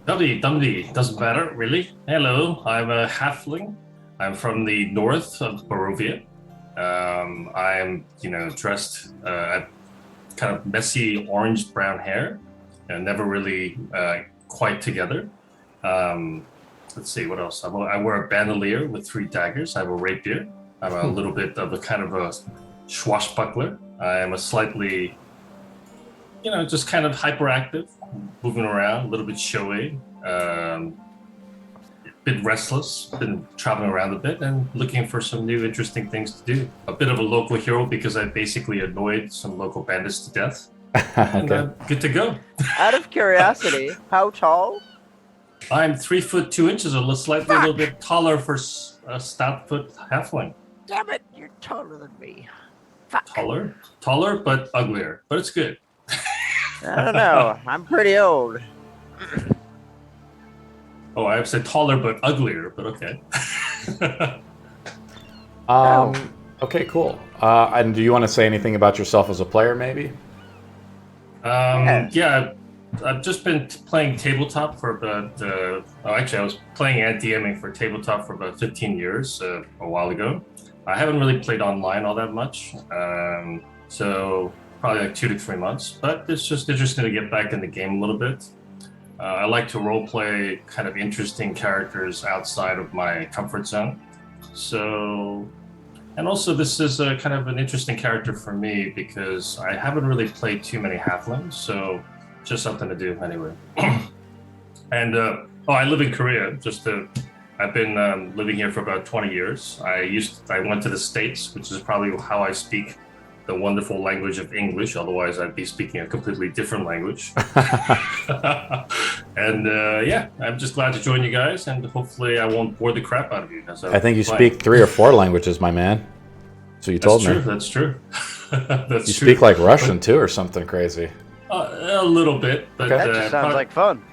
Dundee, doesn't matter, really. Hello, I'm a halfling. I'm from the north of Barovia. I'm, dressed, kind of messy orange-brown hair, and never really quite together. Um, let's see, what else? I wear a bandolier with 3 daggers. I have a rapier. I'm a little bit of a kind of a swashbuckler. I am a slightly, just kind of hyperactive, moving around, a little bit showy, a bit restless, been traveling around a bit and looking for some new interesting things to do. A bit of a local hero because I basically annoyed some local bandits to death. And Okay. good to go. Out of curiosity, how tall? I'm 3 foot 2 inches, slightly a little bit taller for a stout foot halfling. Damn it, you're taller than me. Fuck. Taller, but uglier. But it's good. I don't know. I'm pretty old. Oh, I said taller but uglier, but okay. Okay, cool. And do you want to say anything about yourself as a player, maybe? Yeah, I've just been playing tabletop for about. Actually, I was playing and DMing for tabletop for about 15 years a while ago. I haven't really played online all that much, so probably like 2 to 3 months. But it's just interesting to get back in the game a little bit. I like to role play kind of interesting characters outside of my comfort zone. So, and also this is a kind of an interesting character for me because I haven't really played too many halflings, so just something to do anyway. And I live in Korea. I've been living here for about 20 years. I went to the States, which is probably how I speak the wonderful language of English. Otherwise, I'd be speaking a completely different language. And I'm just glad to join you guys, and hopefully, I won't bore the crap out of you. I think you speak 3 or 4 languages, my man. So you told me. That's true. You speak like Russian too, or something crazy. A little bit, but That just sounds like fun.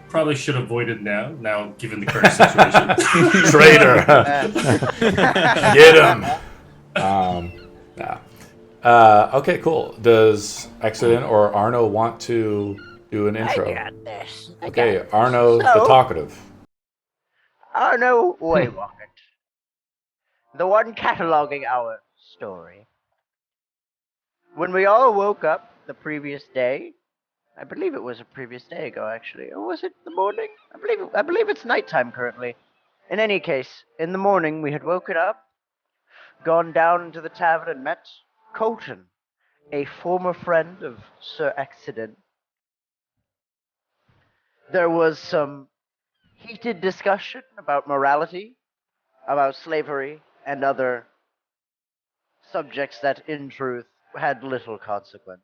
Probably should avoid it now, given the current situation. Traitor! Get him! Yeah. Okay, cool. Does Exodent or Arno want to do an intro? I got this. Okay, Arno the talkative. Arno Waywalker. The one cataloging our story. When we all woke up the previous day, I believe it was a previous day ago, actually. Or was it the morning? I believe it's nighttime currently. In any case, in the morning we had woken up, gone down to the tavern and met Colton, a former friend of Sir Accident. There was some heated discussion about morality, about slavery, and other subjects that, in truth, had little consequence.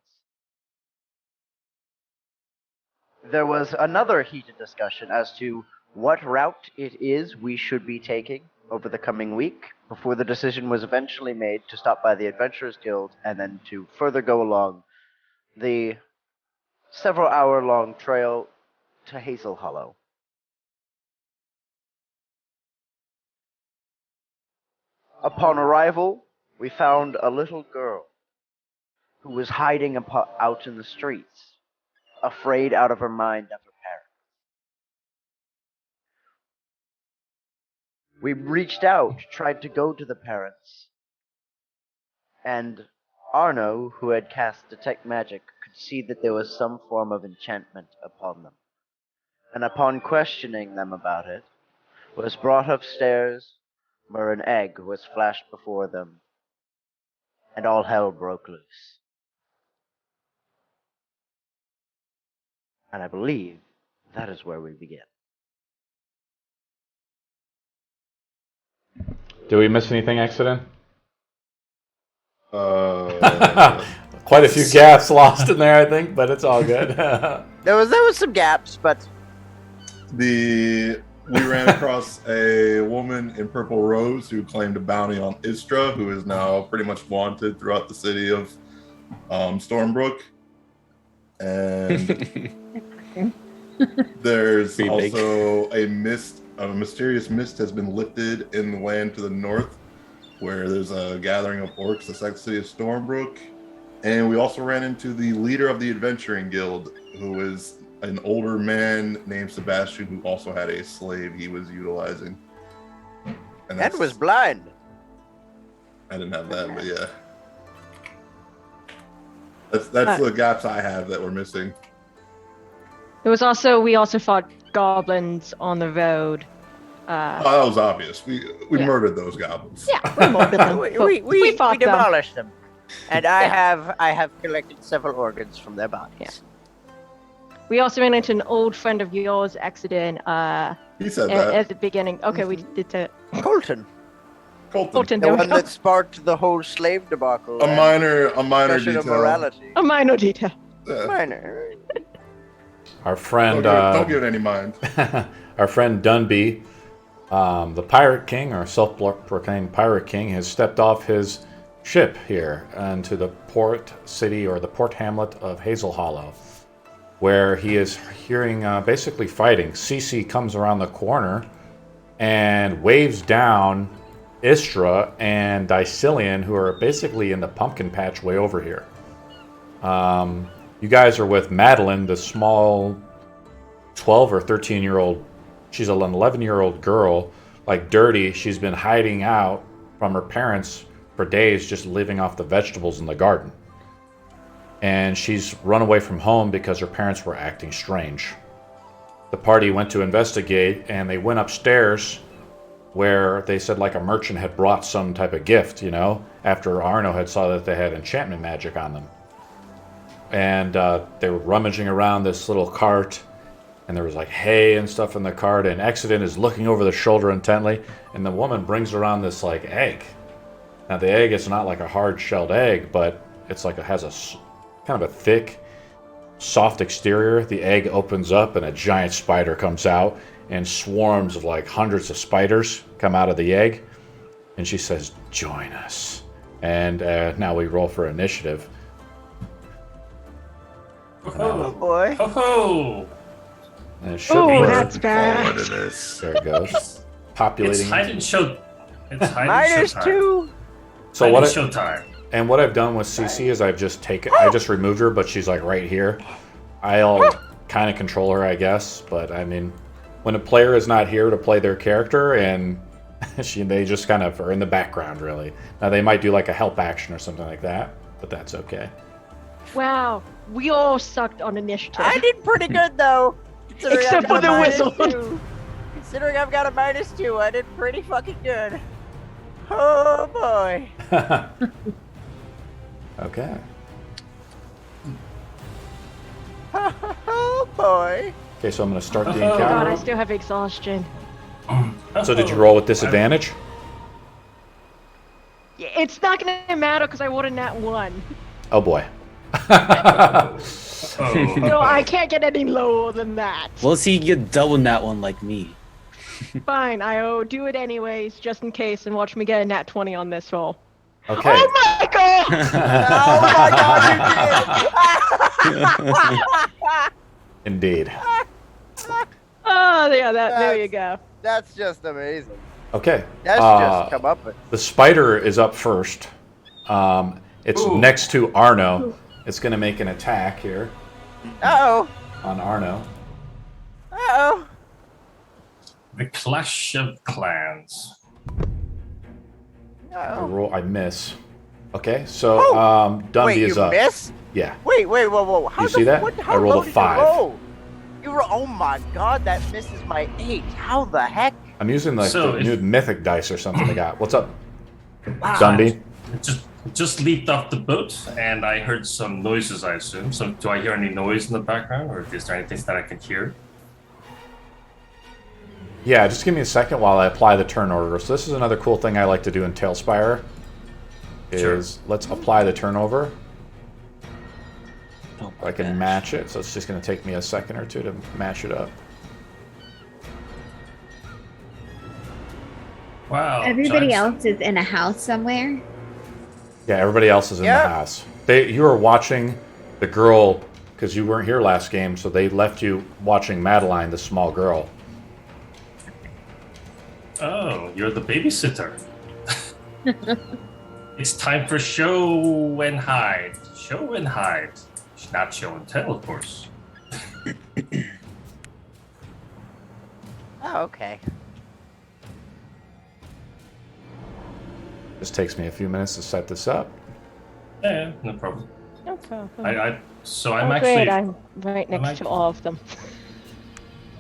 There was another heated discussion as to what route it is we should be taking over the coming week before the decision was eventually made to stop by the Adventurers Guild and then to further go along the several hour long trail to Hazelhallow. Upon arrival, we found a little girl who was hiding out in the streets, afraid out of her mind of her parents. We reached out, tried to go to the parents, and Arno, who had cast Detect Magic, could see that there was some form of enchantment upon them. And upon questioning them about it, was brought upstairs where an egg was flashed before them, and all hell broke loose. And I believe that is where we begin. Did we miss anything, Exodent? Quite a few gaps lost in there, I think, but it's all good. There was some gaps, but we ran across a woman in purple robes who claimed a bounty on Istra, who is now pretty much wanted throughout the city of Stormbrook. And there's also a mysterious mist has been lifted in the land to the north, where there's a gathering of orcs inside the city of Stormbrook. And we also ran into the leader of the Adventuring Guild, who is an older man named Sebastian who also had a slave he was utilizing. And was blind. I didn't have that, but yeah. That's the gaps I have that were missing. We also fought goblins on the road. That was obvious. We Yeah. murdered those goblins. Yeah, we murdered them. We fought them. demolished them. And I have collected several organs from their bodies. Yeah. We also ran into an old friend of yours, Exodus, He said at that. the beginning. Okay, we did to Colton. Colton. The There we one go. that sparked the whole slave debacle. A and minor discussion of detail. morality. A minor detail. Yeah. Minor. Our friend, Don't give it any mind. our friend Dunby, the Pirate King, or self-proclaimed Pirate King, has stepped off his ship here into the port city or the port hamlet of Hazelhallow, where he is hearing basically fighting. Cece comes around the corner and waves down Istra and Dicillion, who are basically in the pumpkin patch way over here. You guys are with Madeline, the small 12 or 13-year-old. She's an 11-year-old girl, like dirty. She's been hiding out from her parents for days, just living off the vegetables in the garden. And she's run away from home because her parents were acting strange. The party went to investigate, and they went upstairs where they said like a merchant had brought some type of gift, you know, after Arno had saw that they had enchantment magic on them. And they were rummaging around this little cart, and there was like hay and stuff in the cart, and Exodus is looking over the shoulder intently, and the woman brings around this like egg. Now the egg is not like a hard-shelled egg, but it's like it has a kind of a thick, soft exterior. The egg opens up and a giant spider comes out, and swarms of like hundreds of spiders come out of the egg. And she says, "Join us." And now we roll for initiative. Oh boy. Oh, And it should Oh, work. that's bad. Forward in this. There it goes. it's Populating. hide and show. It's hide Minus and show time. 2. So Hide what? and show time. And what I've done with CC is I just removed her, but she's like right here. I'll kind of control her, I guess. But I mean, when a player is not here to play their character, and they just kind of are in the background, really. Now they might do like a help action or something like that, but that's okay. Wow, we all sucked on initiative. I did pretty good though. Considering Except I've got for the a minus whistle. 2. Considering I've got a -2, I did pretty fucking good. Oh boy. Okay. Oh boy. Okay, so I'm going to start the Oh, God, I encounter. still have exhaustion. So did you roll with disadvantage? It's not gonna matter because I rolled a nat 1. Oh boy. Oh. No, I can't get any lower than that. We'll see you double that one like me. Fine, I'll do it anyways, just in case, and watch me get a nat 20 on this roll. Okay. Oh my god! Oh my god, Indeed. Oh, yeah, there you go. That's just amazing. Okay. That's just come up with. The spider is up first. It's Ooh. next to Arno. It's going to make an attack here Uh-oh. on Arno. Uh-oh. The Clash of Clans. Uh-oh. I miss. Okay, so Dundee Wait, is you up. miss? Yeah. Wait, whoa. How You see that? How I rolled low a did 5. You roll? Oh my god, that misses my 8. How the heck? I'm using like So the if- new mythic dice or something I got. What's up, Wow. Dundee? It just leaped off the boat, and I heard some noises, I assume. So do I hear any noise in the background, or is there anything that I can hear? Yeah, just give me a second while I apply the turn order. So this is another cool thing I like to do in Tailspire. Is let's apply the turnover. Oh I can match it, so it's just going to take me a second or two to match it up. Wow. Everybody giants. else is in a house somewhere. Yeah, everybody else is in Yep. the house. You were watching the girl because you weren't here last game, so they left you watching Madeline, the small girl. Oh, you're the babysitter. It's time for show and hide. Show and hide. Not show and tell, of course. Oh, okay. This takes me a few minutes to set this up. Yeah, no problem. No problem. I'm Oh, actually. great, I'm right next I'm to all of them.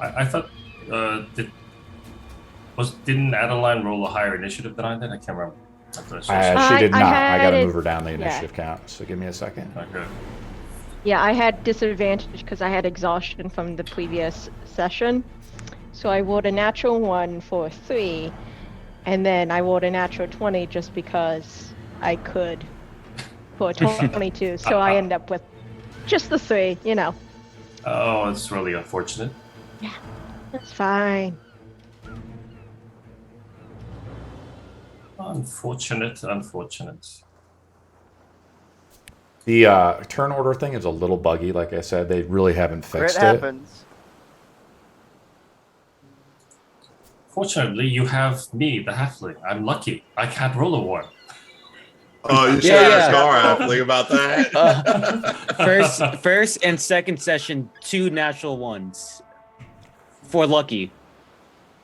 I thought didn't Adeline roll a higher initiative than I did? I can't remember. I thought I saw She I- did I not. I had gotta it- move her down the yeah. initiative count. So give me a second. Okay. Yeah, I had disadvantage because I had exhaustion from the previous session. So I rolled a natural 1 for 3, and then I rolled a natural 20 just because I could for 22. So I end up with just the 3, you know. Oh, it's really unfortunate. That's fine. Unfortunate. The turn order thing is a little buggy. Like I said, they really haven't Crit fixed it. happens. Fortunately, you have me, the halfling. I'm lucky. I can't roll a 1. Oh, you should Yeah, ask yeah. our halfling about that. First and second session, 2 natural ones for lucky.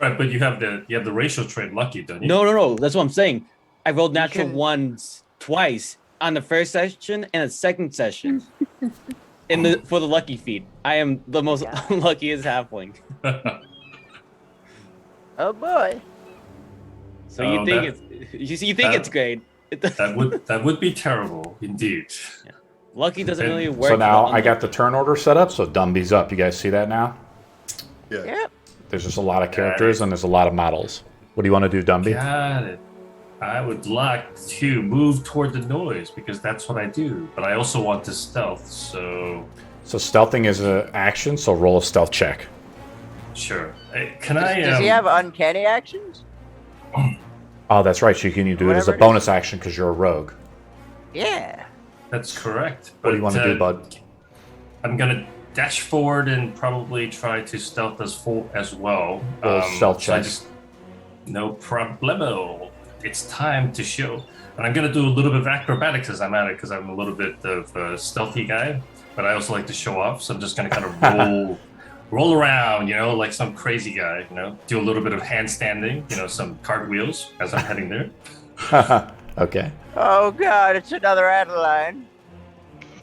Right, but you have the racial trait lucky, don't you? No. That's what I'm saying. I rolled natural can- ones twice on the first session and the second session. For the lucky feat, I am the most Yeah. unluckiest halfling. Oh boy. So Oh, you think it's great. that would be terrible indeed. Lucky doesn't Okay. really work. So now but I got the turn order set up. So Dumby's up. You guys see that now? Yeah. Yep. There's just a lot of characters and there's a lot of models. What do you want to do, Dumby? Got it. I would like to move toward the noise because that's what I do. But I also want to stealth, so So stealthing is an action. So roll a stealth check. sure. Hey, can I? Does he have uncanny actions? Oh, that's right. So you can do it as a Whatever it bonus action because you're a rogue. Yeah. That's correct. What do you want to do, bud? I'm gonna dash forward and probably try to stealth as well. Roll stealth so I check. just no problemo. It's time to show, and I'm gonna do a little bit of acrobatics as I'm at it because I'm a little bit of a stealthy guy, but I also like to show off. So I'm just gonna kind of roll around, like some crazy guy. Do a little bit of handstanding, some cartwheels as I'm heading there. Okay. Oh god, it's another Adeline.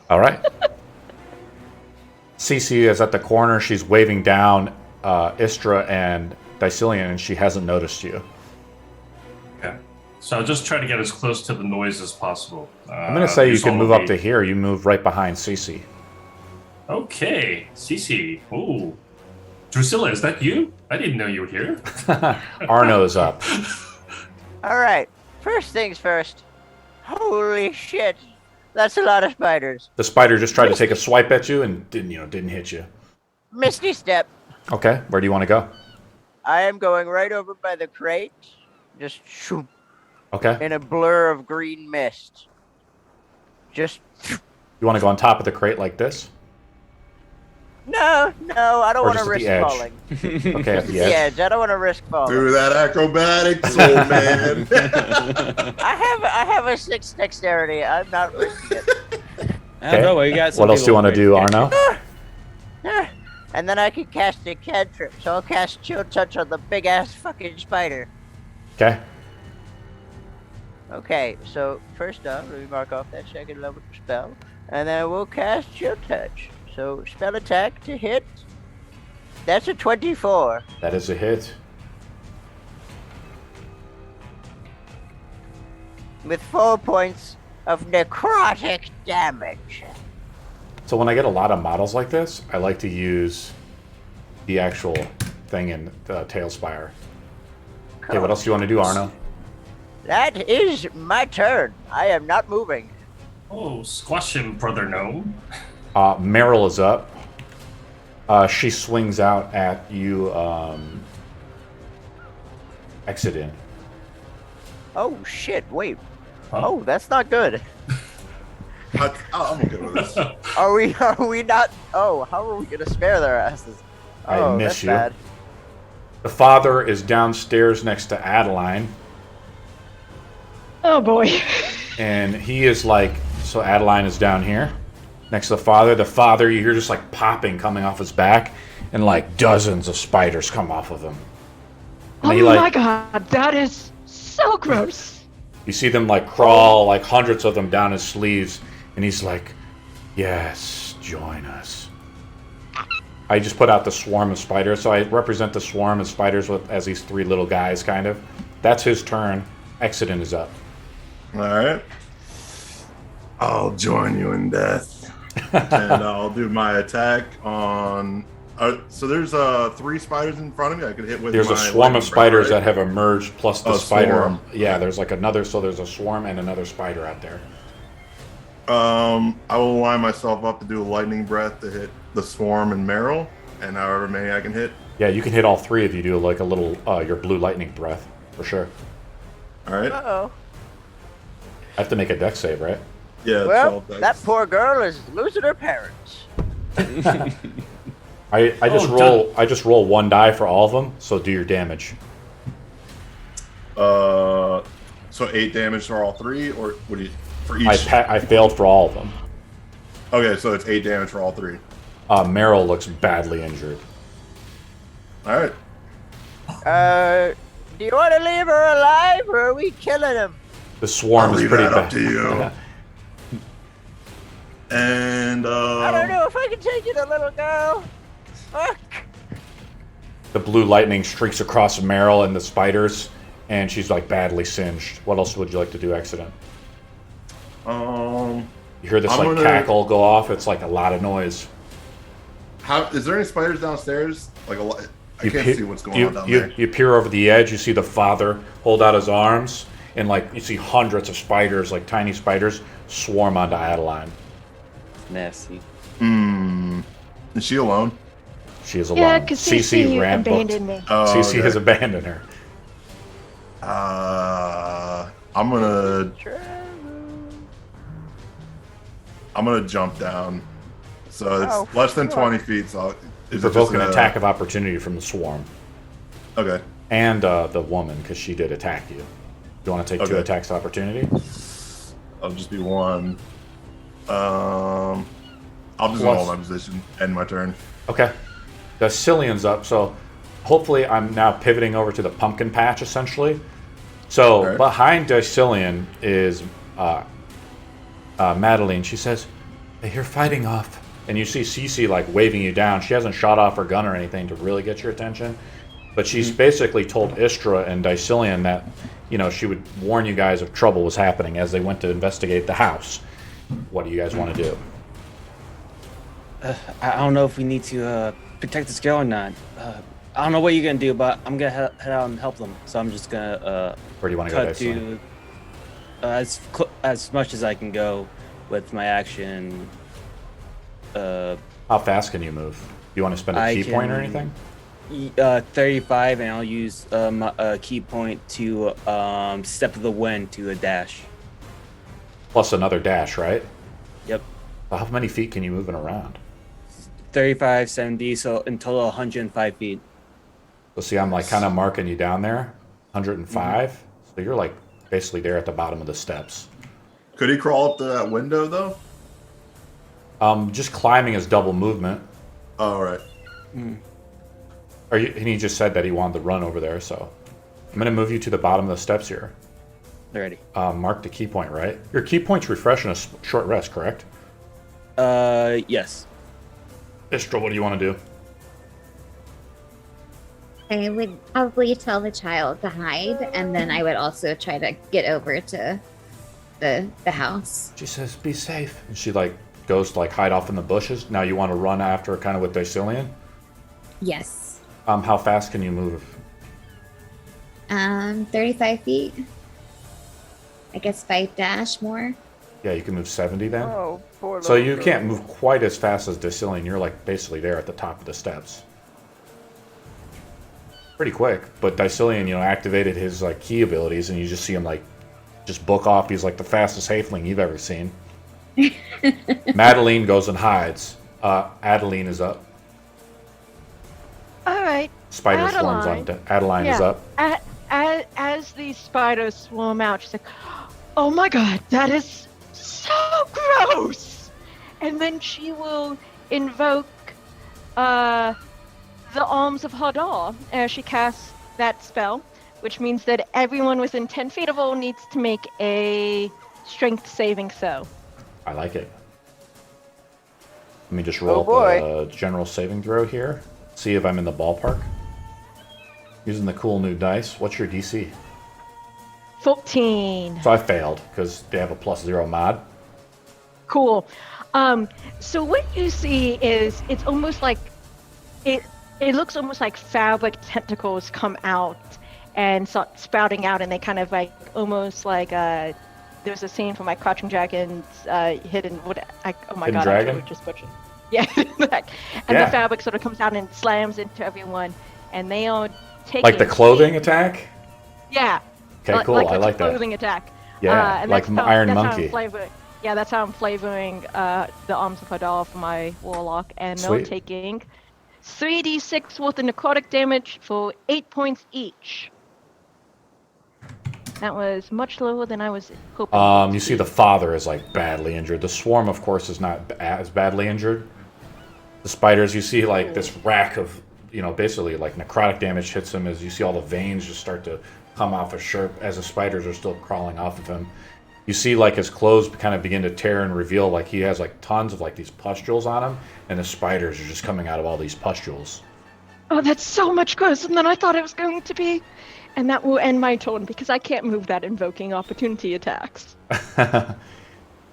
All right. Cece is at the corner. She's waving down Istra and Dicilian, and she hasn't noticed you. Okay. So I'll just try to get as close to the noise as possible. I'm going to say you can move up to here. You move right behind Cece. Okay, Cece. Ooh. Drusilla, is that you? I didn't know you were here. Arno is up. Alright, first things first. Holy shit. That's a lot of spiders. The spider just tried to take a swipe at you and didn't hit you. Misty step. Okay, where do you want to go? I am going right over by the crate. Just shoop, Okay. in a blur of green mist. Just You want to go on top of the crate like this? no, I don't Or want just to at the risk edge? falling. Okay, at the The edge. edge. I don't want to risk falling. Do that acrobatics, old man. I have a 6 dexterity. I'm not risking it. I don't know. You got some What else do you people want to with do, great- Arno? And then I can cast a cantrip, so I'll cast Chill Touch on the big ass fucking spider. Okay. Okay, so first off, let me mark off that second level spell, and then we'll cast Chill Touch. So spell attack to hit. That's a 24. That is a hit. With 4 points of necrotic damage. So when I get a lot of models like this, I like to use the actual thing in Tailspire. Okay, what else do you want to do, Arno? That is my turn. I am not moving. Oh, squash him, brother gnome. Meryl is up. She swings out at you, exit in. Oh shit, wait. Huh? Oh, that's not good. I'm okay with this. Are we not? Oh, how are we gonna spare their asses? I Oh, miss that's you. bad. The father is downstairs next to Adeline, Oh boy. and he is like, so Adeline is down here next to the father. The father, you hear just like popping coming off his back, and like dozens of spiders come off of him. Oh he, my god, that is so gross. You see them like crawl, like hundreds of them down his sleeves, and he's like, "Yes, join us." I just put out the swarm of spiders, so I represent the swarm of spiders as these 3 little guys, kind of. That's his turn. Exodus is up. All right. I'll join you in death, and I'll do my attack on. So there's 3 spiders in front of me. I could hit with. There's my a swarm of lightning spiders breath, that have emerged, plus the A spider. swarm. Yeah, there's like another. So there's a swarm and another spider out there. I will line myself up to do a lightning breath to hit the swarm and Meryl, and however many I can hit. Yeah, you can hit all 3 if you do like a little your blue lightning breath for sure. All right. Uh-oh. I have to make a dex save, right? Yeah. it's Well, 12 dice. that poor girl is losing her parents. I just roll 1 die for all of them. So do your damage. So 8 damage for all 3, or what do you for each? I failed for all of them. Okay, so it's 8 damage for all 3. Meryl looks badly injured. All right. Do you want to leave her alive, or are we killing him? The swarm I'll is leave pretty that bad. up to you. And I don't know if I can take it, a little girl. Fuck. The blue lightning streaks across Meryl and the spiders, and she's like badly singed. What else would you like to do, Accident? You hear this I'm like gonna- cackle go off. It's like a lot of noise. How is there any spiders downstairs? Like a lot. I can't see what's going on down you, there. You peer over the edge. You see the father hold out his arms, and like you see hundreds of spiders, like tiny spiders, swarm onto Adeline. Nasty. Is she alone? She is alone. Yeah, because CC ran booked. abandoned me. Oh, CC okay. has abandoned her. I'm gonna jump down. So it's less than 20 feet. So is it Provoke just an attack of opportunity from the swarm. Okay. And the woman, because she did attack you. You want to take 2 Okay. attacks of opportunity? I'll just be 1. I'll just Plus- hold my position. End my turn. Okay. The Cillian's up, so hopefully I'm now pivoting over to the pumpkin patch, essentially. So Okay. behind Dicillian is Madeline. She says, "I hear fighting off." And you see Cece like waving you down. She hasn't shot off her gun or anything to really get your attention. But she's basically told Istra and Dicillian that, you know, she would warn you guys if trouble was happening as they went to investigate the house. What do you guys want to do? I don't know if we need to protect this girl or not. I don't know what you're gonna do, but I'm gonna head out and help them. So I'm just gonna Where do you want to go, cut Dicillian? to as much as I can go with my action. How fast can you move? Do you want to spend a I key point or can- anything? 35, and I'll use my key point to step of the wind to a dash. Plus another dash, right? Yep. How many feet can you move in a round? 35, 70, so in total 105 feet. So see, I'm like kind of marking you down there, 105. So you're like basically there at the bottom of the steps. Could he crawl up to that window though? Just climbing is double movement. Oh, all right. And he just said that he wanted to run over there, so I'm gonna move you to the bottom of the steps here. Alrighty. Mark the key point, right? Your key point's refresh and a short rest, correct? Yes. Istra, what do you want to do? I would probably tell the child to hide, and then I would also try to get over to the house. She says, "Be safe," and she like goes to like hide off in the bushes. Now you want to run after her, kind of with Dicillian. Yes. How fast can you move? 35 feet. I guess 5 dash more. Yeah, you can move 70 then. Oh, poor So little you girl. can't move quite as fast as Dicillian. You're like basically there at the top of the steps. Pretty quick, but Dicillian, you know, activated his like key abilities, and you just see him like just book off. He's like the fastest halfling you've ever seen. Madeline goes and hides. Adeline is up. All right. Spider swarms on. Adeline is up. As these spiders swarm out, she's like, "Oh my god, that is so gross!" And then she will invoke the arms of Hadar as she casts that spell, which means that everyone within 10 feet of all needs to make a strength saving throw. I like it. Let me just roll boy. up a general saving throw here. See if I'm in the ballpark. Using the cool new dice. What's your DC? 14. So I failed because they have a +0 mod. Cool. So what you see is it's almost like it looks almost like fabric tentacles come out and start sprouting out, and they kind of like almost like there's a scene from my Crouching Dragon's hidden oh my Hidden god, Dragon? I totally just butchered. Yeah, and the fabric sort of comes out and slams into everyone, and they are taking Like the clothing attack? Yeah. Okay, cool. Like I like that. clothing attack. Yeah, and like that's how- Iron that's how I'm Monkey. that's how I'm flavoring the arms of Hadar for my warlock, and they're Sweet. taking 3d6 worth of necrotic damage for 8 points each. That was much lower than I was hoping. You see the father is like badly injured. The swarm, of course, is not as badly injured. The spiders, you see like this rack of, basically like necrotic damage hits him as you see all the veins just start to come off his shirt as the spiders are still crawling off of him. You see like his clothes kind of begin to tear and reveal like he has like tons of like these pustules on him, and the spiders are just coming out of all these pustules. Oh, that's so much worse than I thought it was going to be. And that will end my turn because I can't move that invoking opportunity attacks. Let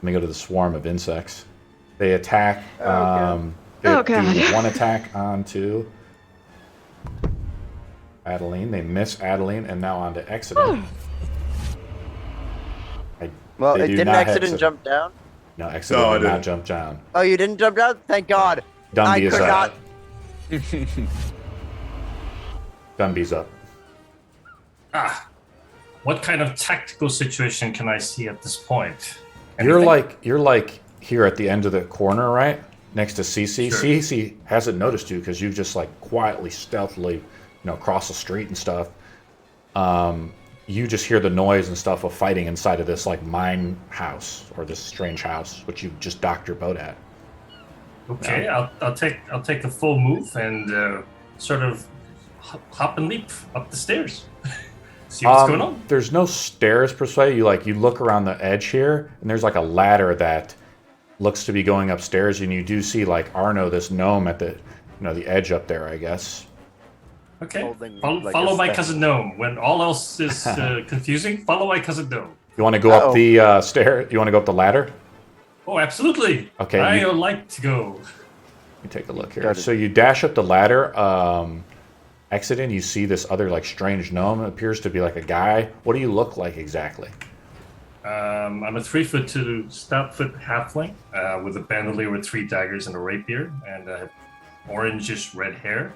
me go to the swarm of insects. They attack. God. They Oh, God. do one attack onto Adeline. They miss Adeline, and now onto Exodus. Well, They it do didn't not hit, accident so- jump down. No, Exodus No, I did not didn't. jump down. Oh, you didn't jump down? Thank God. Dumby is could up. not. Dumby's up. What kind of tactical situation can I see at this point? You're Anything? like here at the end of the corner, right? Next to CC. Sure. CC hasn't noticed you because you've just like quietly, stealthily, cross the street and stuff. You just hear the noise and stuff of fighting inside of this like mine house or this strange house, which you just docked your boat at. Okay, I'll take the full move and sort of hop and leap up the stairs. See what's going on. There's no stairs per se. You look around the edge here, and there's like a ladder that looks to be going upstairs, and you do see like Arno, this gnome, at the the edge up there, I guess. Okay, Holding, follow like, a my step. cousin gnome. When all else is confusing, follow my cousin gnome. You want to go up the stair? You want to go up the ladder? Oh, absolutely. Okay, I would like to go. Let me take a look here. Got it. So you dash up the ladder, exiting. You see this other like strange gnome. It appears to be like a guy. What do you look like exactly? I'm a 3'2" stout-foot halfling with a bandolier with 3 daggers and a rapier, and orangish red hair,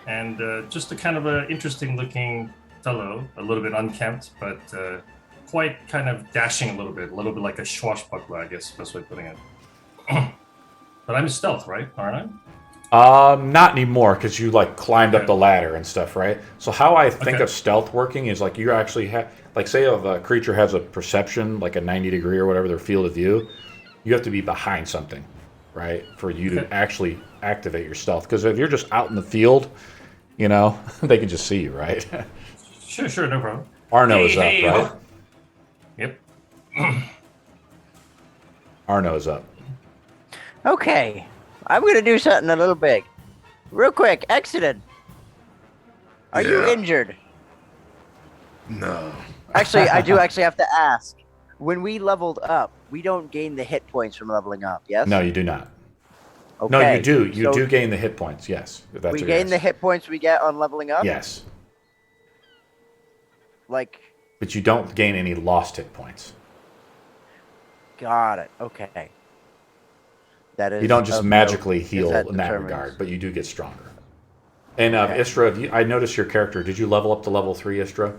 and just a kind of a interesting-looking fellow. A little bit unkempt, but quite kind of dashing a little bit like a swashbuckler, I guess, best way of putting it. But I'm stealth, right? Aren't I? Not anymore because you like climbed up Okay. the ladder and stuff, right? So how I think Okay. of stealth working is like you actually have, like say if a creature has a perception, like a 90 degree or whatever, their field of view, you have to be behind something, right? For you to Okay. actually activate your stealth. Because if you're just out in the field, they can just see you, right? Sure, no problem. Arno is up, Hey, right? Yep. Arno is up. Okay, I'm gonna do something a little big. Real quick, Exodus. Are you Yeah. injured? No. Actually, I do actually have to ask. When we leveled up, we don't gain the hit points from leveling up, yes? No, you do not. Okay. No, you do. You so do gain the hit points, yes. If that's we what you're gain the asking. hit points we get on leveling up? Yes. Like, But you don't gain any lost hit points. got it. Okay. That is. You don't just of magically note, heal that in that determines- regard, but you do get stronger. And Okay. Istra, I noticed your character. Did you level up to level 3, Istra?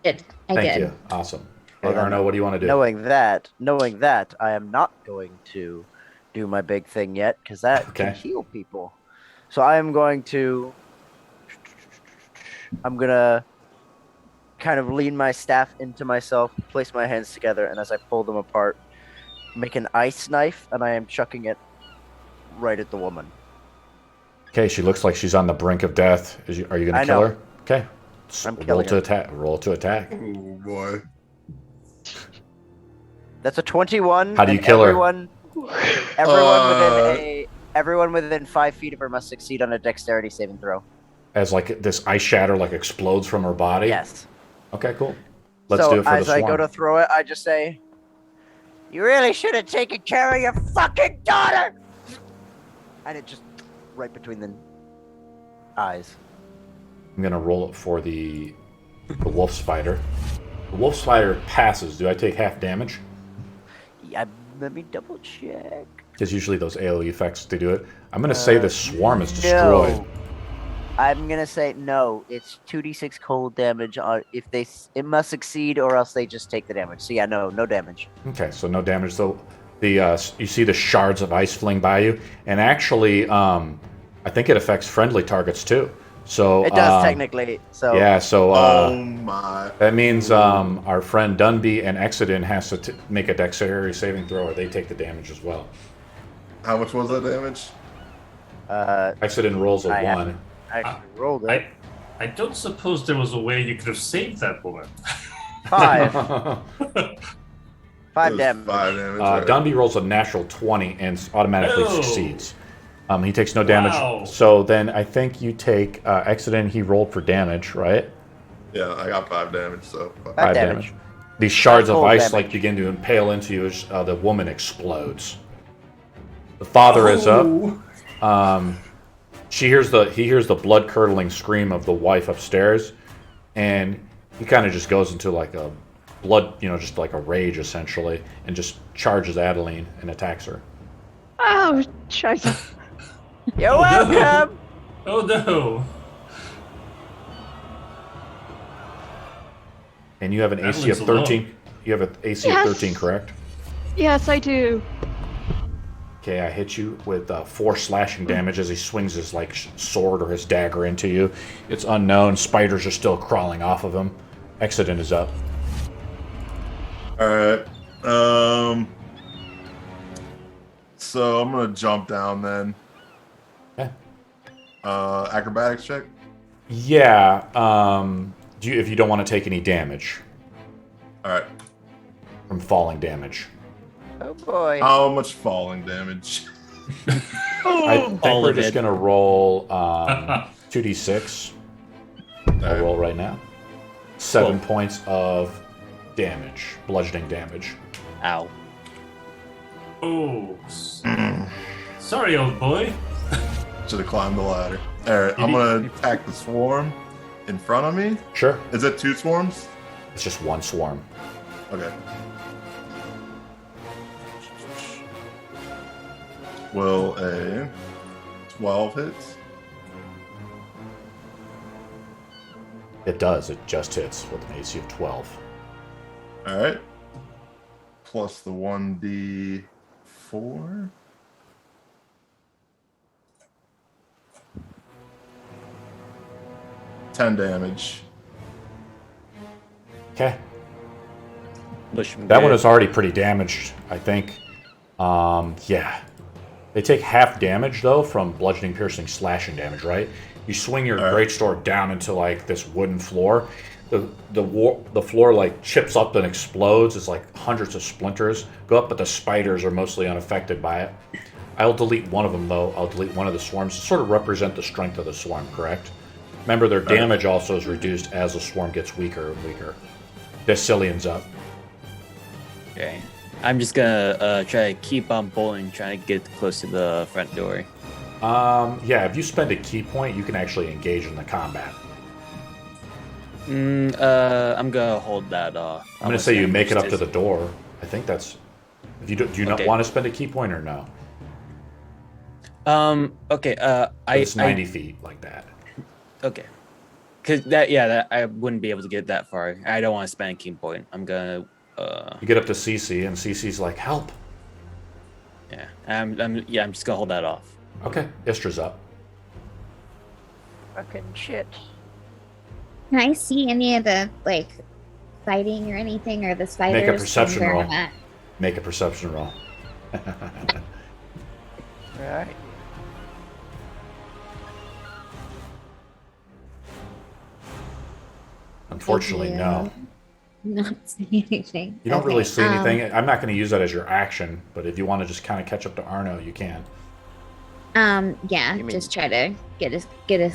I Thank did. you. Awesome. Okay, then Arno, what do you want to do? Knowing that, I am not going to do my big thing yet because that can Okay. heal people. So I am going to. I'm gonna kind of lean my staff into myself, place my hands together, and as I pull them apart, make an ice knife, and I am chucking it right at the woman. Okay, she looks like she's on the brink of death. Are you going I to kill know. her? Okay. I'm roll killing to him. attack. Roll to attack. Oh boy. That's a 21. How do you and kill her? Everyone within 5 feet of her must succeed on a dexterity saving throw. As like this ice shatter like explodes from her body. Yes. Okay, cool. Let's so do it for the as I swarm. go to throw it, I just say, "You really should have taken care of your fucking daughter." And it just right between the eyes. I'm gonna roll it for the wolf spider. The wolf spider passes. Do I take half damage? Yeah, let me double check. Because usually those AoE effects they do it. I'm gonna say the swarm is destroyed. No. I'm gonna say no. It's 2d6 cold damage. If it must succeed, or else they just take the damage. So yeah, no damage. Okay, so no damage. So the you see the shards of ice fling by you, and actually, I think it affects friendly targets too. So It does technically. So yeah. So Oh my. that means our friend Dunby and Exodin has to make a dexterity saving throw, or they take the damage as well. How much was that damage? Exodin rolls a I have- 1. I actually rolled it. I don't suppose there was a way you could have saved that woman. 5. It 5 was damage. 5 damage. right? Dunby rolls a natural 20 and automatically Oh. succeeds. He takes no damage. Wow. So then I think you take Exodin. He rolled for damage, right? Yeah, I got 5 damage, so. 5 damage. These shards of Cold ice damage. like begin to impale into you as the woman explodes. The father is up. He hears the blood curdling scream of the wife upstairs, and he kind of just goes into like a blood, just like a rage essentially, and just charges Adeline and attacks her. Oh, scheiße. You're welcome. Oh no! And you have an AC of Adeline's 13. You have an AC Yes. of 13, correct? Yes, I do. Okay, I hit you with 4 slashing damage as he swings his sword or his dagger into you. It's unknown. Spiders are still crawling off of him. Exodin is up. Alright. So I'm gonna jump down then. Yeah. Acrobatics check? Yeah. If you don't want to take any damage Alright. from falling damage, Oh boy. How much falling damage? I think All we're of just it. gonna roll 2d6. I'll Alright. roll right now. 7 points of damage, bludgeoning damage. Ow. Oh, sorry, old boy. Should have climbed the ladder. Alright, I'm gonna attack the swarm in front of me. Sure. Is it 2 swarms? It's just one swarm. Okay. Will a 12 hits? It does. It just hits with an AC of 12. Alright. Plus the 1d4. $10 damage. Okay. Wish him That one good. is already pretty damaged, I think. Yeah. They take half damage, though, from bludgeoning, piercing, slashing damage, right? You swing your greatsword down into, this wooden floor. The floor, chips up and explodes. It's hundreds of splinters go up, but the spiders are mostly unaffected by it. I'll delete one of them, though. I'll delete one of the swarms to sort of represent the strength of the swarm, correct? Remember, their damage also is reduced as the swarm gets weaker and weaker. Decillian's up. Okay. I'm just gonna try to keep on bowling, trying to get close to the front door. Yeah, if you spend a key point, you can actually engage in the combat. I'm gonna hold that off. I'm going to say you make it up to the door. I think that's... If you do you not Okay. want to spend a key point or no? Okay. It's 90 feet like that. Okay. Cause that I wouldn't be able to get that far. I don't want to spend a key point. I'm gonna. You get up to CC, and CC's like, help. Yeah. I'm just gonna hold that off. Okay, Istra's up. Fucking shit. Can I see any of the fighting or anything, or the spiders? Make a perception from where roll. I'm at? Make a perception roll. Alright. Unfortunately, you no. Not see anything. You don't really Okay, see anything. I'm not going to use that as your action, but if you want to just kind of catch up to Arno, you can. Yeah, You mean- just try to get as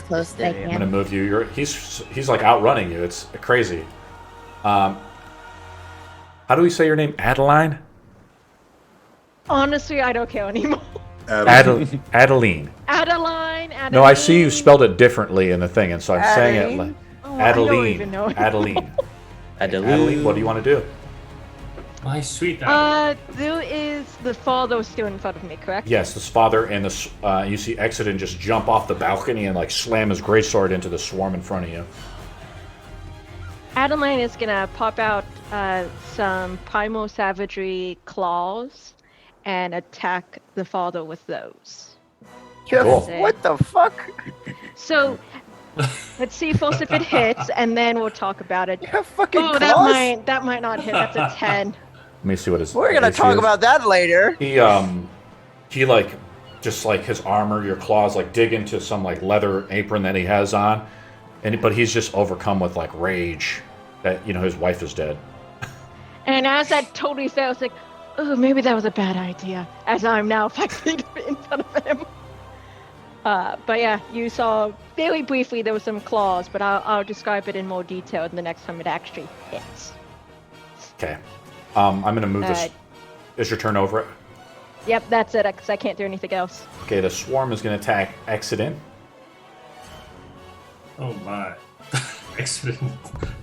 close as I Yeah, I'm going to can. move you. He's like outrunning you. It's crazy. How do we say your name? Adeline? Honestly, I don't care anymore. Adam. Adeline. Adeline. No, I see you spelled it differently in the thing, and so I'm saying it like Oh, I don't Adeline. even know. Adeline. Adeline, what do you want to do? My sweet Adam. There is the father still in front of me, correct? Yes, this father and you see Exodin just jump off the balcony and like slam his greatsword into the swarm in front of you. Adeline is gonna pop out some primal savagery claws and attack the father with those. Cool. What the fuck? So let's see first if it hits, and then we'll talk about it. You have fucking Oh, claws? that might not hit. That's a 10. Let me see what his. We're gonna AC talk is. about that later. He like just like his armor, your claws like dig into some like leather apron that he has on, but he's just overcome with like rage that his wife is dead. And as that totally fails, like, oh, maybe that was a bad idea. As I'm now 5 feet in front of him. But yeah, you saw very briefly there was some claws, but I'll describe it in more detail the next time it actually hits. Okay, I'm gonna move this. Is your turn over it? Yep, that's it, because I can't do anything else. Okay, the swarm is gonna attack Exodin. Oh my. Excellent.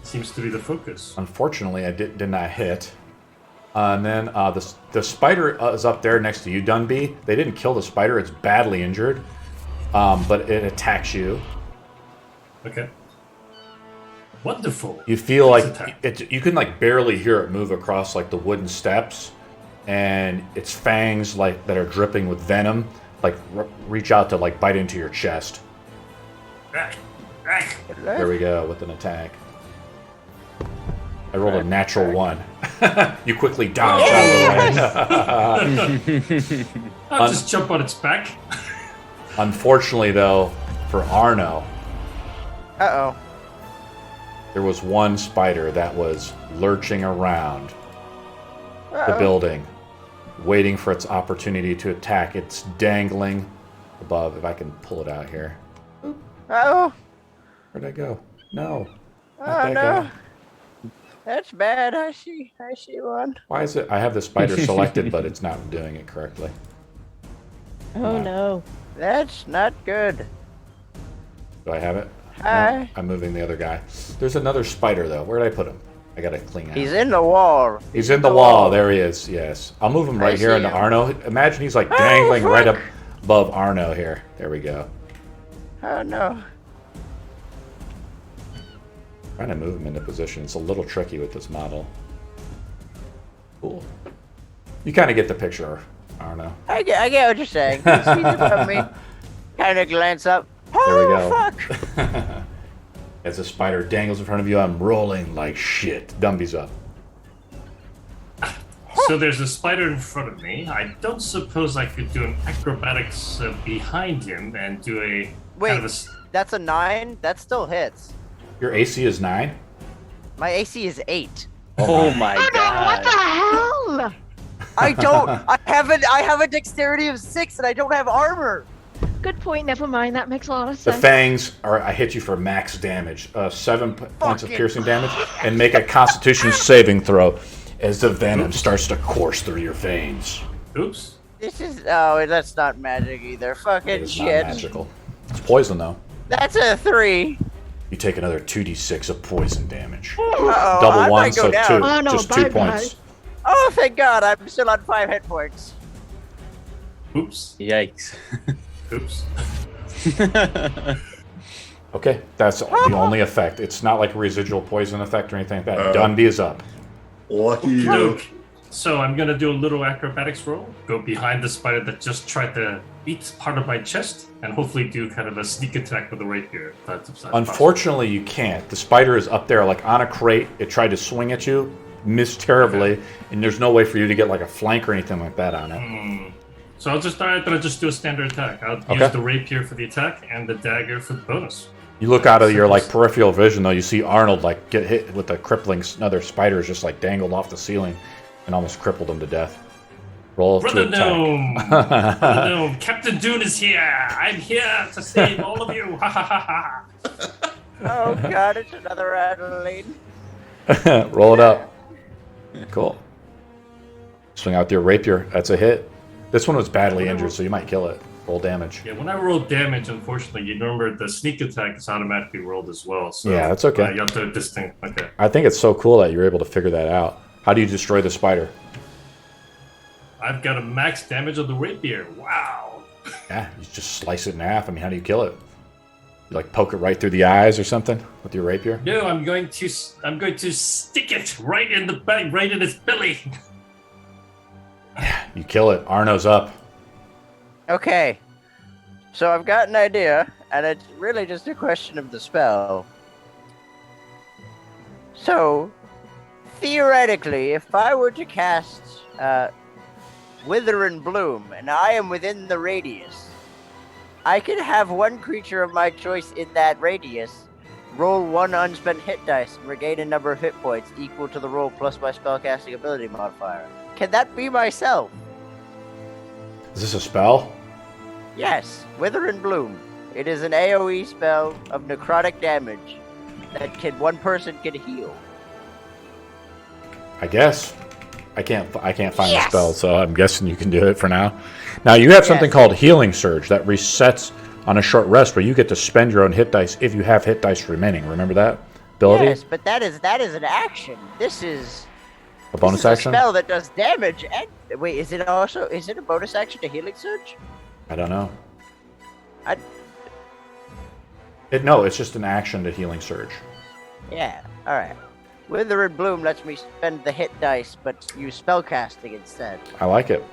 Seems to be the focus. Unfortunately, I did not hit. And then the spider is up there next to you, Dunby. They didn't kill the spider; it's badly injured, but it attacks you. Okay. Wonderful. You feel Nice like attack. you can like barely hear it move across like the wooden steps, and its fangs like that are dripping with venom like reach out to like bite into your chest. There we go with an attack. I rolled a natural 1. You quickly dodge out of the way. I'll just jump on its back. Unfortunately, though, for Arno, Uh-oh. there was one spider that was lurching around the Uh-oh. building, waiting for its opportunity to attack. It's dangling above. If I can pull it out here. Uh-oh. Where'd I go? No. Not Oh, that no. guy. That's bad. I see one. Why is it? I have the spider selected, but it's not doing it correctly. Oh no. That's not good. Do I have it? Hi. No, I'm moving the other guy. There's another spider, though. Where did I put him? I gotta clean out. He's in the wall. He's in the wall. There he is. Yes. I'll move him I right here see into him. Arno. Imagine he's like dangling right up above Arno here. There we go. Oh, no. Trying to move him into position. It's a little tricky with this model. Cool. You kind of get the picture, Arno. I get what you're saying. He's above me. Kind of glance up. There we Oh, go. fuck. As the spider dangles in front of you, I'm rolling like shit. Dumby's up. So there's a spider in front of me. I don't suppose I could do an acrobatics behind him and do a Wait, kind of a that's a 9? That still hits. Your AC is 9? My AC is 8. Oh my What god. the hell? I don't. I have a dexterity of 6 and I don't have armor. Good point. Never mind. That makes a lot of The sense. fangs are. I hit you for max damage, 7 points of Fucking piercing damage, and make a Constitution saving throw as the venom starts to course through your veins. oops. This is. Oh, that's not magic either. It Fucking is not shit. magical. It's poison though. That's a 3. You take another 2d6 of poison damage. Uh-oh. Double I one, might go so down. 2. Oh, no, Just 2 bye-bye. points. Oh, thank God. I'm still on 5 hit points. Oops. Yikes. Oops. Okay, that's the only effect. It's not like a residual poison effect or anything like that. Uh, Dunby is up. Lucky you. Luke. So I'm gonna do a little acrobatics roll. Go behind the spider that just tried to eat part of my chest, and hopefully do kind of a sneak attack with the rapier. If that's possible. Unfortunately, you can't. The spider is up there like on a crate. It tried to swing at you, missed terribly, and there's no way for you to get like a flank or anything like that on it. So I'll just do a standard attack. I'll Okay. use the rapier for the attack and the dagger for the bonus. You look out of your like peripheral vision though. You see Arnold like get hit with a crippling another spider just like dangled off the ceiling, and almost crippled him to death. Roll Brother to attack. Gnome! Brother Gnome! Captain Dune is here! I'm here to save all of you! Ha ha ha ha! Oh god, it's another Adeline. Roll it up. Cool. Swing out with your rapier. That's a hit. This one was badly injured, so you might kill it. Roll damage. Yeah, when I roll damage, unfortunately, you remember the sneak attack is automatically rolled as well. So Yeah, that's okay. You have to distinct. Okay. I think it's so cool that you're able to figure that out. How do you destroy the spider? I've got a max damage of the rapier. Wow. Yeah, you just slice it in half. I mean, how do you kill it? You like poke it right through the eyes or something with your rapier? No, I'm going to stick it right in the back, right in its belly. You kill it. Arno's up. Okay. So I've got an idea, and it's really just a question of the spell. So, theoretically, if I were to cast Wither and Bloom, and I am within the radius, I could have one creature of my choice in that radius roll one unspent hit dice and regain a number of hit points equal to the roll plus my spellcasting ability modifier. Can that be myself? Is this a spell? Yes, Wither and Bloom. It is an AoE spell of necrotic damage that one person can heal. I guess. I can't find Yes! the spell, so I'm guessing you can do it for now. Now you have something Yes. called Healing Surge that resets on a short rest, where you get to spend your own hit dice if you have hit dice remaining. Remember that ability? Yes, but that is an action. This is A bonus this is action? a spell that does damage. And wait, is it a bonus action to Healing Surge? I don't know. I- No, it's just an action to Healing Surge. Yeah. All right. Wither and Bloom lets me spend the hit dice, but use spellcasting instead. I like it.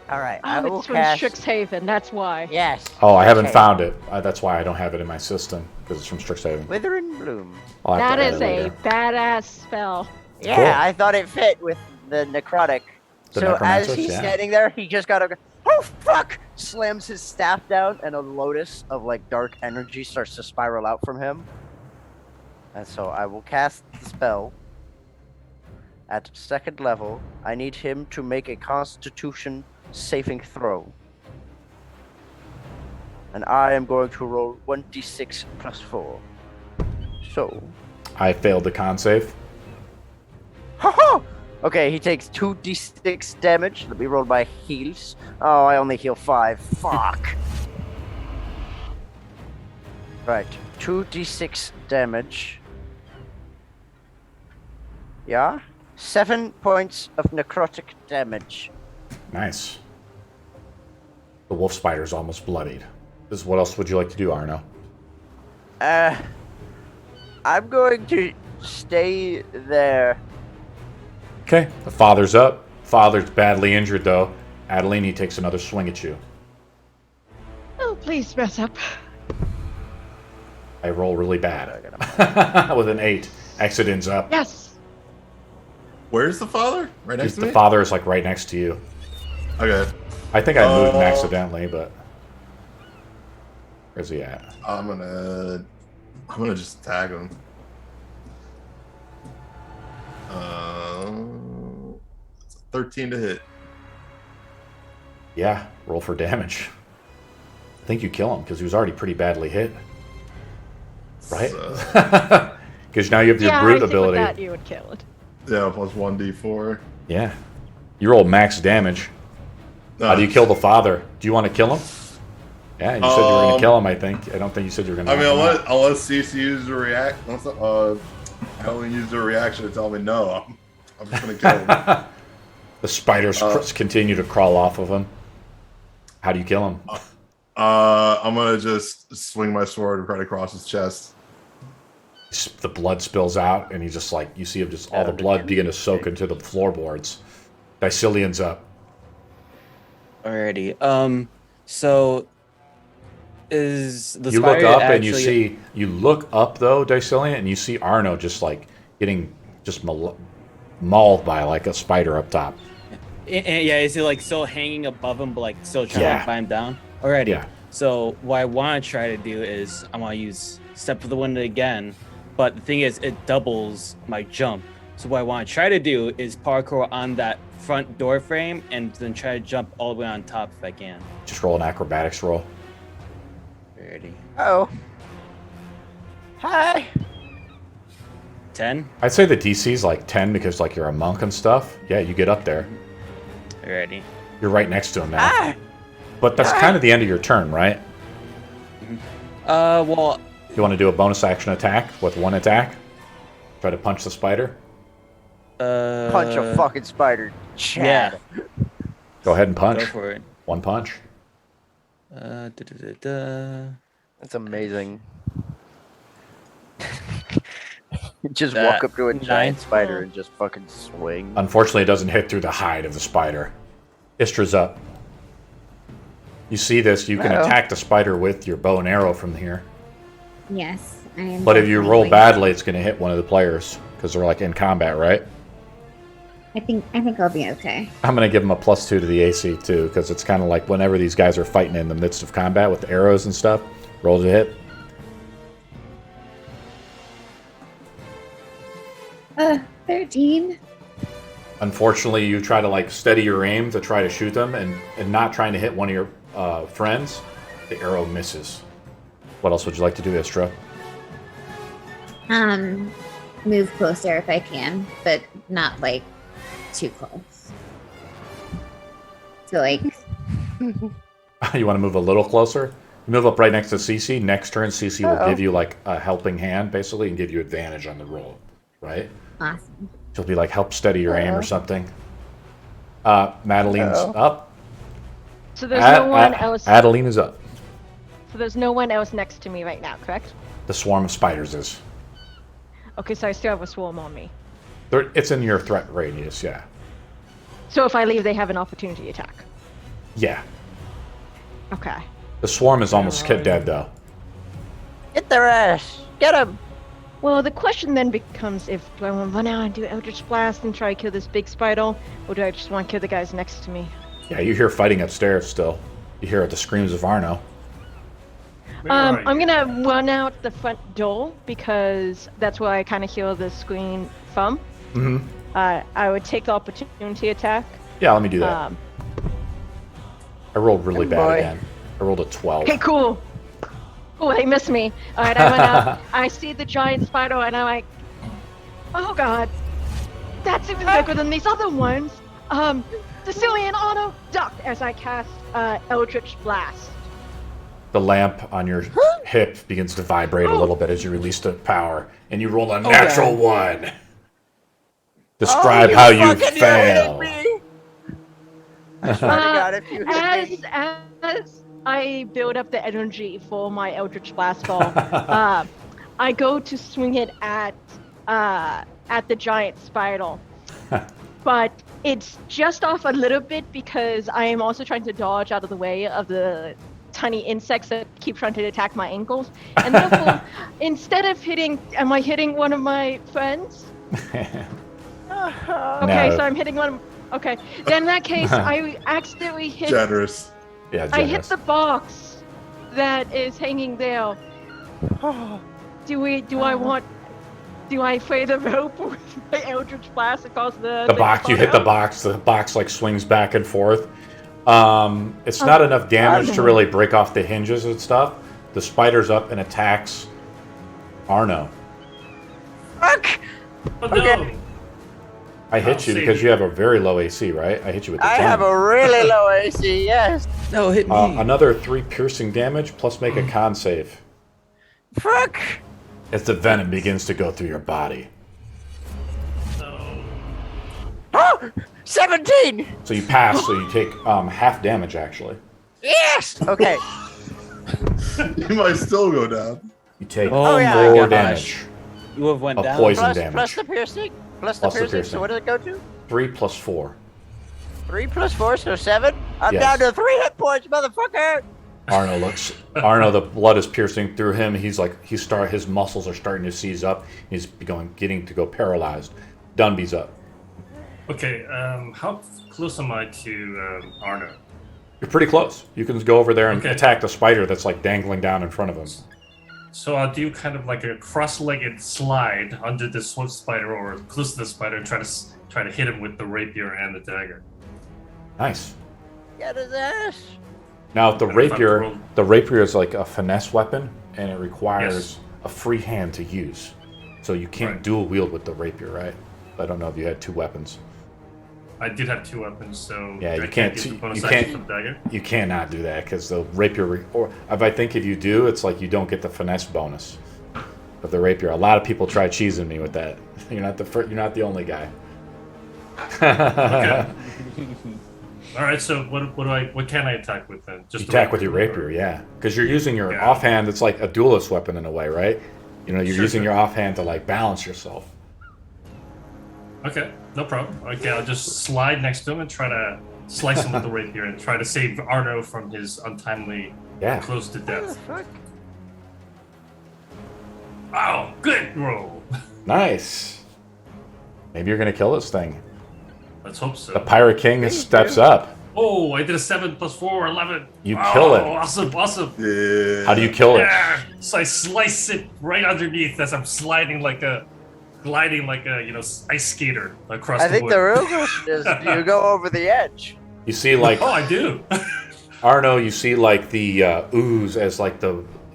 All right. I Oh, will it's from cast. Strixhaven, that's why. Yes. Oh, I haven't okay. found it. That's why I don't have it in my system, because it's from Strixhaven. Wither and Bloom. I'll have That to add is it a later. badass spell. Yeah, Cool. I thought it fit with the necrotic. The So as necromancers, he's yeah. standing there, he just gotta go, oh fuck! Slams his staff down, and a lotus of like dark energy starts to spiral out from him. And so I will cast the spell. At second level, I need him to make a Constitution saving throw. And I am going to roll 1d6 plus 4. So, I failed the con save. ha! Okay, he takes 2d6 damage. Let me roll my heals. Oh, I only heal 5. Fuck. Right, 2d6 damage. Yeah? 7 points of necrotic damage. Nice. The wolf spider's almost bloodied. What else would you like to do, Arno? I'm going to stay there. Okay, the father's up. Father's badly injured, though. Adeline, he takes another swing at you. Oh, please mess up. I roll really bad. With an 8. Exodin's up. Yes. Where's the father? Right next to The me? father is like right next to you. Okay. I think I moved him accidentally, but where's he at? I'm gonna just tag him. It's a 13 to hit. Yeah, roll for damage. I think you kill him because he was already pretty badly hit, right? So, Because now you have your Yeah, I brute think ability. with that you would kill it. yeah, plus 1d4. Yeah, you roll max damage. How do you kill the father? Do you want to kill him? Yeah, you said you were going to kill him. I think. I don't think you said you were going to. I mean, unless CC used a react, Helen used a reaction to tell me no, I'm just gonna kill him. The spiders continue to crawl off of him. How do you kill him? I'm gonna just swing my sword right across his chest. The blood spills out, and he's just like, you see him just all the blood begin to soak into the floorboards. Dicillian's up. Alrighty. So is the You look spider up actually... and you look up though, Dicillian, and you see Arno just like getting just mauled by like a spider up top. Yeah, is it like still hanging above him, but like still trying Yeah. to climb down? Alrighty. Yeah. So what I want to try to do is I want to use Step of the Wind again, but the thing is it doubles my jump. So what I want to try to do is parkour on that front door frame and then try to jump all the way on top if I can. Just roll an acrobatics roll. Ready? Oh. Hi. 10. I'd say the DC's like 10 because like you're a monk and stuff. Yeah, you get up there. Ready? You're right next to him now. Ah. But that's kind of the end of your turn, right? Well, You want to do a bonus action attack with one attack? Try to punch the spider? Punch a fucking spider. Chad. Yeah. Go ahead and punch. Go for it. One punch. That's amazing. Just That walk up to a giant ninth spider one. and just fucking swing. Unfortunately, it doesn't hit through the hide of the spider. Istra's up. You see this, you can Uh-oh. attack the spider with your bow and arrow from here. Yes, I am. But if you definitely roll going- badly, it's going to hit one of the players because they're like in combat, right? I think I'll be okay. I'm going to give them a +2 to the AC too because it's kind of like whenever these guys are fighting in the midst of combat with arrows and stuff, roll to hit. 13. Unfortunately, you try to like steady your aim to try to shoot them and not trying to hit one of your friends. The arrow misses. What else would you like to do, Istra? Move closer if I can, but not like too close. So like, You want to move a little closer? You move up right next to CC. Next turn, CC will give you like a helping hand, basically, and give you advantage on the roll, right? awesome. She'll be like, help steady your aim or something. Madeline's up. So there's no one else. Adeline is up. So there's no one else next to me right now, correct? The swarm of spiders is. Okay, so I still have a swarm on me. It's in your threat radius, yeah. So if I leave, they have an opportunity attack. Yeah. Okay. The swarm is almost dead, though. Get their ass. Get him. Well, the question then becomes if do I want to run out and do Eldritch Blast and try to kill this big spider, or do I just want to kill the guys next to me? Yeah, you hear fighting upstairs still. You hear the screams of Arno. I'm gonna run out the front door because that's where I kind of hear the screen from. Mm-hmm. I would take the opportunity attack. Yeah, let me do that. I rolled really Good bad boy. again. I rolled a 12. Okay, cool. Oh, they missed me. All right, I went out. I see the giant spider, and I'm like, oh god, that's even bigger than these other ones. Sicilian auto duck as I cast Eldritch Blast. The lamp on your hip begins to vibrate a little bit as you release the power, and you roll a natural 1. Describe how you fail. I swear to God, if you hit me. As I build up the energy for my Eldritch Blast ball, I go to swing it at the giant spider, but it's just off a little bit because I am also trying to dodge out of the way of the tiny insects that keep trying to attack my ankles, and therefore, instead of am I hitting one of my friends? Okay, No. so I'm hitting one. Okay, then in that case, I accidentally hit. Generous. Yeah, I hit generous. the box that is hanging there. Do I play the rope with my Eldritch Blast across the box. You hit the box. The box like swings back and forth. It's not enough damage to really break off the hinges and stuff. The spider's up and attacks Arno. Fuck! Oh, Okay. no. I hit you see. because you have a very low AC, right? I hit you with the 10. I have a really low AC, yes. No, hit me. Another 3 piercing damage, plus make a con save. Fuck! As the venom begins to go through your body. Oh! 17! So you pass, so you take half damage, actually. Yes! Okay. You might still go down. You take Oh yeah, 4 gosh. damage You have went of down. poison plus, damage. plus the piercing? Plus the piercing, so what does it go to? 3 plus 4. 3 plus 4, so 7? I'm Yes. down to 3 hit points, motherfucker! Arno, the blood is piercing through him. He's like, his muscles are starting to seize up. He's getting to go paralyzed. Dunby's up. Okay, how close am I to Arno? You're pretty close. You can go over there and Okay. attack the spider that's like dangling down in front of him. So I'll do kind of like a cross-legged slide under the swift spider or close to the spider and try to hit him with the rapier and the dagger. Nice. Get his ass. Now the And if I'm rapier, rolled- the rapier is like a finesse weapon, and it requires Yes. a free hand to use. So you can't Right. dual wield with the rapier, right? I don't know if you had 2 weapons. I did have 2 weapons, so Yeah, you I can't- use the bonus you action can't- for the dagger. You cannot do that because the rapier, or I think if you do, it's like you don't get the finesse bonus of the rapier. A lot of people try cheesing me with that. You're not you're not the only guy. Okay. All right, so what can I attack with then? Just You the attack with your rapier, yeah, because you're using your Yeah. offhand. It's like a duelist weapon in a way, right? You know, you're Sure, using sure. your offhand to like balance yourself. Okay, no problem. Okay, I'll just slide next to him and try to slice him with the rapier and try to save Arno from his untimely Yeah. close to What the death. fuck? Wow, good roll. Nice. Maybe you're gonna kill this thing. Let's hope so. The Pirate King Thank steps you. up. Oh, I did a 7 + 4, 11. You kill it. Awesome, awesome. Yeah. How do you kill it? Yeah. So I slice it right underneath as I'm gliding like a ice skater across I the think wood. the real question is, do you go over the edge? You see, like Oh, I do. Arno, you see like the ooze as like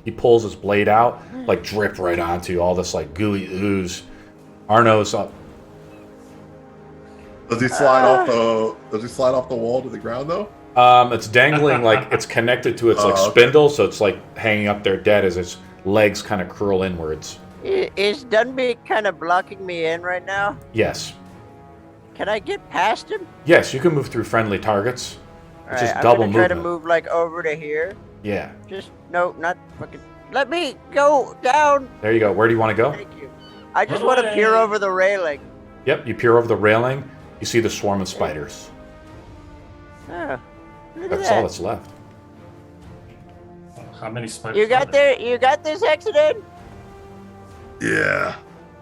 he pulls his blade out, like drip right onto all this like gooey ooze. Arno's up. Does he slide off the? Does he slide off the wall to the ground though? It's dangling like it's connected to its like Oh, okay. spindle, so it's like hanging up there dead as its legs kind of curl inwards. Is Dunby kind of blocking me in right now? Yes. Can I get past him? Yes, you can move through friendly targets. It's just I'm double gonna try to movement. move like over to here. Yeah. Just no, not fucking. Let me go down. There you go. Where do you want to go? Thank you. I just want to peer Hooray. over the railing. Yep, you peer over the railing. You see the swarm of spiders. Oh, look at That's all that. that's left. How many spiders? You are got there? there. You got this accident. Yeah.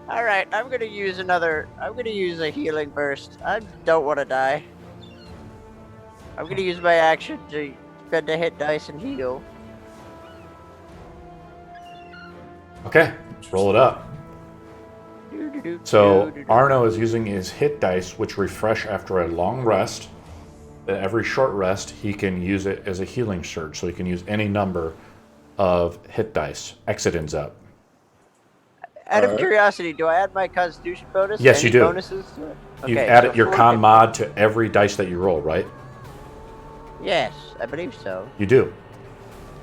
All right, I'm gonna use a healing burst. I don't want to die. I'm gonna use my action to spend a hit dice and heal. Okay, roll it up. So Arno is using his hit dice, which refresh after a long rest. Every short rest, he can use it as a healing surge, so he can use any number of hit dice. Exodin's up. Out of Alright. curiosity, do I add my Constitution bonus? Yes, Any you do. Bonuses to it? You've Okay, added so your 4 con hit- mod to every dice that you roll, right? Yes, I believe so. You do.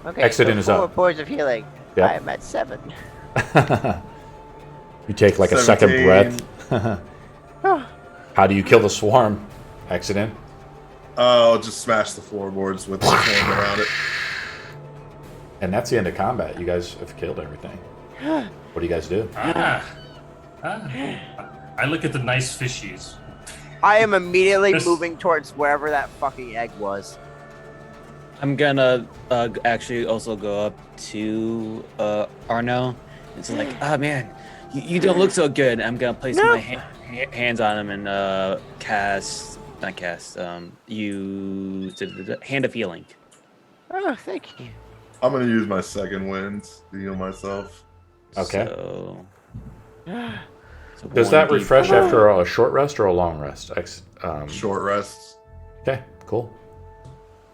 Okay, Exodin so is 4 up. points of healing. Yep. I am at 7. You take like a second 17. breath. How do you kill the swarm? Exodin. I'll just smash the floorboards with the swarm around it. And that's the end of combat. You guys have killed everything. What do you guys do? I look at the nice fishies. I am immediately This- moving towards wherever that fucking egg was. I'm gonna actually also go up to Arno. It's like, oh man, you don't look so good. I'm gonna place my hands on him and use the hand of healing. Oh, thank you. I'm gonna use my second wind to heal myself. Okay. So Does that 1d4. refresh after a short rest or a long rest? Short rests. Okay, cool.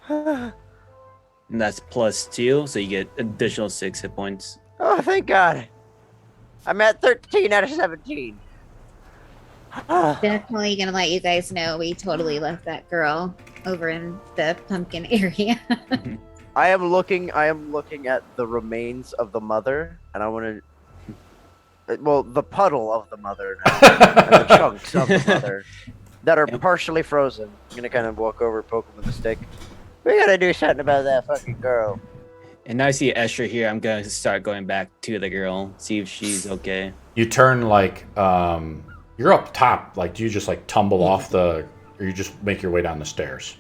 And that's +2, so you get additional 6 hit points. Oh, thank God. I'm at 13 out of 17. Definitely gonna let you guys know we totally left that girl over in the pumpkin area. I am looking at the remains of the mother, and I want to. Well, the puddle of the mother now, and the chunks of the mother that are partially frozen. I'm gonna kind of walk over, poke him with a stick. We gotta do something about that fucking girl. And now I see Esther here. I'm gonna start going back to the girl, see if she's okay. You turn like you're up top. Like, do you just like tumble off or you just make your way down the stairs?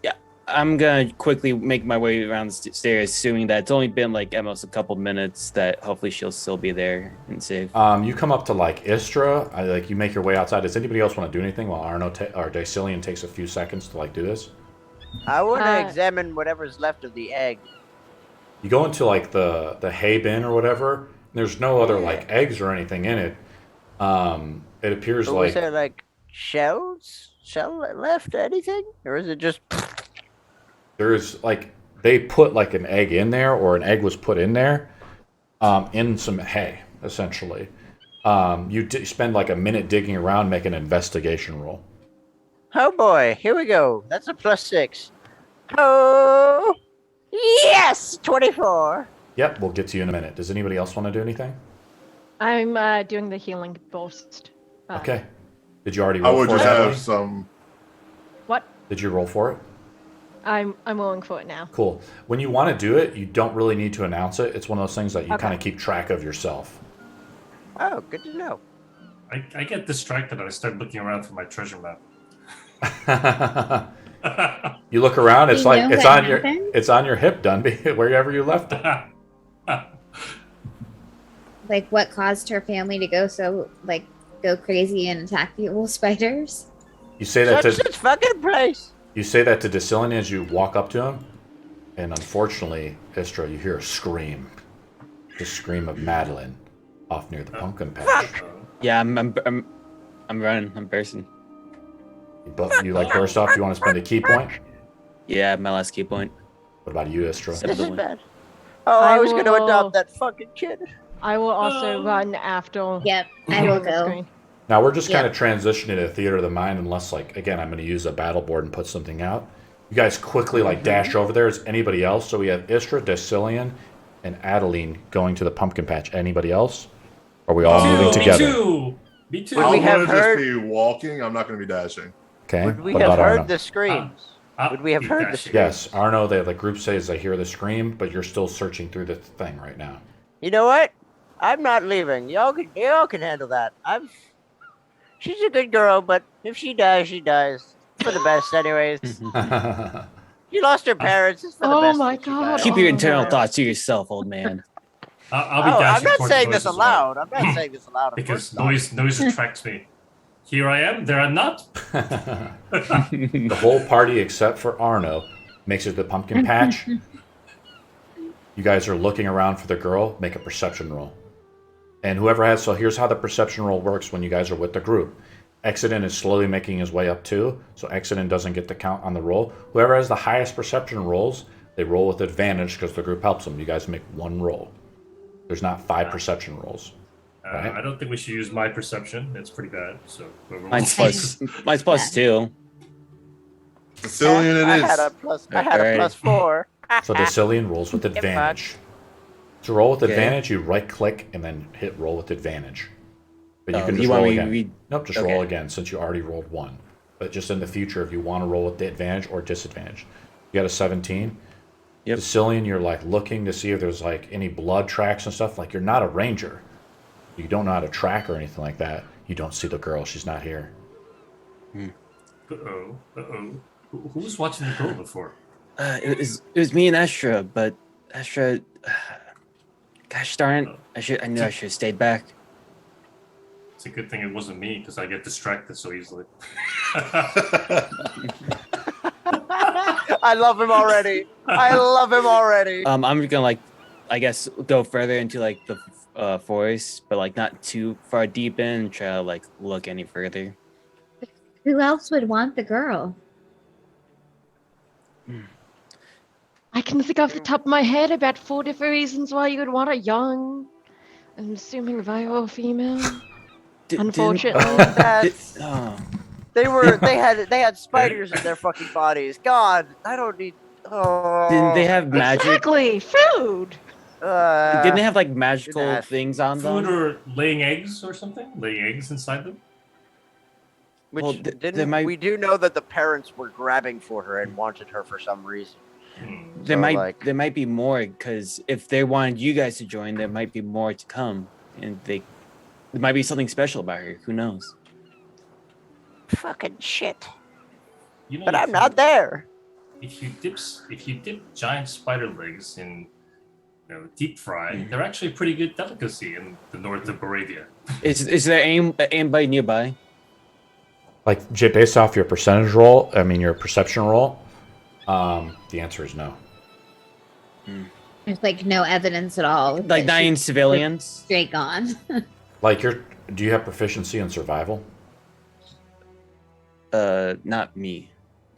Yeah, I'm gonna quickly make my way around the stairs, assuming that it's only been like at most a couple minutes. That hopefully she'll still be there and safe. You come up to like Istra. You make your way outside. Does anybody else want to do anything while Arno or Dicilian takes a few seconds to like do this? I want to examine whatever's left of the egg. You go into like the hay bin or whatever. There's no other like eggs or anything in it. It appears But like was there like shell left? Anything, or is it just? there's like they put like an egg in there, or an egg was put in there, in some hay essentially. You spend like a minute digging around, make an investigation roll. Oh boy, here we go. That's a +6. Oh, yes, 24. Yep, we'll get to you in a minute. Does anybody else want to do anything? I'm doing the healing burst. Okay. Did you already I roll would for just it? have Emily? some. What? Did you roll for it? I'm rolling for it now. Cool. When you want to do it, you don't really need to announce it. It's one of those things that you Okay. kind of keep track of yourself. Oh, good to know. I get distracted and I start looking around for my treasure map. You look around, it's You like know it's what on your happened? it's on your hip, Dunby, wherever you left it. Like, what caused her family to go crazy and attack the evil spiders? You say that Such to fucking place. you say that to Decillion as you walk up to him, and unfortunately, Istra, you hear a scream. The scream of Madeline off near the pumpkin patch. Yeah, I'm running. I'm bursting. You like burst off, you want to spend a key point? Yeah, my last key point. What about you, Istra? Seven. This is one. bad. Oh, I I was going to will- adopt that fucking kid. I will also run after. Yep, I will on the go. screen. Now we're just kind Yeah. of transitioning to theater of the mind, unless like again I'm going to use a battle board and put something out. You guys quickly like dash over there. Is anybody else? So we have Istra, Decillion, and Adeline going to the pumpkin patch. Anybody else? Are we all moving together? Me too. Would I'm we have gonna just heard- be walking. I'm not going to be dashing. Okay. Would we what have about heard Arno? the screams? Would we have heard the screams? Yes, Arno. The group says they hear the scream, but you're still searching through the thing right now. You know what? I'm not leaving. Y'all can handle that. She's a good girl, but if she dies, she dies. For the best, anyways. She lost her parents. It's for the Oh best. my that she God. died. Keep your Oh, internal no. thoughts to yourself, old man. I'll be Oh, I'm dashing not towards saying noise this as well. aloud. I'm not saying this aloud. Of Because course not. noise attracts me. Here I am, there I'm not. The whole party except for Arno makes it to the pumpkin patch. You guys are looking around for the girl. Make a perception roll. And whoever has, so here's how the perception roll works when you guys are with the group. Exodus is slowly making his way up too, so Exodus doesn't get the count on the roll. Whoever has the highest perception rolls, they roll with advantage because the group helps them. You guys make one roll. There's not 5 perception rolls. Right. I don't think we should use my perception. It's pretty bad. So whoever Mine's wants- plus 2. Sicilian it I is. had a Alright. +4. So Decillion rolls with advantage. To roll with Okay. advantage, you right click and then hit roll with advantage. But you Oh, can you just want roll me to again. read- Nope, just Okay. roll again since you already rolled 1. But just in the future, if you want to roll with the advantage or disadvantage. You got a 17. Yep. Decillion, you're like looking to see if there's like any blood tracks and stuff. Like you're not a ranger. You don't know how to track or anything like that. You don't see the girl. She's not here. Uh-oh. Who was watching the girl before? It was me and Astra, but Astra, gosh darn it, I knew I should have stayed back. It's a good thing it wasn't me because I get distracted so easily. I love him already. I love him already. I'm gonna like, I guess go further into like the forest, but like not too far deep in, and try to like look any further. Who else would want the girl? I can think off the top of my head about 4 different reasons why you would want a young. I'm assuming viral female. Unfortunately. That's, Oh, they had spiders in their fucking bodies. God, I don't need. Oh. didn't they have magic? Exactly, food. Didn't they have like magical Didn't have things on Food them? or laying eggs or something? Laying eggs inside them? Which Well, there might- we do know that the parents were grabbing for her and wanted her for some reason. There So, might like- there might be more because if they wanted you guys to join, there might be more to come, and there might be something special about her. Who knows? Fucking shit. You know, But if I'm you- not there. If you dip giant spider legs in deep fry, they're actually a pretty good delicacy in the north of Moravia. Is there anybody nearby? Like based off your percentage roll, I mean your perception roll, The answer is no. There's like no evidence at all. Like that 9 she's civilians. Straight gone. Like, do you have proficiency in survival? Not me.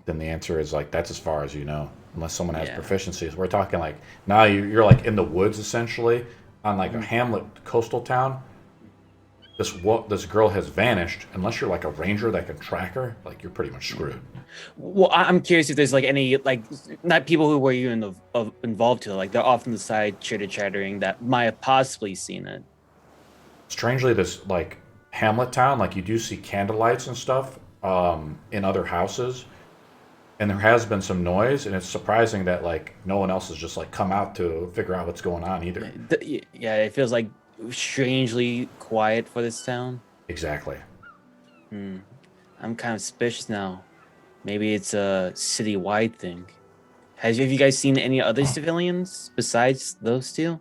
Then the answer is like that's as far as you know, unless someone has Yeah. proficiencies. We're talking like now you're like in the woods essentially on like a hamlet coastal town. This girl has vanished. Unless you're like a ranger that can track her, like you're pretty much screwed. Well, I'm curious if there's like any like not people who were you involved to, like they're off on the side chitter chattering that might have possibly seen it. Strangely, this like hamlet town, like you do see candlelights and stuff in other houses, and there has been some noise, and it's surprising that like no one else has just like come out to figure out what's going on either. Yeah, it feels like strangely quiet for this town. Exactly. I'm kind of suspicious now. Maybe it's a city-wide thing. Have you guys seen any other civilians besides those two?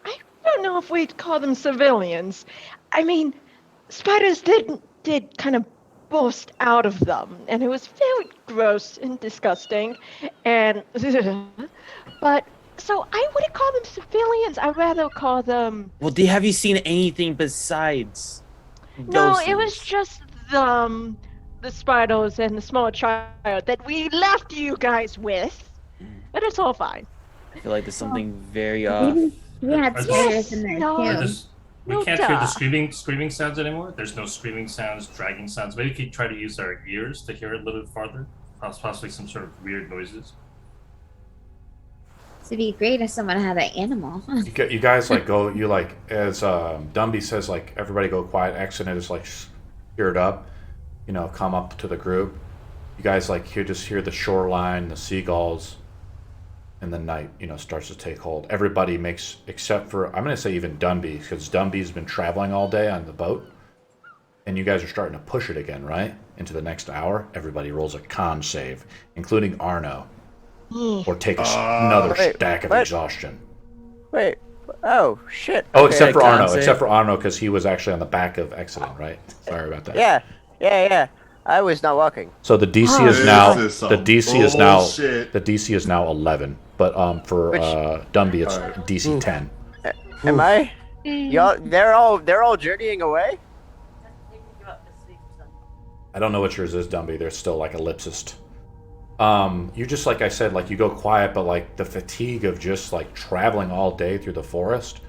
I don't know if we'd call them civilians. I mean, spiders did kind of burst out of them, and it was very gross and disgusting, and but so I wouldn't call them civilians. I'd rather call them. Well, have you seen anything besides? No, those it was things? just the spiders and the small child that we left you guys with, but it's all fine. I feel like there's something very off. Maybe we had Are spiders those- in there no. Or too. just, we No can't hear the duh. screaming sounds anymore. There's no screaming sounds, dragging sounds. Maybe we could try to use our ears to hear it a little bit farther. Possibly some sort of weird noises. It'd be great if someone had an animal. You guys like go. You like as Dumby says like everybody go quiet. Accident is like geared up. You know, come up to the group. You guys like just hear the shoreline, the seagulls, and the night. You know, starts to take hold. Everybody makes except for I'm gonna say even Dumby because Dumby's been traveling all day on the boat, and you guys are starting to push it again, right? Into the next hour. Everybody rolls a con save, including Arno, or take another Wait, stack of what? exhaustion. Wait. Oh shit. Oh, Okay. except for con Arno. save. Except for Arno, because he was actually on the back of Excellent, right? Sorry about that. Yeah. I was not walking. So the DC Oh, is This now is some the DC is now bullshit. the DC is now 11, but for Which- Dumby it's Alright. DC 10. Am I? Y'all, they're all journeying away. I don't know what yours is, Dumby. There's still like ellipsist. You just like I said, like you go quiet, but like the fatigue of just like traveling all day through the forest,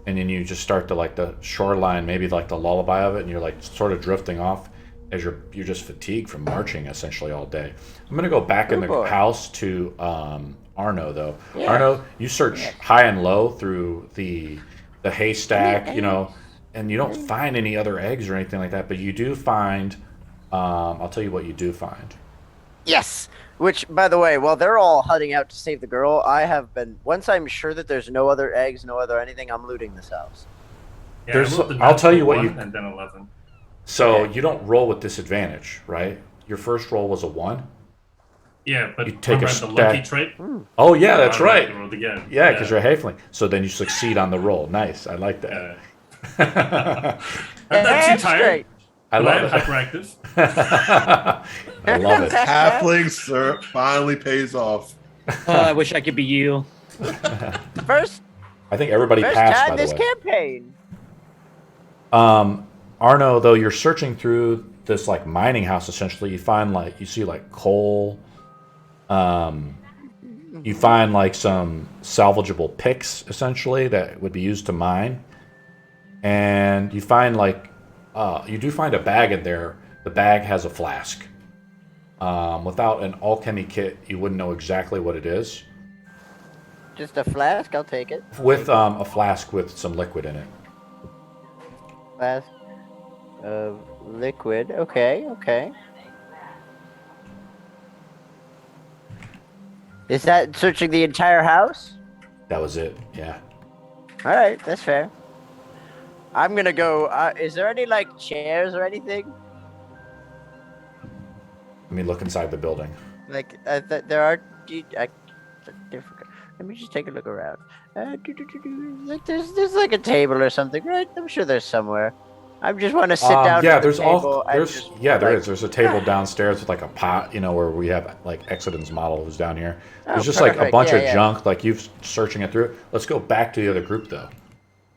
and then you just start to like the shoreline, maybe like the lullaby of it, and you're like sort of drifting off as you're just fatigued from marching essentially all day. I'm gonna go back in the boy. house to Arno though. Yeah. Arno, you search high and low through the haystack, you know, and you don't find any other eggs or anything like that, but you do find. I'll tell you what you do find. Yes. Which, by the way, while they're all hunting out to save the girl, I have been. Once I'm sure that there's no other eggs, no other anything, I'm looting this house. Yeah, There's- I rolled the I'll tell you natural what you- 1 and then 11. So you don't roll with disadvantage, right? Your first roll was a 1. Yeah, but You take a remember the lucky stack. trait? Oh yeah, that's I right. rolled again. Yeah, because you're a halfling. So then you succeed on the roll. Nice. I like that. I'm not And too tired. straight. I But love it. hyperactive. I love it. Halfling syrup finally pays off. Oh, I wish I could be you. First I think everybody time passed by the this way. campaign. Arno, though, you're searching through this like mining house. Essentially, you find like you see like coal. You find like some salvageable picks, essentially that would be used to mine, and you find like you do find a bag in there. The bag has a flask. Without an alchemy kit, you wouldn't know exactly what it is. Just a flask, I'll take it. With a flask with some liquid in it. Flask of liquid. Okay. Is that searching the entire house? That was it. Yeah. All right, that's fair. I'm gonna go. Is there any like chairs or anything? Let me look inside the building. Like there are. Let me just take a look around. Like there's like a table or something, right? I'm sure there's somewhere. I just want to sit down. Yeah, at the there's table and there's just, yeah, there like, is. There's a table downstairs with like a pot, where we have like Exodon's model who's down here. There's Oh, just like a perfect. bunch Yeah, of yeah. junk, like you searching it through. Let's go back to the other group though,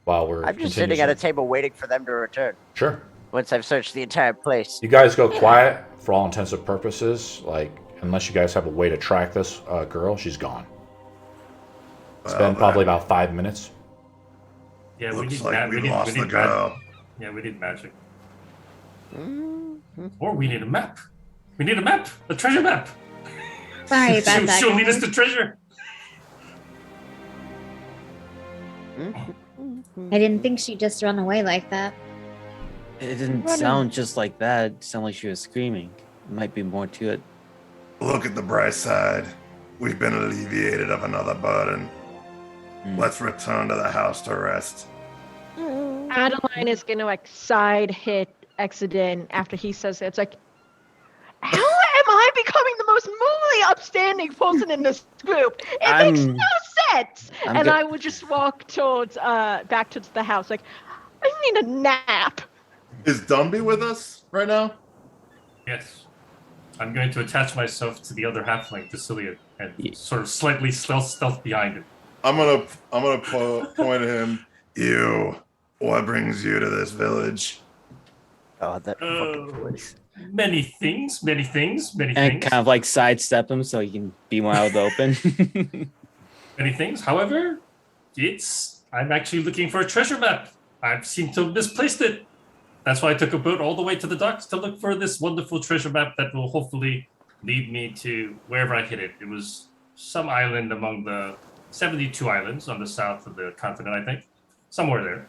while we're. I'm just sitting at a table waiting for them to return. Sure. Once I've searched the entire place. You guys go quiet for all intents and purposes. Like, unless you guys have a way to track this girl, she's gone. It's been probably about 5 minutes. Yeah, we Looks need like we need lost the magic. girl. Yeah, we need magic. Mm-hmm. Or we need a map. We need a map. A treasure map. Sorry about that. She'll lead us guys. to treasure. I didn't think she'd just run away like that. It didn't sound just like that. It sounded like she was screaming. There might be more to it. Look at the bright side. We've been alleviated of another burden. Let's return to the house to rest. Adeline is gonna like side hit Exodin after he says it. It's like, how am I becoming the most morally upstanding person in this group? It makes no sense. And I would just walk towards back to the house like, I need a nap. Is Dumby with us right now? Yes. I'm going to attach myself to the other halfling, Basilia, and sort of slightly stealth behind it. I'm gonna point at him. You. What brings you to this village? Oh, that fucking voice. Many things. And kind of like sidestep him so he can be more out of the open. Many things. However, I'm actually looking for a treasure map. I seem to have misplaced it. That's why I took a boat all the way to the docks to look for this wonderful treasure map that will hopefully lead me to wherever I hit it. It was some island among the 72 islands on the south of the continent, I think. Somewhere there.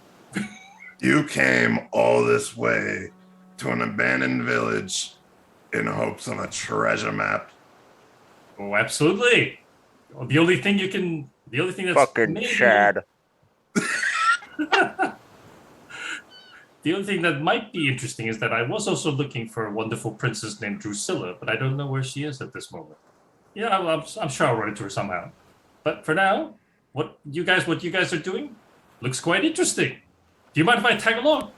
You came all this way to an abandoned village in hopes of a treasure map. Oh, absolutely. Well, the only thing that's Fucking maybe- Chad. The only thing that might be interesting is that I was also looking for a wonderful princess named Drusilla, but I don't know where she is at this moment. Yeah, I'm sure I'll run into her somehow. But for now, what you guys are doing looks quite interesting. Do you mind if I tag along?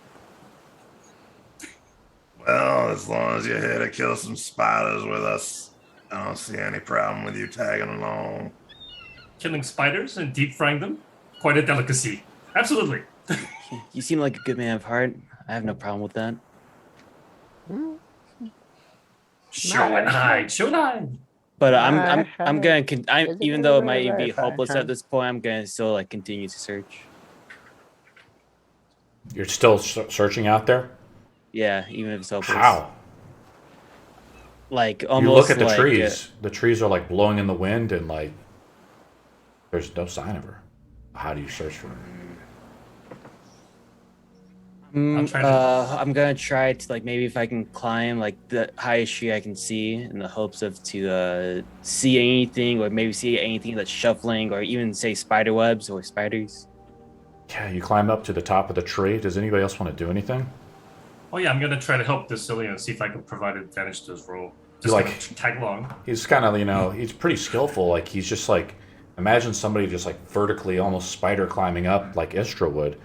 Well, as long as you're here to kill some spiders with us, I don't see any problem with you tagging along. Killing spiders and deep frying them? Quite a delicacy. Absolutely. You seem like a good man of heart. I have no problem with that. Show and hide. But I'm gonna It's even though it very, might very be hopeless fine. at this point, I'm gonna still like continue to search. You're still searching out there? Yeah, even if it's hopeless. How? Like You almost look at the like, trees. The trees are like blowing in the wind and like there's no sign of her. How do you search for her? I'm gonna try to like maybe if I can climb like the highest tree I can see in the hopes of to see anything or maybe see anything that's shuffling or even say spider webs or spiders. Yeah, you climb up to the top of the tree. Does anybody else want to do anything? Oh yeah, I'm gonna try to help Basilia and see if I can provide advantage to his roll. You Just like- like tag along. He's kind of, he's pretty skillful. Like, he's just like, imagine somebody just like vertically almost spider climbing up like Istra would,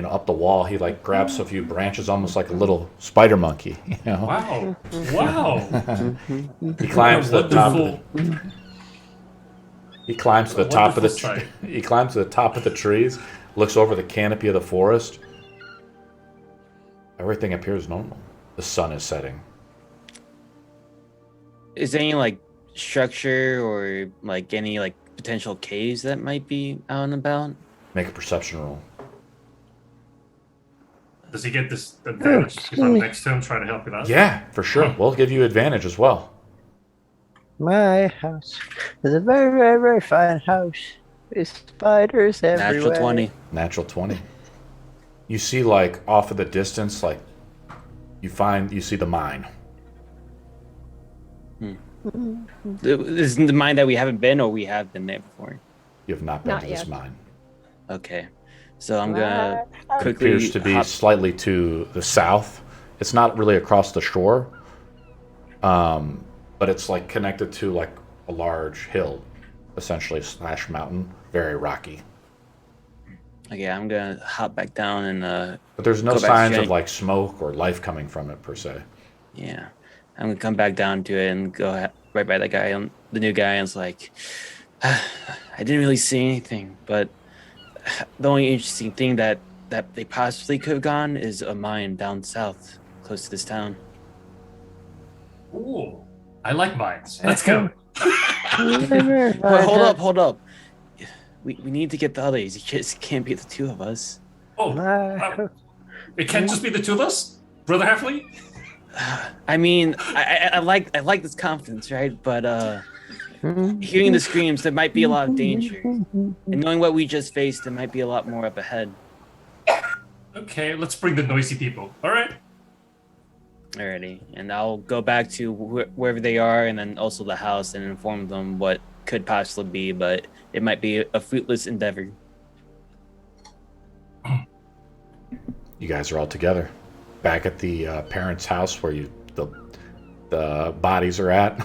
up the wall. He like grabs a few branches almost like a little spider monkey, Wow. Wow. He climbs to the top of Wonderful. the, he climbs to the top of the Wonderful sight. he climbs to the top of the trees, looks over the canopy of the forest. Everything appears normal. The sun is setting. Is there any like structure or like any like potential caves that might be out and about? Make a perception roll. Does he get this advantage if I'm next to him trying to help him out? Yeah, for sure. We'll give you advantage as well. My house is a very, very, very fine house. With spiders everywhere. Natural 20. Natural 20. You see, like, off of the distance, like, you see the mine. Is the mine that we haven't been or we have been there before? You have not been Not to this yet. mine. Okay. So I'm gonna It quickly appears to be hop- slightly to the south. It's not really across the shore, but it's, like, connected to, like, a large hill, essentially, / mountain. Very rocky. Okay, I'm gonna hop back down and But there's no Go back to signs of Jake. like smoke or life coming from it per se. yeah, I'm gonna come back down to it and go right by that guy, the new guy, and it's like, I didn't really see anything, but the only interesting thing that they possibly could have gone is a mine down south, close to this town. Ooh, I like mines. Let's go. Well, hold up. We need to get the others. You just can't be the two of us. Oh, it can't just be the two of us, Brother Halfley. I mean, I like this confidence, right? But hearing the screams, there might be a lot of danger, and knowing what we just faced, there might be a lot more up ahead. Okay, let's bring the noisy people. All right. Alrighty, and I'll go back to wherever they are, and then also the house, and inform them what could possibly be, but it might be a fruitless endeavor. You guys are all together, back at the parents' house where the bodies are at.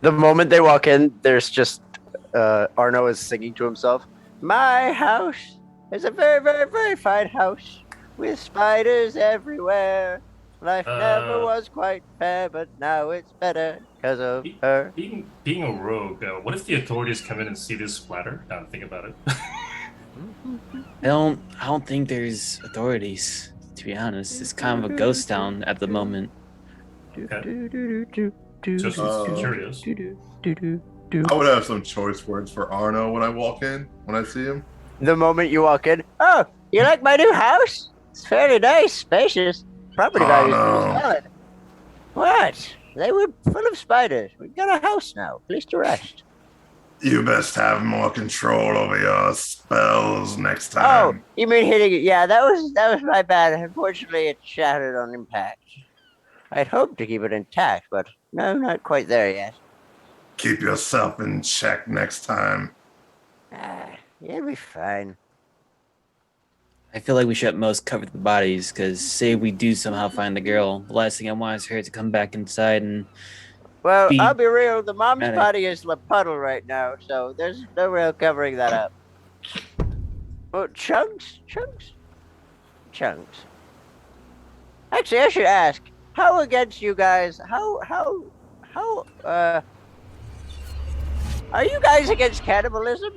The moment they walk in, there's just Arno is singing to himself. My house is a very, very, very fine house with spiders everywhere. Life never was quite fair, but now it's better because of her. Being a rogue, what if the authorities come in and see this splatter? Now think about it. I don't think there's authorities, to be honest. It's kind of a ghost town at the moment. Just curious. I would have some choice words for Arno when I walk in, when I see him. The moment you walk in, oh, you like my new house? It's fairly nice, spacious. Property values pretty solid. What? They were full of spiders. We've got a house now. Place to rest. You best have more control over your spells next Oh, time. you mean hitting it? Yeah, that was my bad. Unfortunately, it shattered on impact. I'd hoped to keep it intact, but no, not quite there yet. Keep yourself in check next time. You'll be fine. I feel like we should at most cover the bodies, because say we do somehow find the girl, the last thing I want is her to come back inside and... Well, I'll be real. The mom's Medic. body is a puddle right now, so there's no real covering that up. Oh, chunks. Actually, I should ask, how against you guys? Are you guys against cannibalism?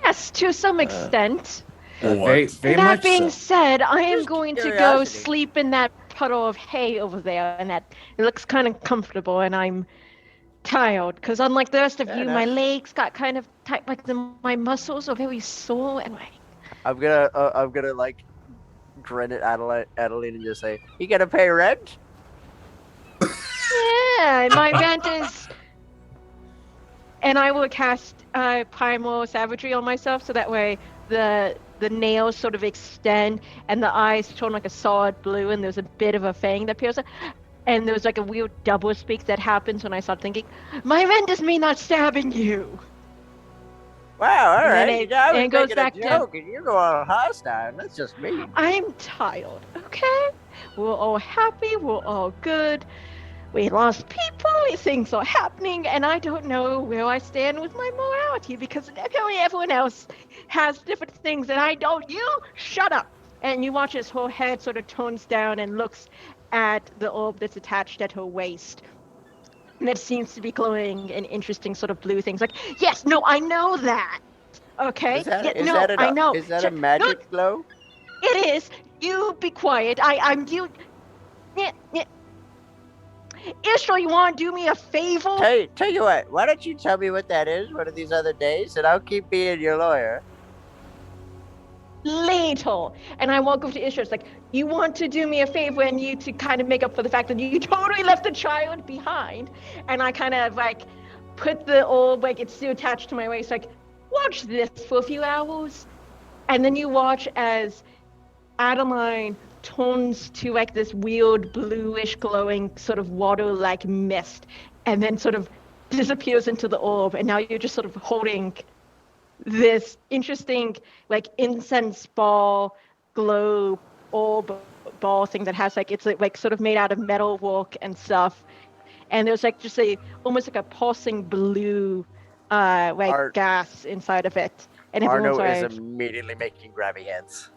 Yes, to some extent. very, very That much being so. said, I am Just going to go curiosity. sleep in that puddle of hay over there, and that it looks kind of comfortable, and I'm tired because unlike the rest of Fair you, my enough. legs got kind of tight, like my muscles are very sore, and I'm gonna like grin at Adeline and just say, "You gonna pay rent?" yeah, my rent is. And I will cast Primal Savagery on myself, so that way the nails sort of extend and the eyes turn like a solid blue, and there's a bit of a fang that appears. And there's like a weird double speak that happens when I start thinking, my rent is me not stabbing you. Wow, all And then right. it- I was and it goes making back a to- joke, and you go all hostile. That's just me. I'm tired, okay? We're all happy, we're all good. We lost people, things are happening, and I don't know where I stand with my morality because apparently everyone else has different things and I don't. You shut up! And you watch his whole head sort of tones down and looks at the orb that's attached at her waist. And it seems to be glowing in interesting sort of blue things. Like, yes, no, I know that. Okay? Is that, Yeah, is no, that I know. Is that Shut- a magic glow? It is. You be quiet. I'm you. Yeah. Ishra, you want to do me a favor? Tell you what. Why don't you tell me what that is one of these other days, and I'll keep being your lawyer. Later. And I walk over to Ishra. It's like, you want to do me a favor and you to kind of make up for the fact that you totally left the child behind. And I kind of like put the orb, like it's still attached to my waist, like, watch this for a few hours. And then you watch as Adeline turns to like this weird bluish glowing sort of water-like mist and then sort of disappears into the orb, and now you're just sort of holding this interesting like incense ball globe orb ball thing that has like, it's like sort of made out of metal work and stuff, and there's like just almost like a pulsing blue like Art. gas inside of it, And everyone's Arno is like, immediately making grabby hands.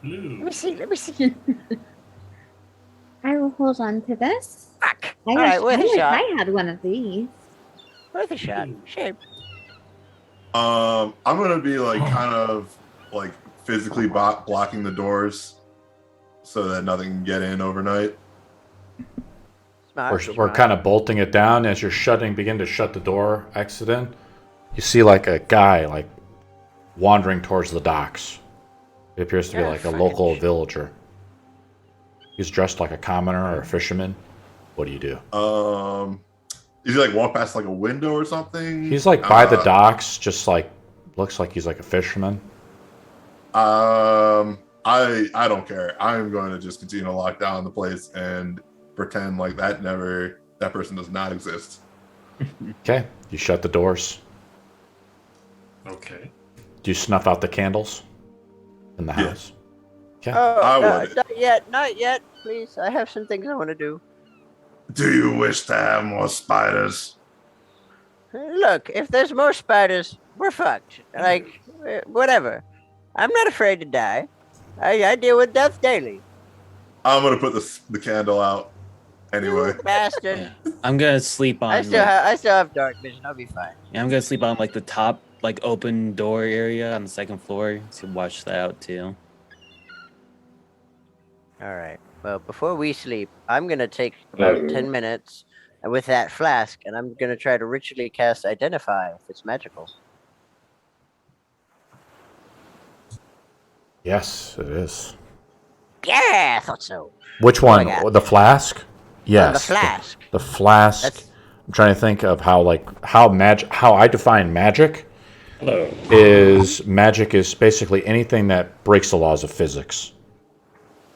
Blue. Let me see. I will hold on to this. Fuck. I Alright, wish worth a shot. I had one of these. Worth a shot. Shame. I'm gonna be like kind of like physically blocking the doors so that nothing can get in overnight. We're kind of bolting it down as you're begin to shut the door, exit in. You see like a guy like wandering towards the docks. It appears to be like a local villager. He's dressed like a commoner or a fisherman. What do you do? Is he like walk past like a window or something? He's like by the docks, just like looks like he's like a fisherman. I don't care. I'm going to just continue to lock down the place and pretend like that person does not exist. Okay, you shut the doors. Okay. Do you snuff out the candles in the house? Okay. Oh, would. not yet. Please, I have some things I want to do. Do you wish to have more spiders? Look, if there's more spiders, we're fucked. Like, whatever. I'm not afraid to die. I deal with death daily. I'm gonna put the candle out anyway. You bastard. Yeah. I'm gonna sleep on. I still have dark vision. I'll be fine. Yeah, I'm gonna sleep on like the top, like open door area on the second floor. So watch that out too. All right. Well, before we sleep, I'm gonna take about 10 minutes with that flask, and I'm gonna try to ritually cast Identify if it's magical. Yes, it is. Yeah, I thought so. Which one? The flask? Yes. The flask. The flask. I'm trying to think of how I define magic. Hello. Magic is basically anything that breaks the laws of physics.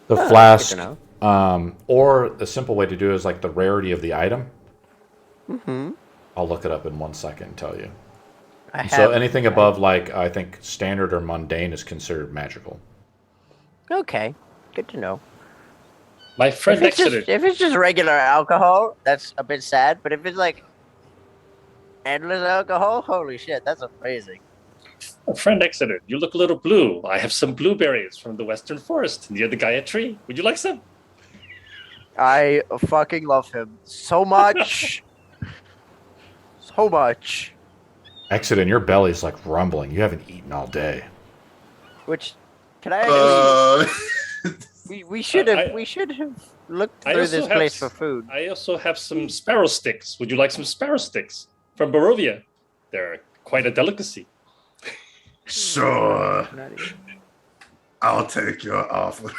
The Good flask, to know. or a simple way to do it is like the rarity of the item. Mm-hmm. I'll look it up in 1 second and tell you. So anything above like I think standard or mundane is considered magical. Okay, good to know. My friend If Exeter. it's just regular alcohol, that's a bit sad. But if it's like endless alcohol, holy shit, that's amazing. Friend Exeter, you look a little blue. I have some blueberries from the western forest near the Gaia tree. Would you like some? I fucking love him so much. So much. Exit in your belly's like rumbling. You haven't eaten all day. Which can I Uh, we should have looked I through also this have place for food. I also have some sparrow sticks. Would you like some sparrow sticks from Barovia? They're quite a delicacy. sure. I'll take your offer.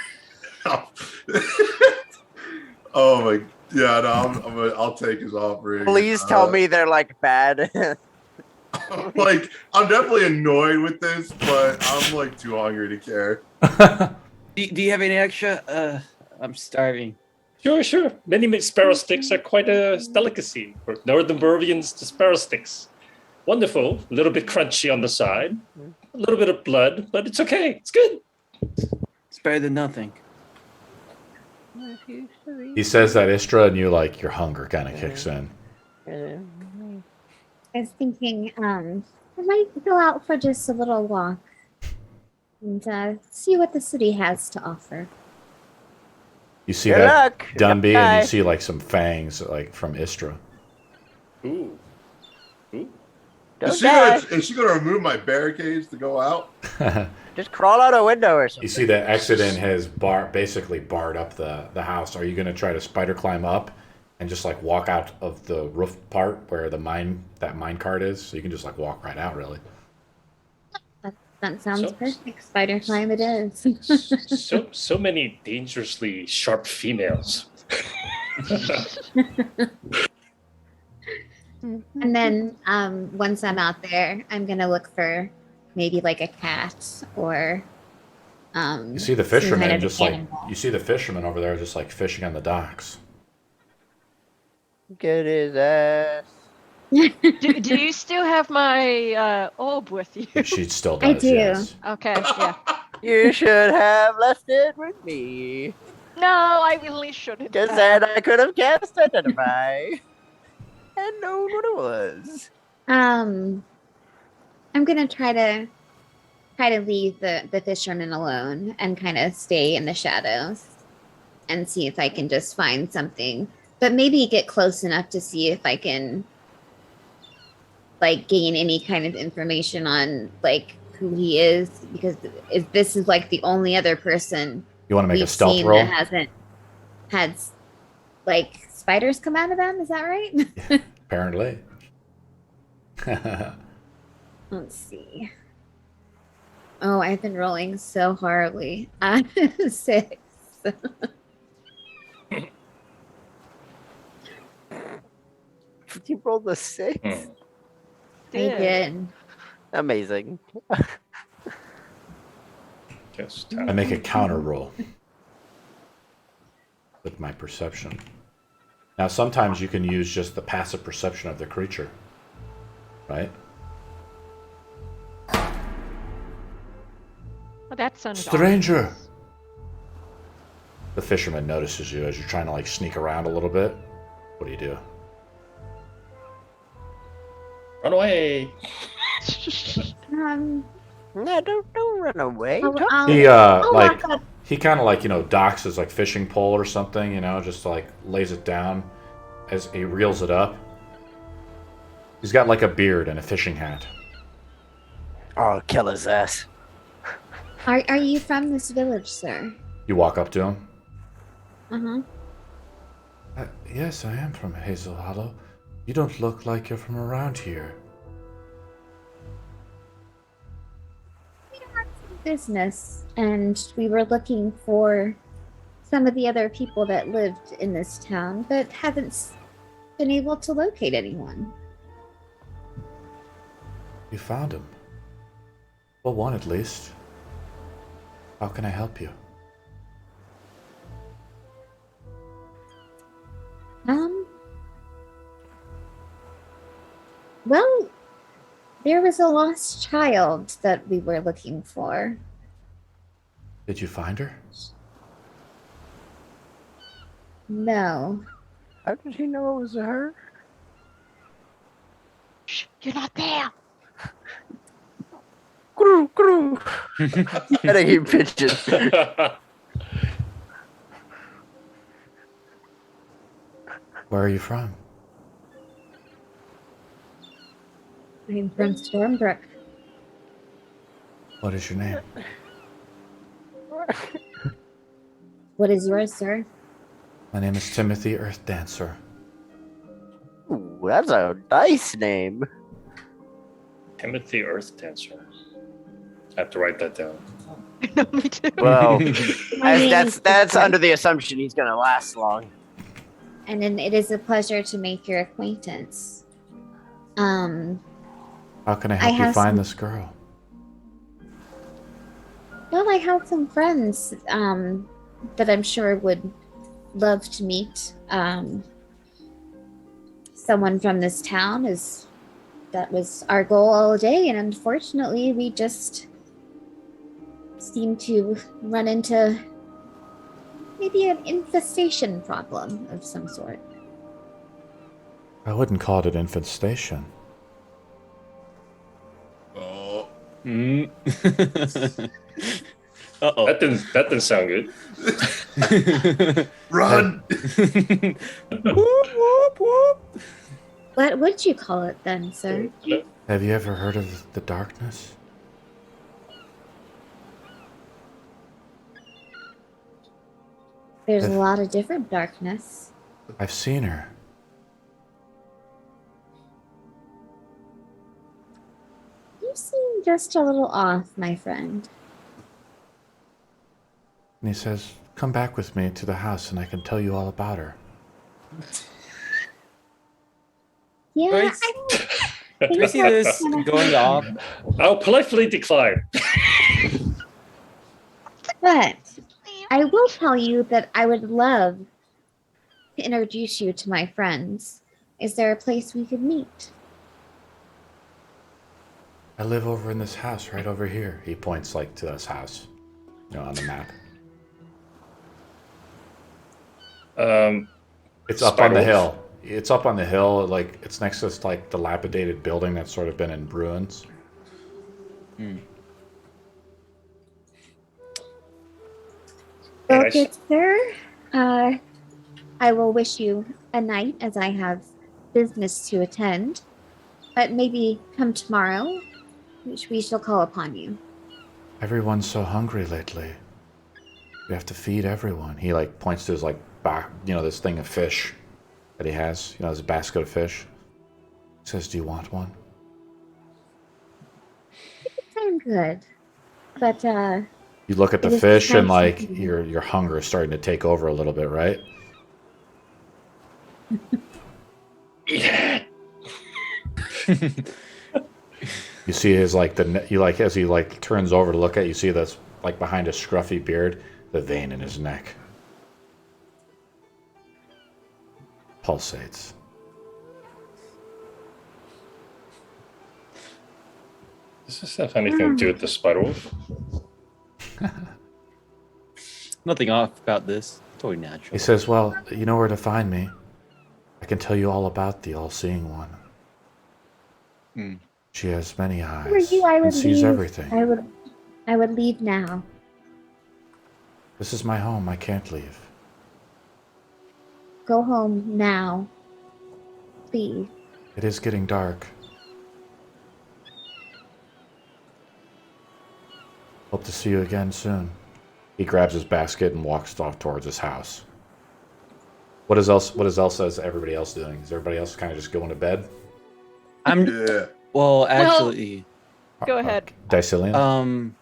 Oh my, yeah, no, I'll take his offering. Please tell me they're like bad. Like, I'm definitely annoyed with this, but I'm like too hungry to care. Do you have any extra? I'm starving. Sure. Many sparrow sticks are quite a delicacy. For Northern Barovians, the sparrow sticks. Wonderful. A little bit crunchy on the side. A little bit of blood, but it's okay. It's good. It's better than nothing. He says that Istra, and your hunger kind of kicks in. I was thinking, I might go out for just a little walk and see what the city has to offer. You see Good that luck. Dunby, and Bye. you see like some fangs like from Istra. Ooh. Is she gonna remove my barricades to go out? Just crawl out a window or something. You see that Exodin has basically barred up the house. Are you going to try to spider climb up and just like walk out of the roof part where that mine cart is? So you can just like walk right out, really. That sounds So- perfect. Spider climb it is. So many dangerously sharp females. And then once I'm out there, I'm gonna look for maybe like a cat or You see the some fisherman kind of just like animal. you see the fisherman over there just like fishing on the docks. Get his ass. Do you still have my orb with you? She still does. I do. Yes. Okay, yeah. You should have left it with me. No, I really shouldn't. Because then I could have cast Identify and known what it was. I'm gonna try to try to leave the fisherman alone and kind of stay in the shadows and see if I can just find something. But maybe get close enough to see if I can like gain any kind of information on like who he is, because if this is like the only other person You want to make a we've stealth seen roll? that hasn't had like spiders come out of them. Is that right? Apparently. Let's see. Oh, I've been rolling so horribly. 6. You rolled a 6? Yeah. I did. Amazing. Yes. I make a counter roll with my perception. Now, sometimes you can use just the passive perception of the creature, right? Well, that sounds Stranger! The fisherman notices you as you're trying to like sneak around a little bit. What do you do? Run away. No, don't run away. He like walk up. he kind of like docks his like fishing pole or something, just like lays it down as he reels it up. He's got like a beard and a fishing hat. I'll kill his ass. Are you from this village, sir? You walk up to him. Yes, I am from Hazelhallow. You don't look like you're from around here. We have some business, and we were looking for some of the other people that lived in this town, but haven't been able to locate anyone. You found him. Well, one at least. How can I help you? Well, there was a lost child that we were looking for. Did you find her? No. How did he know it was her? Shh, you're not there. Crew, crew. Gotta keep pigeon. Where are you from? I'm from Stormbrook. What is your name? What is yours, sir? My name is Timothy Earth Dancer. Ooh, that's a nice name. Timothy Earth Dancer. I have to write that down. No, me too. Well, My name is that's Victor, under the assumption he's gonna last long. and then it is a pleasure to make your acquaintance. How can I I help you have find some- this girl? Well, I have some friends that I'm sure would love to meet. Someone from this town that was our goal all day, and unfortunately, we just seem to run into maybe an infestation problem of some sort. I wouldn't call it an infestation. Oh, Uh-oh. That didn't sound good. run! Whoop, whoop, whoop. What would you call it then, sir? Have you ever heard of the darkness? There's a If- lot of different darkness. I've seen her. You seem just a little off, my friend. And he says, come back with me to the house and I can tell you all about her. Yeah, Right. I don't Do you see this going off? I'll politely decline. But I will tell you that I would love to introduce you to my friends. Is there a place we could meet? I live over in this house right over here. He points like to this house, on the map. It's up on the Spider hill. It's up on the hill, like it's next to this like dilapidated building that's sort of been in ruins. Well, nice. good sir, I will wish you a night as I have business to attend. But maybe come tomorrow, which we shall call upon you. Everyone's so hungry lately. We have to feed everyone. He like points to his like back, this thing of fish that he has. This basket of fish. He says, "Do you want one?" I'm good. But, You look at the It is fish and nice like to hear. your hunger is starting to take over a little bit, right? You see his like as he like turns over to look at you see this like behind his scruffy beard, the vein in his neck pulsates. Does this have anything to do with the spider wolf? Nothing off about this. Totally natural. He says, "Well, you know where to find me. I can tell you all about the all-seeing one. Hmm. She has many eyes for you, I would and sees leave. everything. I would leave now. This is my home. I can't leave." Go home now. Please. It is getting dark. Hope to see you again soon. He grabs his basket and walks off towards his house. What is Elsa as everybody else doing? Is everybody else kind of just going to bed? Yeah. Well, actually, Go ahead. Dicillion?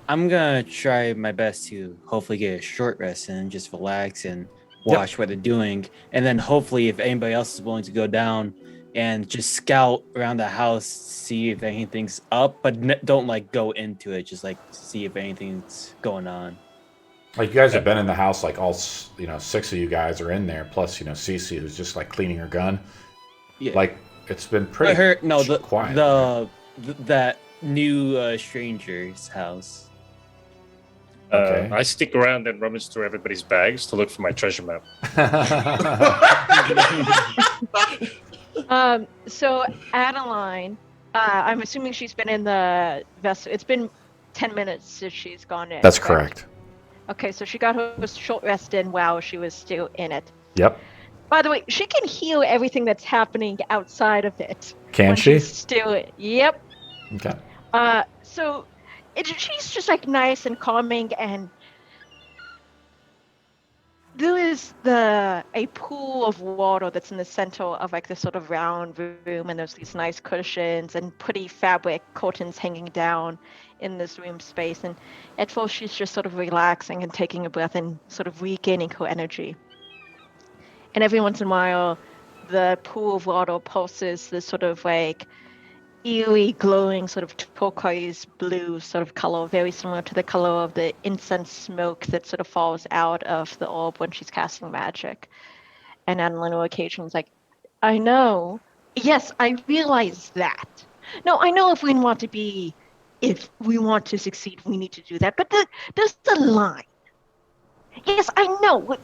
I'm gonna try my best to hopefully get a short rest and just relax and watch what they're doing, and then hopefully if anybody else is willing to go down and just scout around the house, see if anything's up, but don't like go into it. Just like see if anything's going on. Like you guys have been in the house, like all 6 of you guys are in there, plus Cece who's just like cleaning her gun. Yeah, Like it's been pretty quiet. That new stranger's house. Okay. I stick around and rummage through everybody's bags to look for my treasure map. So Adeline, I'm assuming she's been in the vessel. It's been 10 minutes since she's gone in. That's correct. Okay, so she got her short rest in while she was still in it. Yep. By the way, she can heal everything that's happening outside of it. Can when she? She's still. Yep. Okay. So she's just like nice and calming, and there is a pool of water that's in the center of like this sort of round room, and there's these nice cushions and pretty fabric curtains hanging down in this room space. And at first she's just sort of relaxing and taking a breath and sort of regaining her energy. And every once in a while, the pool of water pulses this sort of like eerie, glowing sort of turquoise blue sort of color, very similar to the color of the incense smoke that sort of falls out of the orb when she's casting magic. And on little occasions, like, I know, yes, I realize that. No, I know if we want to succeed, we need to do that. But there's the line. Yes, I know.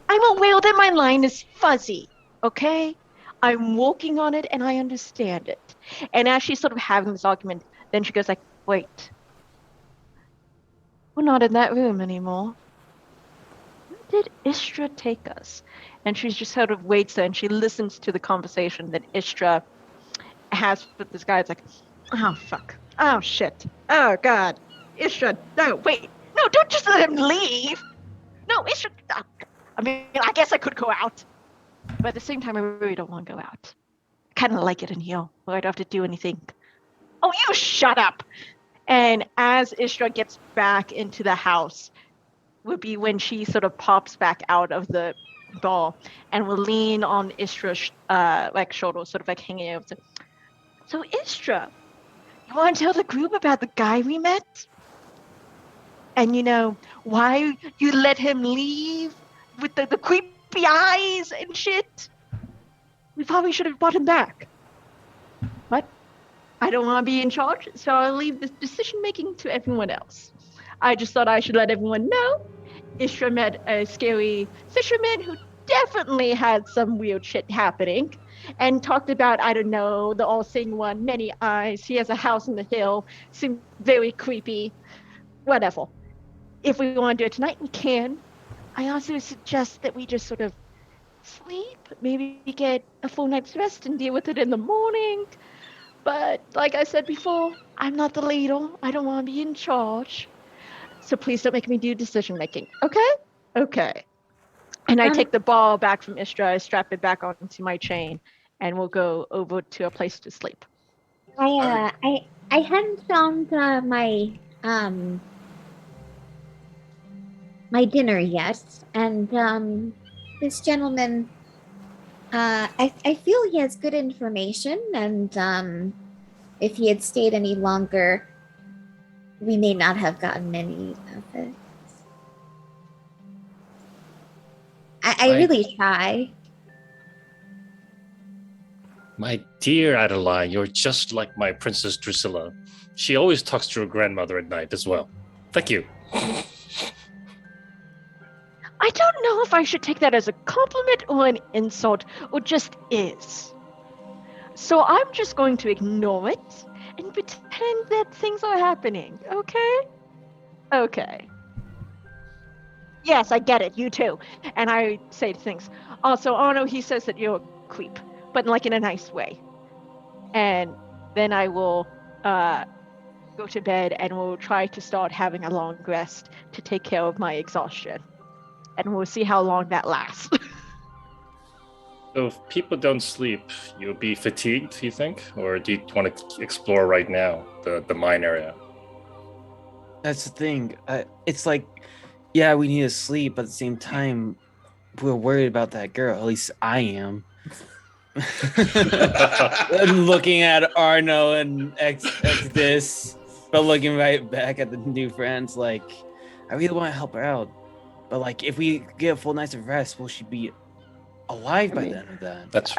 I'm aware that my line is fuzzy, okay? I'm working on it and I understand it. And as she's sort of having this argument, then she goes like, wait, we're not in that room anymore. Where did Istra take us? And she just sort of waits there and she listens to the conversation that Istra has with this guy. It's like, oh, fuck. Oh, shit. Oh, God. Istra, no, wait. No, don't just let him leave. No, Istra. Oh, I mean, I guess I could go out. But at the same time, I really don't want to go out. I kind of like it in here, where I don't have to do anything. Oh, you shut up! And as Istra gets back into the house, would be when she sort of pops back out of the ball and will lean on Istra's shoulder, sort of like hanging out. So Istra, you want to tell the group about the guy we met? And why you let him leave with the creepy eyes and shit? We probably should have brought him back. But I don't want to be in charge, so I'll leave the decision-making to everyone else. I just thought I should let everyone know Istra met a scary fisherman who definitely had some weird shit happening and talked about, I don't know, the all-seeing one, many eyes. He has a house in the hill, seemed very creepy, whatever. if we want to do it tonight, we can. I also suggest that we just sort of sleep, maybe get a full night's rest and deal with it in the morning. But like I said before, I'm not the leader. I don't want to be in charge. So please don't make me do decision making. Okay? Okay. And I take the ball back from Istra, I strap it back onto my chain, and we'll go over to a place to sleep. I hadn't found my dinner yet, and this gentleman, I feel he has good information, and if he had stayed any longer, we may not have gotten any of it. I really try. My dear Adeline, you're just like my Princess Drusilla. She always talks to her grandmother at night as well. Thank you. I don't know if I should take that as a compliment or an insult, or just is. So I'm just going to ignore it and pretend that things are happening, okay? Okay. Yes, I get it, you too. And I say things. Also, Arno, he says that you're a creep, but like in a nice way. And then I will go to bed and we'll try to start having a long rest to take care of my exhaustion. And we'll see how long that lasts. So if people don't sleep, you'll be fatigued, you think? Or do you want to explore right now, the mine area? That's the thing. It's like, yeah, we need to sleep, but at the same time, we're worried about that girl. At least I am. Looking at Arno and X this, but looking right back at the new friends, like, I really want to help her out. But like, if we get a full night's of rest, will she be alive by the end of that?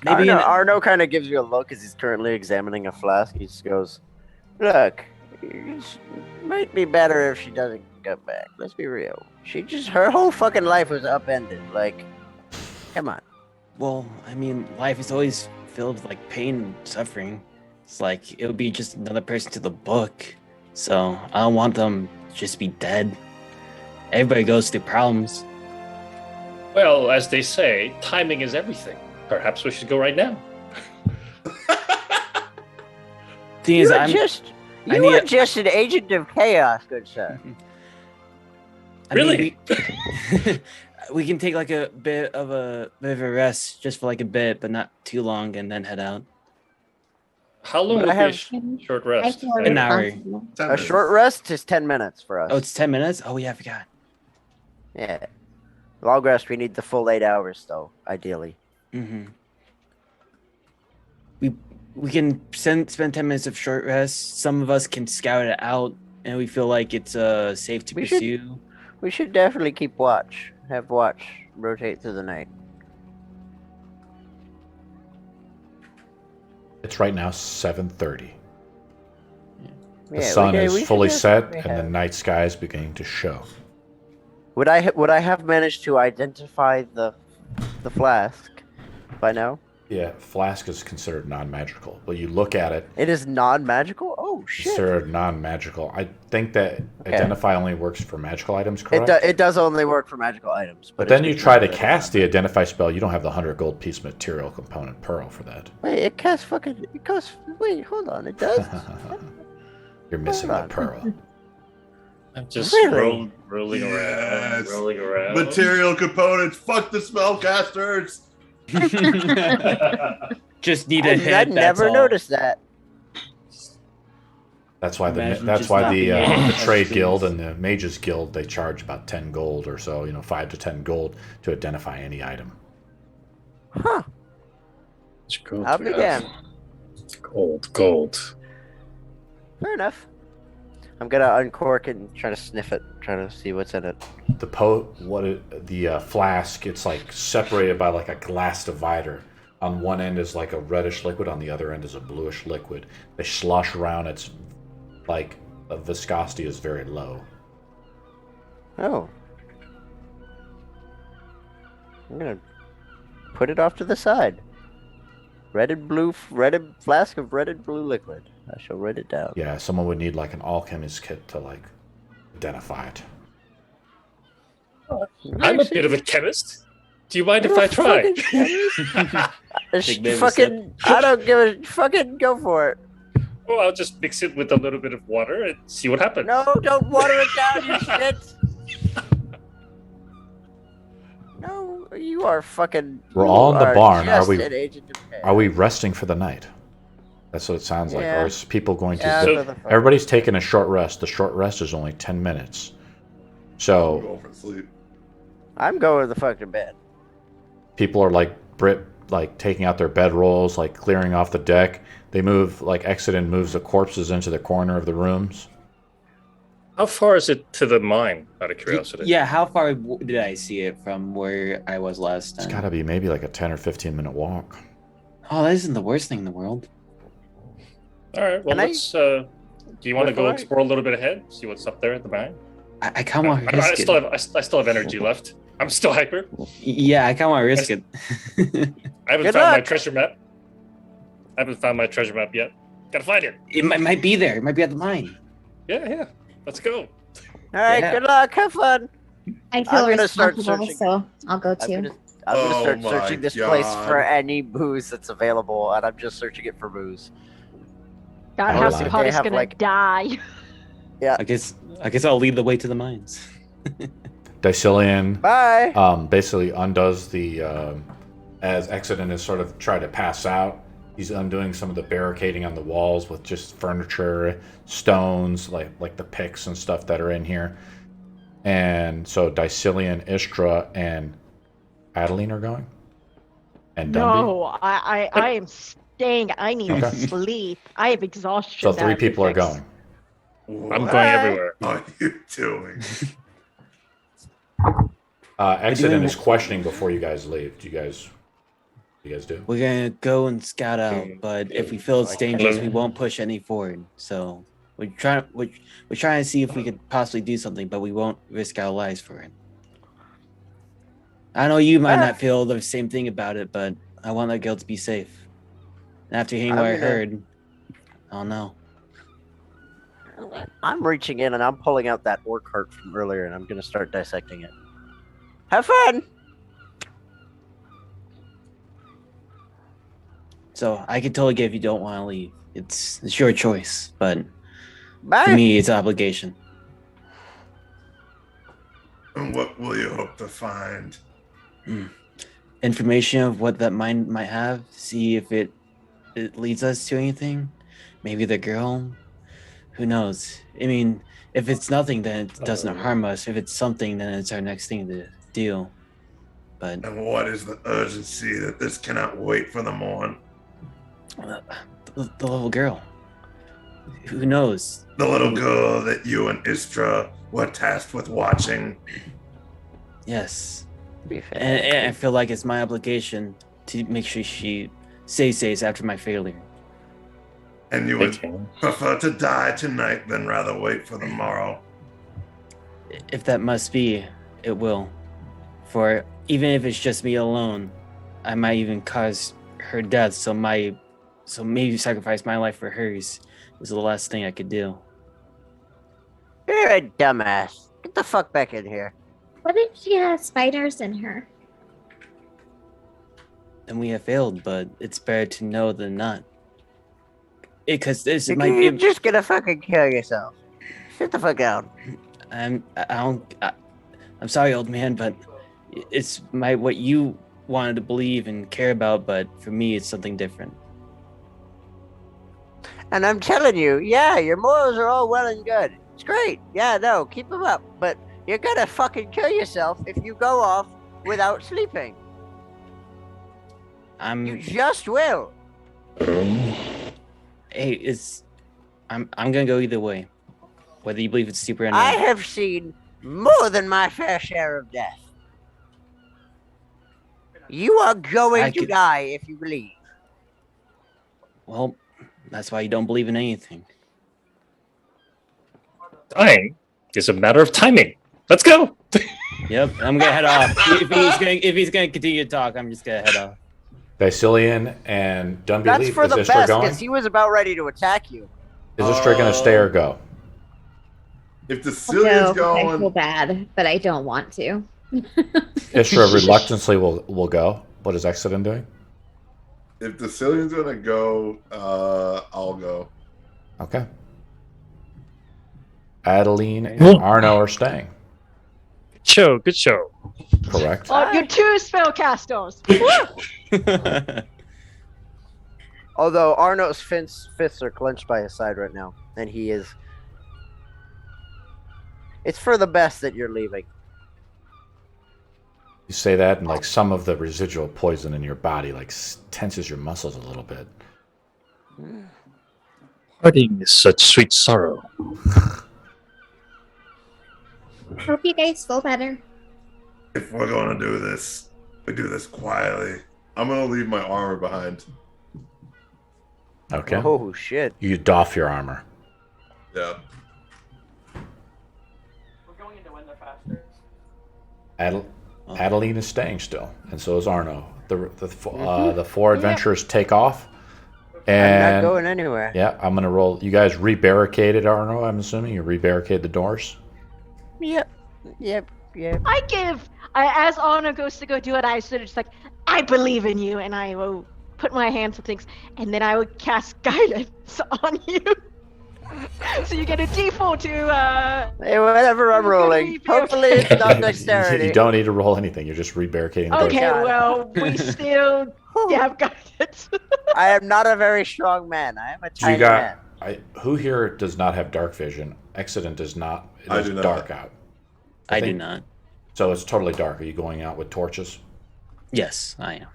Maybe Arno kind of gives you a look as he's currently examining a flask. He just goes, "Look, it might be better if she doesn't come back. Let's be real. Her whole fucking life was upended. Like, come on." Well, I mean, life is always filled with like pain and suffering. It's like it would be just another person to the book. So I don't want them to just be dead. Everybody goes through problems. Well, as they say, timing is everything. Perhaps we should go right now. Thing is, you are just an agent of chaos, good sir. Really? We can take like a bit of a rest, just for like a bit, but not too long, and then head out. How long would be a short rest? An hour. A short rest is 10 minutes for us. Oh, it's 10 minutes? Oh, yeah, I forgot. Yeah. Long rest, we need the full 8 hours, though, ideally. Mm-hmm. We can spend 10 minutes of short rest. Some of us can scout it out, and we feel like it's safe to pursue. We should definitely keep watch. Have watch rotate through the night. It's right now 7:30. The Yeah, sun we is should fully set, definitely and the have- night sky is beginning to show. Would I have managed to identify the flask by now? Yeah, flask is considered non-magical, but you look at it. It is non-magical? Oh, shit. Considered non-magical. I think that identify only works for magical items, correct? It does only work for magical items. But then you try to cast the identify spell, you don't have the 100 gold piece material component pearl for that. Wait, it costs. Wait, hold on. It does? You're missing the pearl. I'm just Really? rolling around, Yes. rolling around. Material components. Fuck the spellcasters. Just need a hit. I never noticed that. That's why Imagine the just not being able the to trade touch guild things. and the mages guild, they charge about 10 gold or so, 5 to 10 gold to identify any item. Huh. Gold, I'll be damned. Gold. Fair enough. I'm gonna uncork it and try to sniff it, try to see what's in it. The flask, it's like separated by like a glass divider. On one end is like a reddish liquid, on the other end is a bluish liquid. They slosh around. It's like the viscosity is very low. Oh. I'm gonna put it off to the side. Redded flask of redded blue liquid. I shall write it down. Yeah, someone would need like an alchemist kit to like identify it. I'm a bit of a chemist. Do you mind if I try? Fucking, I don't give a fucking go for it. Well, I'll just mix it with a little bit of water and see what happens. No, don't water it down, you shit. No, you are fucking. We're all in the barn. Are just we? an agent of pain. Are we resting for the night? That's what it sounds like. Yeah. Or is people going to? Yeah, So- for the fuck. Everybody's taking a short rest. The short rest is only 10 minutes. So Go for sleep. I'm going to fucking bed. people are like taking out their bedrolls, like clearing off the deck. They move, like Exodus moves the corpses into the corner of the rooms. How far is it to the mine, out of curiosity? Yeah, how far did I see it from where I was last It's time? got to be maybe like a 10 or 15 minute walk. Oh, that isn't the worst thing in the world. All right, well, Can I- let's... do you want to go Before I- explore a little bit ahead? See what's up there at the mine? I kind of want to I risk it. I still have energy left. I'm still hyper. Yeah, I kind of want to risk it. I haven't Good found my luck. treasure map. I haven't found my treasure map yet. Gotta find it. It might be there. It might be at the mine. Yeah. Let's go. All right, Yeah. good luck. Have fun. I feel I'm gonna start responsible, searching. so I'll go I'm too. gonna, I'm gonna Oh start my searching this place God. for any booze that's available, and I'm just searching it for booze. God, Oh, House my. of Hot They is have, gonna like- die. I guess I'll lead the way to the mines. Dicillion Bye. basically undoes the as Exodus is sort of trying to pass out. He's undoing some of the barricading on the walls with just furniture, stones, like the picks and stuff that are in here. And so Dicillion, Istra, and Adeline are going. And Dumby. No, I am staying. I need Okay. sleep. I have exhaustion. So that I 3 have to people are fix. going. I'm What going everywhere. are you doing? Exodus is questioning before you guys leave. Do you guys do? We're gonna go and scout out, but if we feel it's dangerous, we won't push any forward. So we're trying to see if we could possibly do something, but we won't risk our lives for it. I know you might not feel the same thing about it, but I want that girl to be safe. And after hearing what I heard, oh no. I'm reaching in and I'm pulling out that orc heart from earlier, and I'm gonna start dissecting it. Have fun. So I can totally get if you don't want to leave. It's your choice, but Bye. for me, it's an obligation. And what will you hope to find? Information of what that mine might have. See if it leads us to anything. Maybe the girl. Who knows? I mean, if it's nothing, then it doesn't harm us. If it's something, then it's our next thing to do. But And what is the urgency that this cannot wait for the morn? the little girl. Who knows? The little girl that you and Istra were tasked with watching. Yes. Be fair. And I feel like it's my obligation to make sure she stays after my failure. And you would prefer to die tonight than rather wait for the morrow. If that must be, it will. For even if it's just me alone, I might even cause her death. So maybe sacrifice my life for hers is the last thing I could do. You're a dumbass. Get the fuck back in here. What if she has spiders in her? And we have failed, but it's better to know than not. Because this might You're be. just gonna fucking kill yourself. Sit the fuck down. I'm sorry, old man, but it's what you wanted to believe and care about, but for me, it's something different. And I'm telling you, yeah, your morals are all well and good. It's great. Yeah, no, keep them up. But you're gonna fucking kill yourself if you go off without sleeping. You just will. Hey, I'm gonna go either way, whether you believe it's super or not. I have seen more than my fair share of death. You are going to die if you leave. Well, that's why you don't believe in anything. Dying is a matter of timing. Let's go. Yep, I'm gonna head off. If he's gonna continue to talk, I'm just gonna head off. Dicillion and Dumby That's leave. for Is the Istra best, going? because he was about ready to attack you. Is Istra going to stay or go? If the No, Cillian's I feel going, bad, but I don't want to. Istra reluctantly will go. What is Exodus doing? If the Cillian's gonna go, I'll go. Okay. Adeline and Well- Arno are staying. Good show. Correct. Oh, you're two spellcasters. Although Arno's fists are clenched by his side right now, and he is. It's for the best that you're leaving. You say that, and like some of the residual poison in your body like tenses your muscles a little bit. Parting is such sweet sorrow. Hope you guys feel better. If we're gonna do this, we do this quietly. I'm gonna leave my armor behind. Okay. Oh shit! You doff your armor. Yeah. Adeline is staying still, and so is Arno. The four adventurers take off, and I'm not going anywhere. yeah, I'm gonna roll. You guys rebarricaded Arno. I'm assuming you rebarricade the doors. Yep. As Anna goes to go do it, I sort of just like, I believe in you, and I will put my hands on things, and then I would cast guidance on you. So you get a D4 to Hey, whatever I'm rolling. Hopefully it's not dexterity. You don't need to roll anything. You're just rebarricading the doors. Okay, well, we still have guidance. I am not a very strong man. I am a So you tiny got. man. Who here does not have dark vision? Exodus does not. It I is do not. dark out. I do think- not. So it's totally dark. Are you going out with torches? Yes, I am.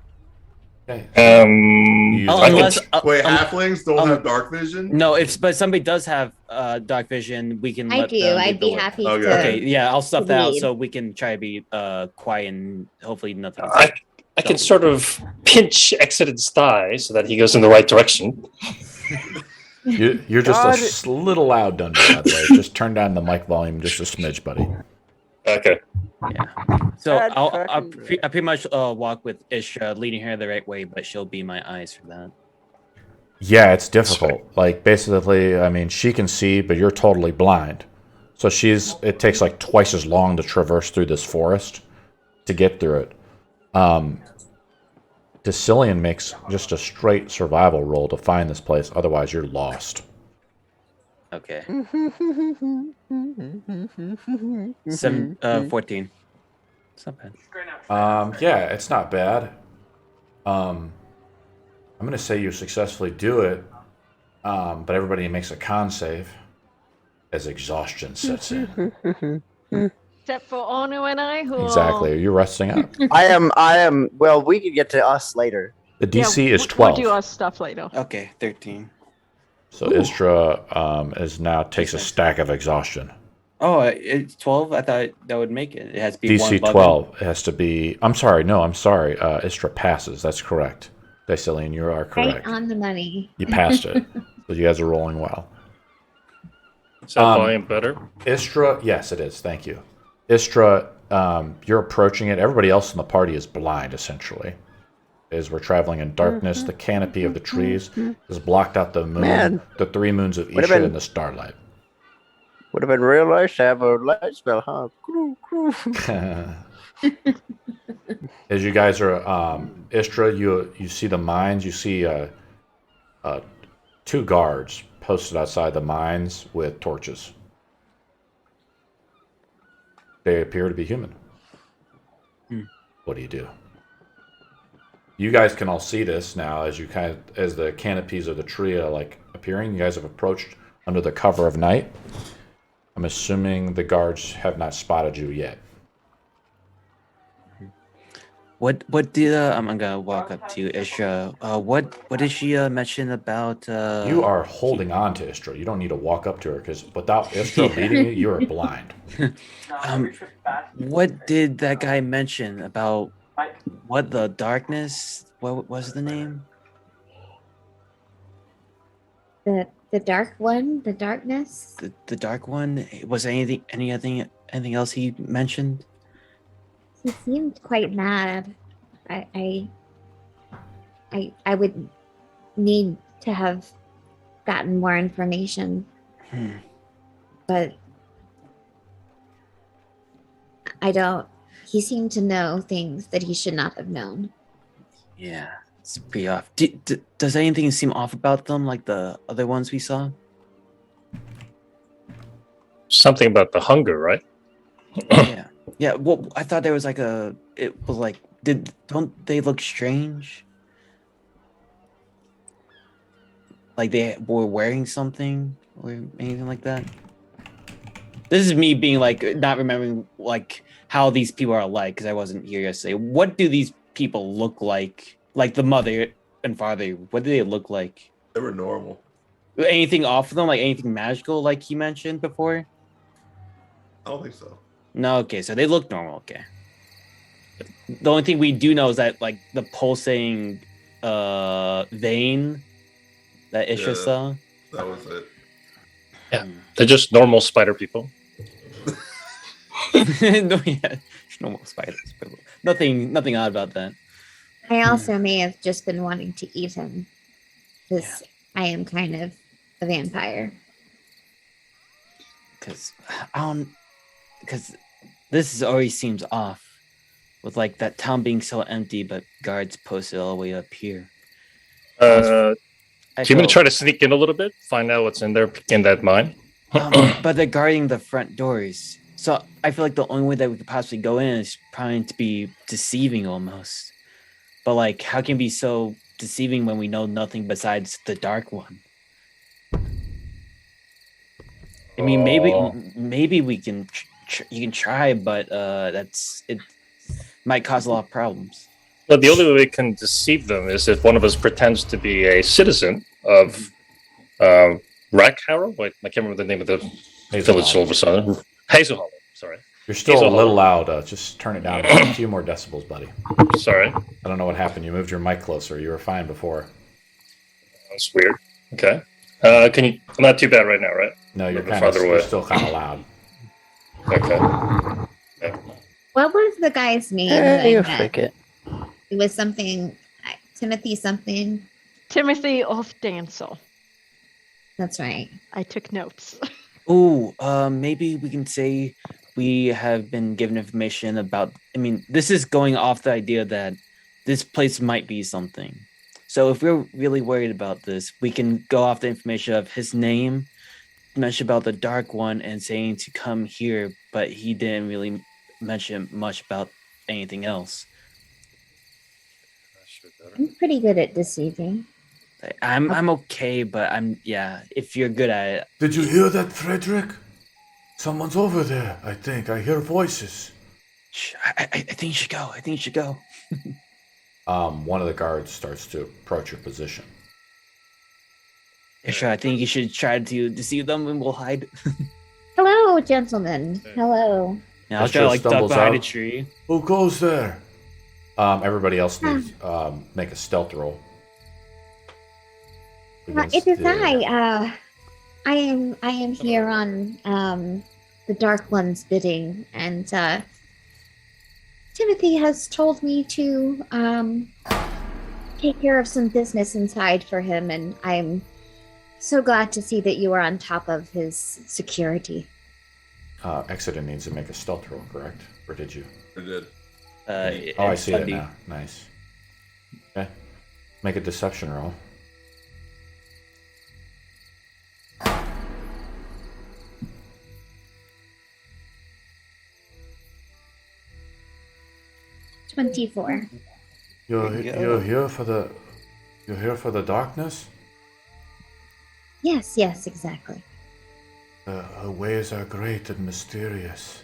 Okay. Um, Oh, I can- unless Wait, halflings don't have dark vision? no, but somebody does have dark vision, we can. I let do. them I'd lead the be way. happy Okay. to. Okay, yeah, I'll stuff that out lead. so we can try to be quiet and hopefully nothing. I can sort of pinch Exodus' thigh so that he goes in the right direction. You're just God. a little loud, Dundee, by the way. Just turn down the mic volume just a smidge, buddy. Okay. So Bad I fucking pretty much walk with Isha, leading her the right way, but she'll be my eyes for that. Yeah, it's difficult. Like, basically, I mean, she can see, but you're totally blind. So it takes like twice as long to traverse through this forest to get through it. Decillion makes just a straight survival roll to find this place. Otherwise, you're lost. Okay. 14. It's not bad. Yeah, it's not bad. I'm going to say you successfully do it, but everybody makes a con save as exhaustion sets in. Except for Ono and I, who Exactly. You're resting up. I am. Well, we could get to us later. The DC is We'll 12. do our stuff later. Okay, 13. So Istra takes a stack of exhaustion. Oh, it's 12? I thought that would make it. It has to be one DC above 12. It has to be. I'm sorry. Istra passes. That's correct. Decillion, you are correct. Right on the money. You passed it. So you guys are rolling well. Is that volume better? Istra, yes, it is. Thank you. Istra, you're approaching it. Everybody else in the party is blind, essentially. As we're traveling in darkness, the canopy of the trees has blocked out the moon, Man. the three moons of Would've Isha been- and the starlight. Would have been real nice to have a light spell, huh? Croo, croo. As you guys are, Istra, you see the mines. You see two guards posted outside the mines with torches. They appear to be human. What do? You guys can all see this now as as the canopies of the tree are like appearing. You guys have approached under the cover of night. I'm assuming the guards have not spotted you yet. What did I'm gonna walk up to Isha. What did she mention about You are holding on to Istra. You don't need to walk up to her because without Istra leading you, you are blind. what did that guy mention about what the darkness? What was the name? The dark one, the darkness. The dark one? Was there anything else he mentioned? He seemed quite mad. I would need to have gotten more information, but I don't. he seemed to know things that he should not have known. Yeah, it's pretty off. Does anything seem off about them, like the other ones we saw? Something about the hunger, right? Yeah. Yeah, well, I thought there was like it was like, don't they look strange? Like they were wearing something or anything like that? This is me being like, not remembering like how these people are like, because I wasn't here yesterday. What do these people look like? Like the mother and father, what do they look like? They were normal. Anything off of them? Like anything magical, like he mentioned before? I don't think so. No, okay, so they look normal, okay. The only thing we do know is that like the pulsating vein that Isha saw. That was it. Yeah, they're just normal spider people. No, yeah, normal spiders. Nothing odd about that. I also may have just been wanting to eat him, because I am kind of a vampire. Because this already seems off, with like that town being so empty, but guards posted all the way up here. Do you want to try to sneak in a little bit, find out what's in there in that mine? But they're guarding the front doors, so I feel like the only way that we could possibly go in is probably to be deceiving almost. But like, how can it be so deceiving when we know nothing besides the dark one? I mean, maybe we can. You can try, but it might cause a lot of problems. Well, the only way we can deceive them is if one of us pretends to be a citizen of Rackharrow. Wait, I can't remember the name of the village all of a sudden. Hazelhallow, sorry. You're still a little loud. Just turn it down a few more decibels, buddy. Sorry. I don't know what happened. You moved your mic closer. You were fine before. That's weird. Okay. Can you? Not too bad right now, right? No, you're still kind of loud. Okay. Yeah. What was the guy's name? You fake it. It was something, Timothy something. Timothy of Dancel. That's right. I took notes. Ooh, maybe we can say we have been given information about. I mean, this is going off the idea that this place might be something. So if we're really worried about this, we can go off the information of his name, mention about the Dark One, and saying to come here, but he didn't really mention much about anything else. I'm pretty good at deceiving. I'm okay, but if you're good at it. Did you hear that, Frederick? Someone's over there, I think. I hear voices. I think you should go. I think you should go. One of the guards starts to approach your position. Yeah, sure. I think you should try to deceive them and we'll hide. Hello, gentlemen. Hello. Yeah, I'll try to like duck behind a tree. Who goes there? Everybody else needs make a stealth roll. It is I. I am here on the Dark One's bidding, and Timothy has told me to take care of some business inside for him, and I'm so glad to see that you are on top of his security. Exeter needs to make a stealth roll, correct? Or did you? I did. I see it now. Nice. Okay. Make a deception roll. $24. You're here for the darkness? Yes, exactly. Her ways are great and mysterious.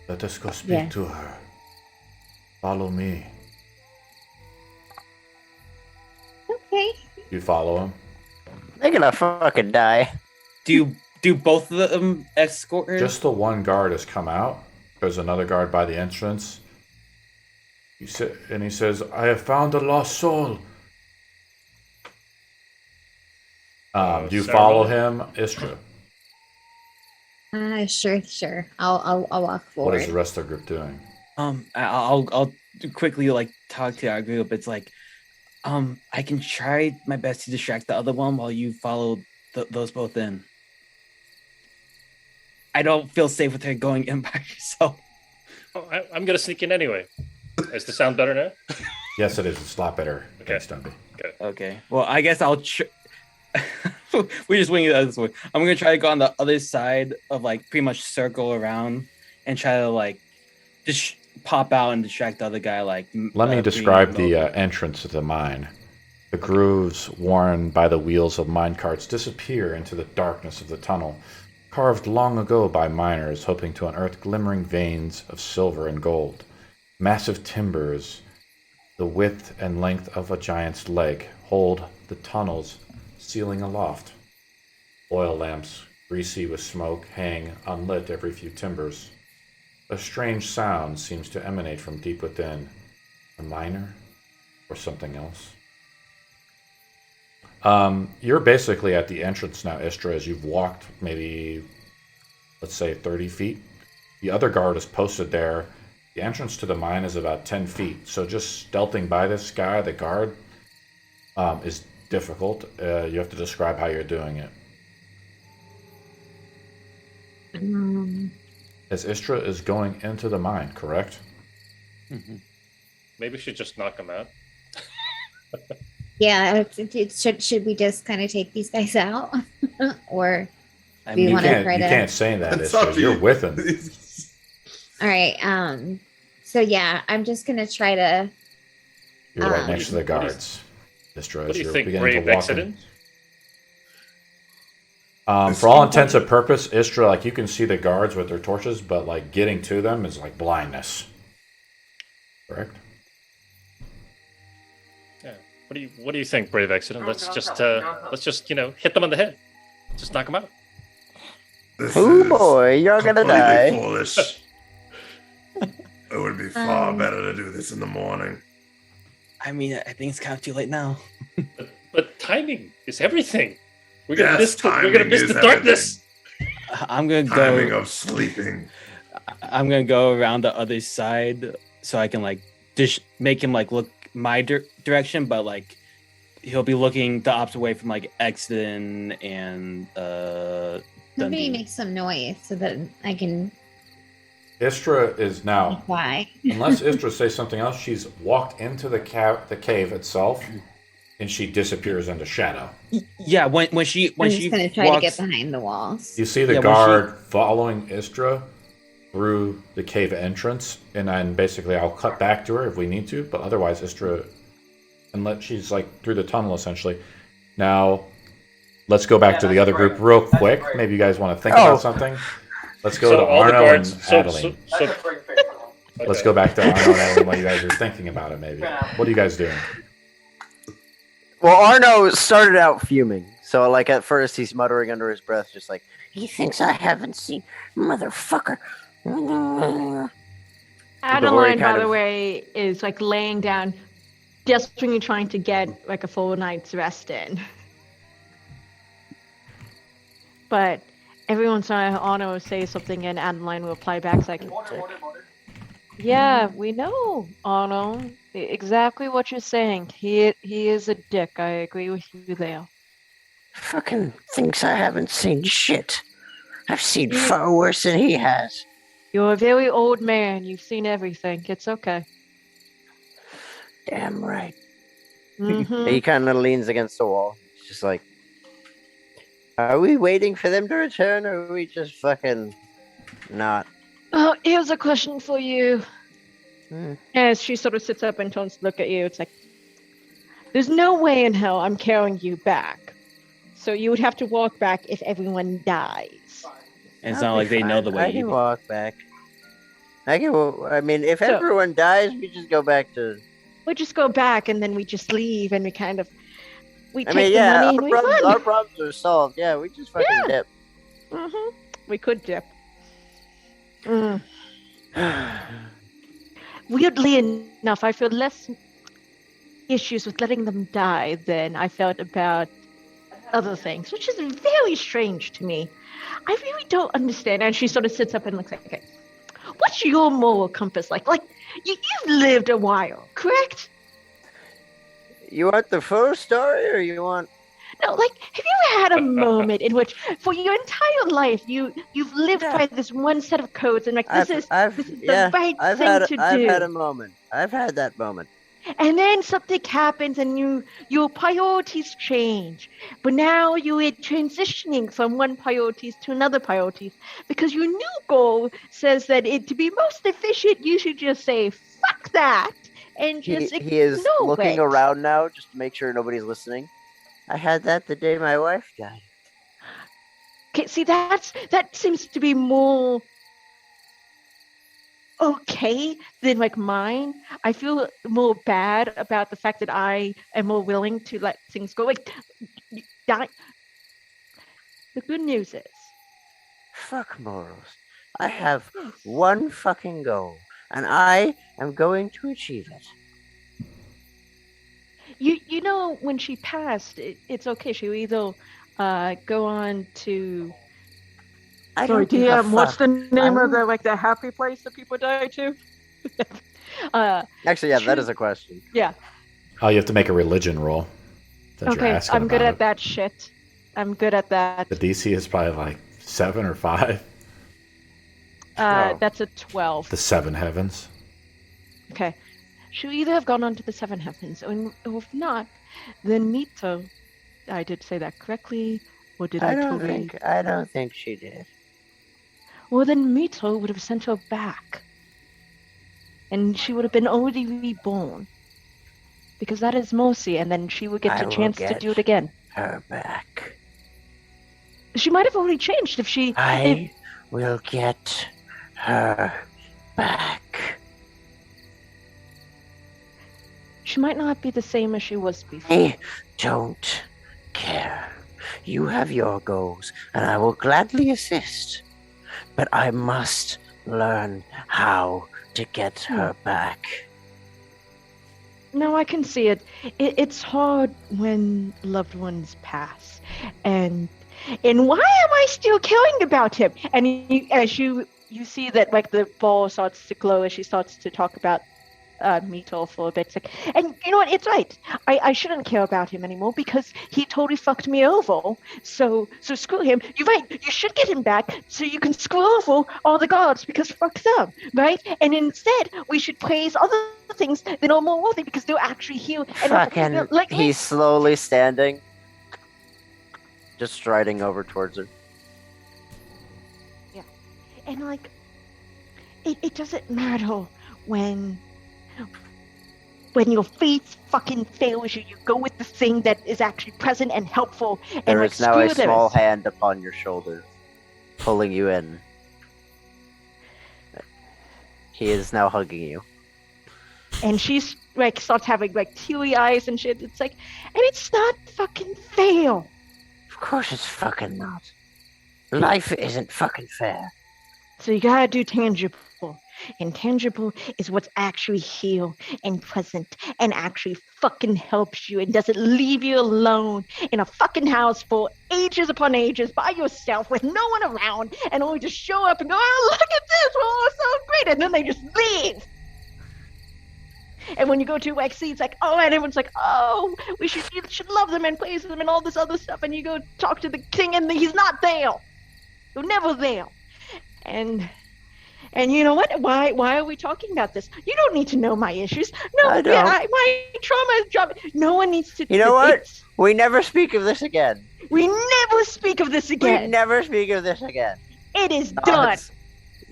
Let us go speak to her. Follow me. Okay. You follow him? They're gonna fucking die. Do both of them escort her? Just the one guard has come out. There's another guard by the entrance. He says, "I have found a lost soul." Do you follow him, Istra? Sure. I'll walk forward. What is the rest of the group doing? I'll quickly like talk to our group. It's like, I can try my best to distract the other one while you follow those both in. I don't feel safe with her going in by herself. Oh, I'm gonna sneak in anyway. Is the sound better now? Yes, it is. It's a lot better. Okay. Thanks, Dunby. Okay. Well, I guess I'll. We just wing it this way. I'm gonna try to go on the other side of like pretty much circle around and try to like just pop out and distract the other guy. Like Let me describe the entrance to the mine. The grooves worn by the wheels of minecarts disappear into the darkness of the tunnel, carved long ago by miners hoping to unearth glimmering veins of silver and gold. Massive timbers, the width and length of a giant's leg, hold the tunnel's ceiling aloft. Oil lamps, greasy with smoke, hang unlit every few timbers. A strange sound seems to emanate from deep within. A miner? Or something else? You're basically at the entrance now, Istra, as you've walked maybe, let's say, 30 feet. The other guard is posted there. The entrance to the mine is about 10 feet. So just stealthing by this guy, the guard, is difficult. You have to describe how you're doing it. As Istra is going into the mine, correct? Mm-hmm. Maybe we should just knock him out. Yeah, should we just kind of take these guys out? Or I do you mean, want to try You to... can't say that, It's Istra. up to You're you. with him. All right, so yeah, I'm just going to try to... You're right next to the what do you- guards. Istra, What as do you you're think, beginning brave to walk accident? in. For all intents and purpose, Istra, like you can see the guards with their torches, but like getting to them is like blindness. Correct? Yeah. What do you think, brave accident? Let's just hit them on the head. Just knock them out. This Oh is boy, you're gonna completely die. foolish. It would be far better to do this in the morning. I mean, I think it's kind of too late now. But timing is everything. We're gonna Yes, miss timing the is darkness. I'm gonna Timing go. of sleeping. I'm gonna go around the other side so I can like just make him like look my direction, but like he'll be looking the opposite way from like Exton and Somebody Dundee. make some noise so that I can Istra is now, fly. unless Istra says something else, she's walked into the cave itself, and she disappears into shadow. Yeah, when she I'm just she going to try walks, to get behind the walls. You see the Yeah, when guard following Istra through the cave entrance, and then basically I'll cut back to her if we need to, but otherwise Istra, and she's like through the tunnel essentially. Now, let's go back to the other group real quick. Maybe you guys want to think about something. Let's go to all the Arno and guards. Adeline. Okay. Let's go back to Arno and Adeline while you guys are thinking about it. Maybe. What are you guys doing? Well, Arno started out fuming. So, like, at first, he's muttering under his breath, just like, he thinks I haven't seen, motherfucker. Adeline, by kind the of- way, is like laying down, desperately trying to get like a full night's rest in. But every once in a while, Anna will say something, and Adeline will reply back like, "Yeah, we know, Anna. Exactly what you're saying. He is a dick. I agree with you there." Fucking thinks I haven't seen shit. I've seen far worse than he has. You're a very old man. You've seen everything. It's okay. Damn right. Mhm. He kind of leans against the wall. He's just like, are we waiting for them to return, or are we just fucking not? Oh, here's a question for you. Hmm. As she sort of sits up and turns to look at you, it's like, there's no way in hell I'm carrying you back. So you would have to walk back if everyone dies. And it's I'll not be like they know fine. the I way can you. walk back. I mean, if So- everyone dies, we just go back to. We just go back and then we just leave and we kind of we I take mean, the yeah, money and we our run. problems are solved. Yeah, we just fucking Yeah. dip. We could dip. Weirdly enough, I feel less issues with letting them die than I felt about other things, which is very strange to me. I really don't understand. And she sort of sits up and looks like, okay, what's your moral compass like? Like, you've lived a while, correct? You want the full story, or you want? No, like, have you ever had a moment in which, for your entire life, you've lived by this one set of codes, and like this is the right thing to do. I've had a moment. I've had that moment. And then something happens, and your priorities change. But now you're transitioning from one priorities to another priorities because your new goal says that to be most efficient, you should just say fuck that and just ignore he is looking it. around now just to make sure nobody's listening. I had that the day my wife died. Okay, see, that seems to be more okay than like mine. I feel more bad about the fact that I am more willing to let things go. Like, the good news is, fuck morals. I have one fucking goal, and I am going to achieve it. You know, when she passed, it's okay. She'll either go on to. Sorry, DM, what's the name of the happy place that people die to? Actually, yeah, that is a question. Yeah. Oh, you have to make a religion roll. Okay, I'm good at that shit. I'm good at that. The DC is probably like 7 or 5. That's a 12. The 7 heavens. Okay. She'll either have gone on to the 7 heavens, or if not, then Mito. I did say that correctly, or did I totally? I don't think she did. Well, then Mito would have sent her back. And she would have been already reborn. Because that is mercy, and then she would get a chance to do it again. Her back. She might have already changed if she... I will get her back. She might not be the same as she was before. I don't care. You have your goals, and I will gladly assist. But I must learn how to get her back. No, I can see it. It's hard when loved ones pass. And why am I still caring about him? And as you see that like the ball starts to glow as she starts to talk about Mito for a bit. It's like, and you know what? It's right. I shouldn't care about him anymore because he totally fucked me over. So screw him. You're right. You should get him back so you can screw over all the gods because fuck them, right? And instead, we should praise other things that are more worthy because they're actually here. And he's slowly standing, just striding over towards her. Yeah, and like, it doesn't matter when your faith fucking fails you, you go with the thing that is actually present and helpful. There is now a small hand upon your shoulder, pulling you in. He is now hugging you. And she's like starts having like teary eyes and shit. It's like, and it's not fucking fair. Of course it's fucking not. Life isn't fucking fair. So you gotta do tangible. And tangible is what's actually here and present and actually fucking helps you and doesn't leave you alone in a fucking house for ages upon ages by yourself with no one around and only just show up and go, oh, look at this, we're all so great, and then they just leave. And when you go to XC, it's like, oh, and everyone's like, oh, you should love them and praise them and all this other stuff, and you go talk to the king and he's not there. You're never there. And you know what? Why are we talking about this? You don't need to know my issues. No, I don't. My trauma is job. No one needs to. You know what? We never speak of this again. We never speak of this again. We never speak of this again. It is done.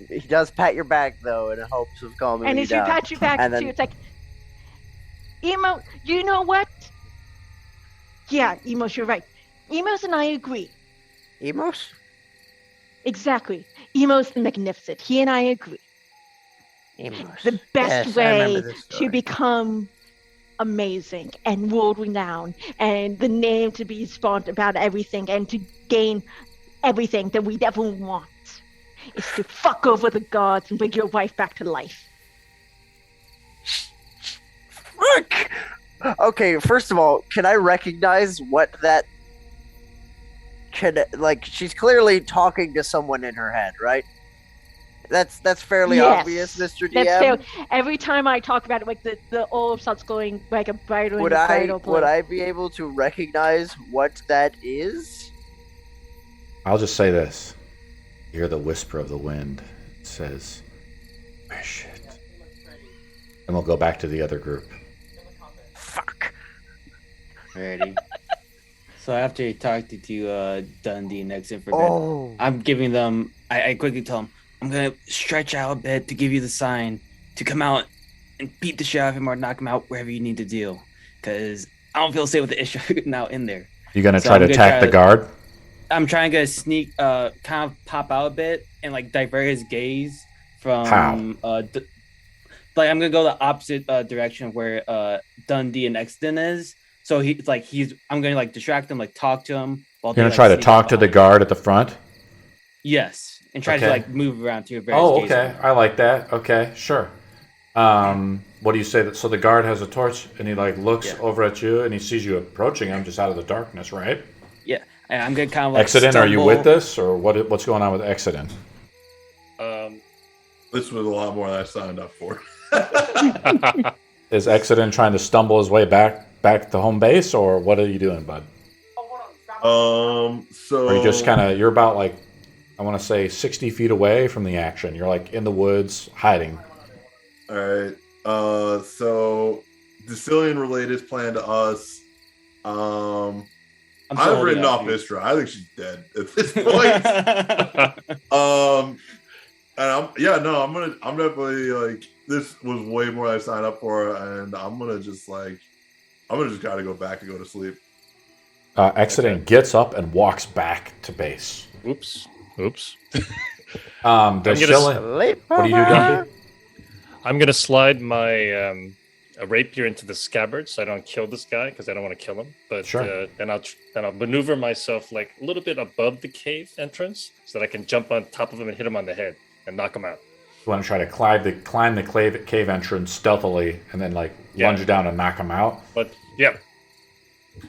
He does pat your back though, in hopes of calming you down. And as you pat your back too, it's like, Emo. You know what? Yeah, Emos, you're right. Emos and I agree. Emos? Exactly. Emo's the magnificent. He and I agree. Emos. The best way to become amazing and world renowned and the name to be spawned about everything and to gain everything that we ever want is to fuck over the gods and bring your wife back to life. Fuck! Okay, first of all, can I recognize what that she's clearly talking to someone in her head, right? That's fairly Yes. obvious, Mr. DM. That's fair. Every time I talk about it, like the orb starts going like a brighter and Would a I brighter blue. would I be able to recognize what that is? I'll just say this. You hear the whisper of the wind. It says, wish it. And we'll go back to the other group. Fuck. Ready. So after he talked to Dundee next information, Oh. I'm giving them. I quickly tell him I'm gonna stretch out a bit to give you the sign to come out and beat the shit out of him or knock him out wherever you need to do, because I don't feel safe with the issue now in there. You gonna So try to I'm gonna attack try the guard? I'm trying to sneak, kind of pop out a bit and like divert his gaze from. How? Like I'm gonna go the opposite direction of where Dundee and Exton is. So I'm gonna like distract him, like talk to him. While You're gonna they, try like, to sneak talk up to the behind him. guard at the front? Yes, and try Okay. to like move around to your various. Oh, gaze okay. points. I like that. Okay, sure. What do you say? So the guard has a torch, and he like looks over at you, and he sees you approaching him just out of the darkness, right? Yeah, and I'm gonna kind of like. Exodus, are you stumble. with this, or what's going on with Exodus? This was a lot more than I signed up for. Is Exodus trying to stumble his way back to home base, or what are you doing, bud? So Or you just you're about like, I want to say 60 feet away from the action. You're like in the woods, hiding. All right. So Sicilian related plan to us. I'm still I've holding written out off for you. Istra. I think she's dead at this point. And I'm definitely like, this was way more than I signed up for, and I'm gonna just gotta go back and go to sleep. Exodus gets up and walks back to base. Oops. Dicillian, what do you do, Dumpy? I'm gonna slide my a rapier into the scabbard so I don't kill this guy because I don't want to kill him. But Sure. then I'll maneuver myself like a little bit above the cave entrance so that I can jump on top of him and hit him on the head and knock him out. You want to try to climb the cave entrance stealthily, and then like lunge down and knock him out. But yeah,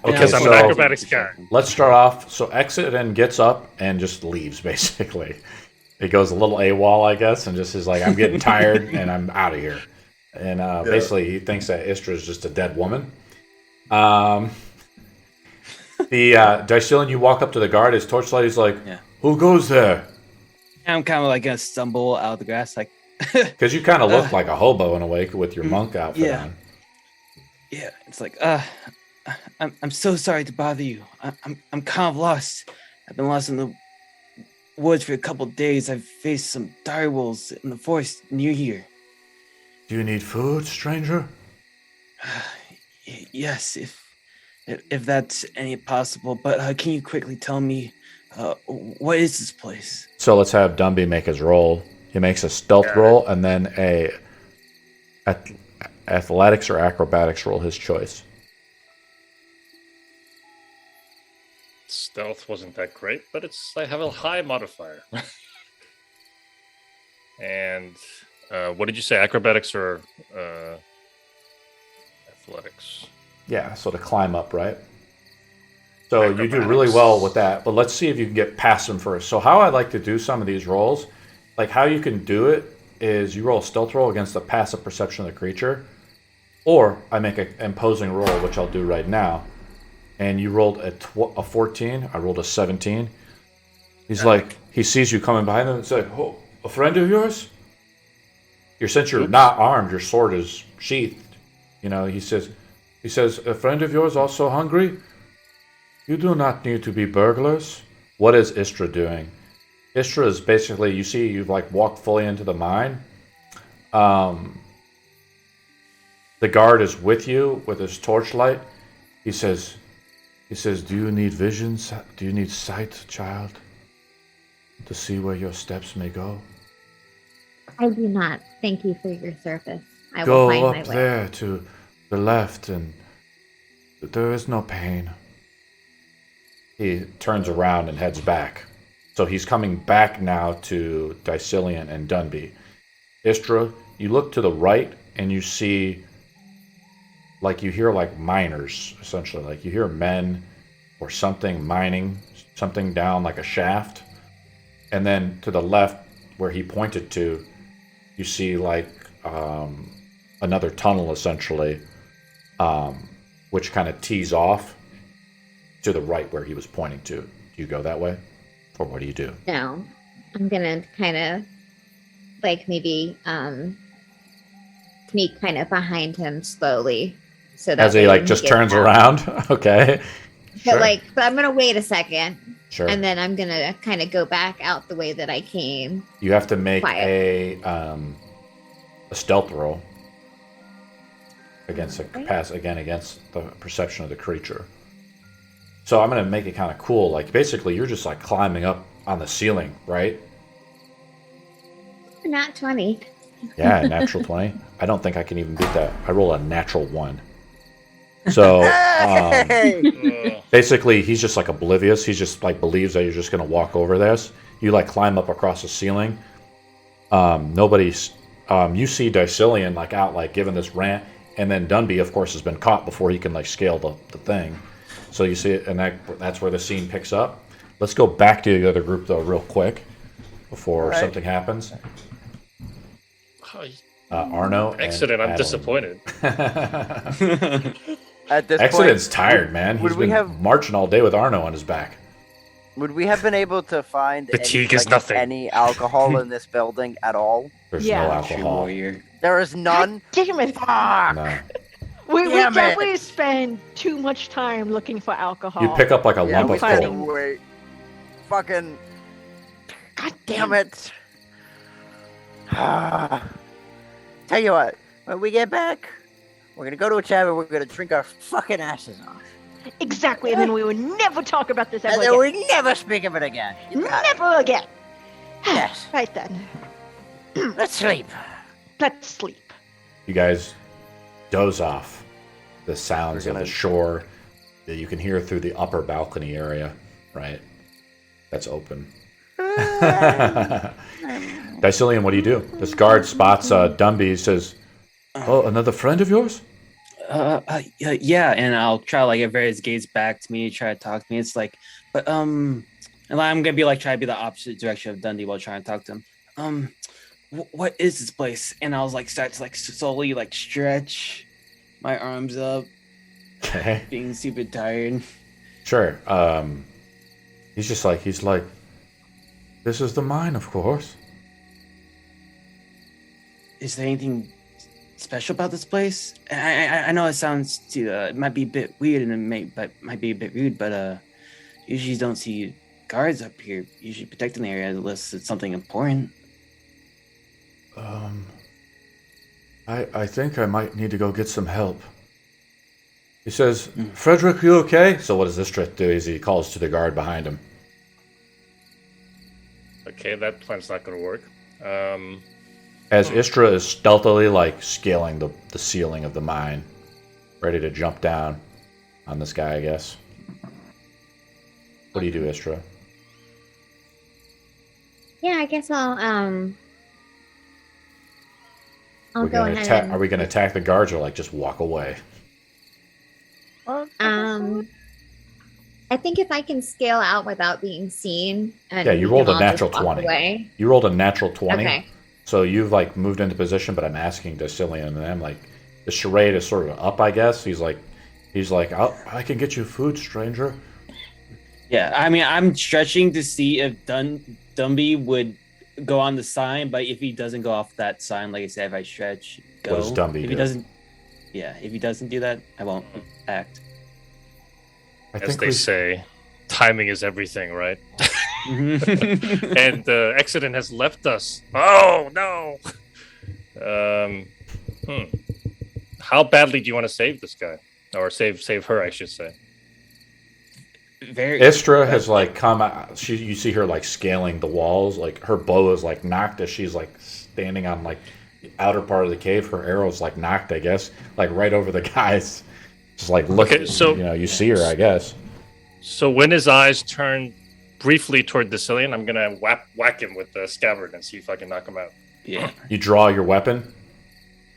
Okay, because I'm so an acrobatics guy. let's start off. So Exodus gets up and just leaves, basically. He goes a little AWOL, I guess, and just is like, I'm getting tired and I'm out of here. And basically, he thinks that Istra is just a dead woman. The Dicillian, you walk up to the guard, his torchlight, he's like, who goes there? I'm kind of like gonna stumble out of the grass, like. Because you kind of look like a hobo in a way with your monk outfit on. Yeah, it's like, I'm so sorry to bother you. I'm kind of lost. I've been lost in the woods for a couple of days. I've faced some direwolves in the forest near here. Do you need food, stranger? Yes, if that's any possible. But can you quickly tell me, what is this place? So let's have Dumby make his roll. He makes a stealth roll and then a athletics or acrobatics roll, his choice. Stealth wasn't that great, but I have a high modifier. And what did you say? Acrobatics or athletics? Yeah, so to climb up, right? So you do really well with that, but let's see if you can get past him first. So how I like to do some of these rolls, like how you can do it is you roll a stealth roll against the passive perception of the creature, or I make an imposing roll, which I'll do right now. And you rolled a 14, I rolled a 17. He's like, he sees you coming behind him and says, oh, a friend of yours? Since you're not armed, your sword is sheathed. You know, he says, a friend of yours also hungry? You do not need to be burglars. What is Istra doing? Istra is basically, you see, you've like walked fully into the mine. The guard is with you with his torchlight. He says, do you need visions? Do you need sight, child? To see where your steps may go? I do not. Thank you for your service. I will Go find up my way. there to the left, and there is no pain. He turns around and heads back. So he's coming back now to Dicillian and Dunby. Istra, you look to the right and you see, like you hear like miners, essentially. Like you hear men or something mining something down like a shaft. And then to the left, where he pointed to, you see like another tunnel essentially, which kind of tees off to the right where he was pointing to. Do you go that way, or what do you do? No, I'm gonna kind of like maybe sneak kind of behind him slowly, so that As he way like when just gets turns out- around. Okay. But but I'm gonna wait a second, Sure. and then I'm gonna kind of go back out the way that I came. You have to make Quiet. a stealth roll against against the perception of the creature. So I'm gonna make it kind of cool. Like basically, you're just like climbing up on the ceiling, right? Not 20. Yeah, natural 20. I don't think I can even beat that. I roll a natural 1. So basically, he's just like oblivious. He's just like believes that you're just gonna walk over this. You like climb up across the ceiling. Nobody's. You see Dicillion like out like giving this rant, and then Dunby, of course, has been caught before he can like scale the thing. So you see it, and that's where the scene picks up. Let's go back to the other group though, real quick, before something happens. Arno. Excellent. I'm disappointed. At this Excellent's point, tired, man. He's been marching all day with Arno on his back. Would we have been able to find Fatigue is nothing. any alcohol in this building at all? There's Yeah. no alcohol. There is none. Damn it! No. We Damn it. definitely spend too much time looking for alcohol. You pick up like a lump we of finding- coal. Wait. Fucking. God Damn it. Tell you what, when we get back, we're gonna go to a tavern, we're gonna drink our fucking asses off. Exactly, and then we would never talk about this ever And then again. we never speak of it again. You got it. Never again. Yes. Right then, Let's sleep. let's sleep. You guys doze off. The sounds of the shore that you can hear through the upper balcony area, right? That's open. Dicillion, what do you do? This guard spots Dunby, says, "Oh, another friend of yours?" Yeah, and I'll try to like get various gates back to me, try to talk to me. It's like, but and I'm gonna be like try to be the opposite direction of Dundee while trying to talk to him. What is this place? And I was like start to like slowly like stretch my arms up, Okay. being super tired. Sure. He's like, this is the mine, of course. Is there anything special about this place? I know it sounds it might be a bit weird and it might be a bit rude, but usually you don't see guards up here usually protecting the area unless it's something important. I think I might need to go get some help. He says, Frederick, you okay? So what does this trick do? Is he calls to the guard behind him. Okay, that plan's not going to work. As Istra is stealthily like scaling the ceiling of the mine, ready to jump down on this guy, I guess. What do you do, Istra? Yeah, I guess I'll Are we gonna attack the guards or like just walk away? I think if I can scale out without being seen, and Yeah, you we rolled can a all natural just walk 20. away. You rolled a natural 20. Okay. So you've like moved into position, but I'm asking Dicillion, and I'm like, the charade is sort of up, I guess. He's like, I can get you food, stranger. Yeah, I mean, I'm stretching to see if Dumby would go on the sign, but if he doesn't go off that sign, like I said, if I stretch, go. What does Dumby if do? he doesn't, if he doesn't do that, I won't act. As they say, timing is everything, right? Mhm. And accident has left us. Oh no! How badly do you want to save this guy, or save her? I should say. Very. Istra has like come out. You see her like scaling the walls. Like her bow is like knocked as she's like standing on like the outer part of the cave. Her arrow's like knocked, I guess, like right over the guys. Just like look. Okay, so- you see her, I guess. So when his eyes turn briefly toward Dicillion, I'm gonna whack him with the scabbard and see if I can knock him out. Yeah. You draw your weapon.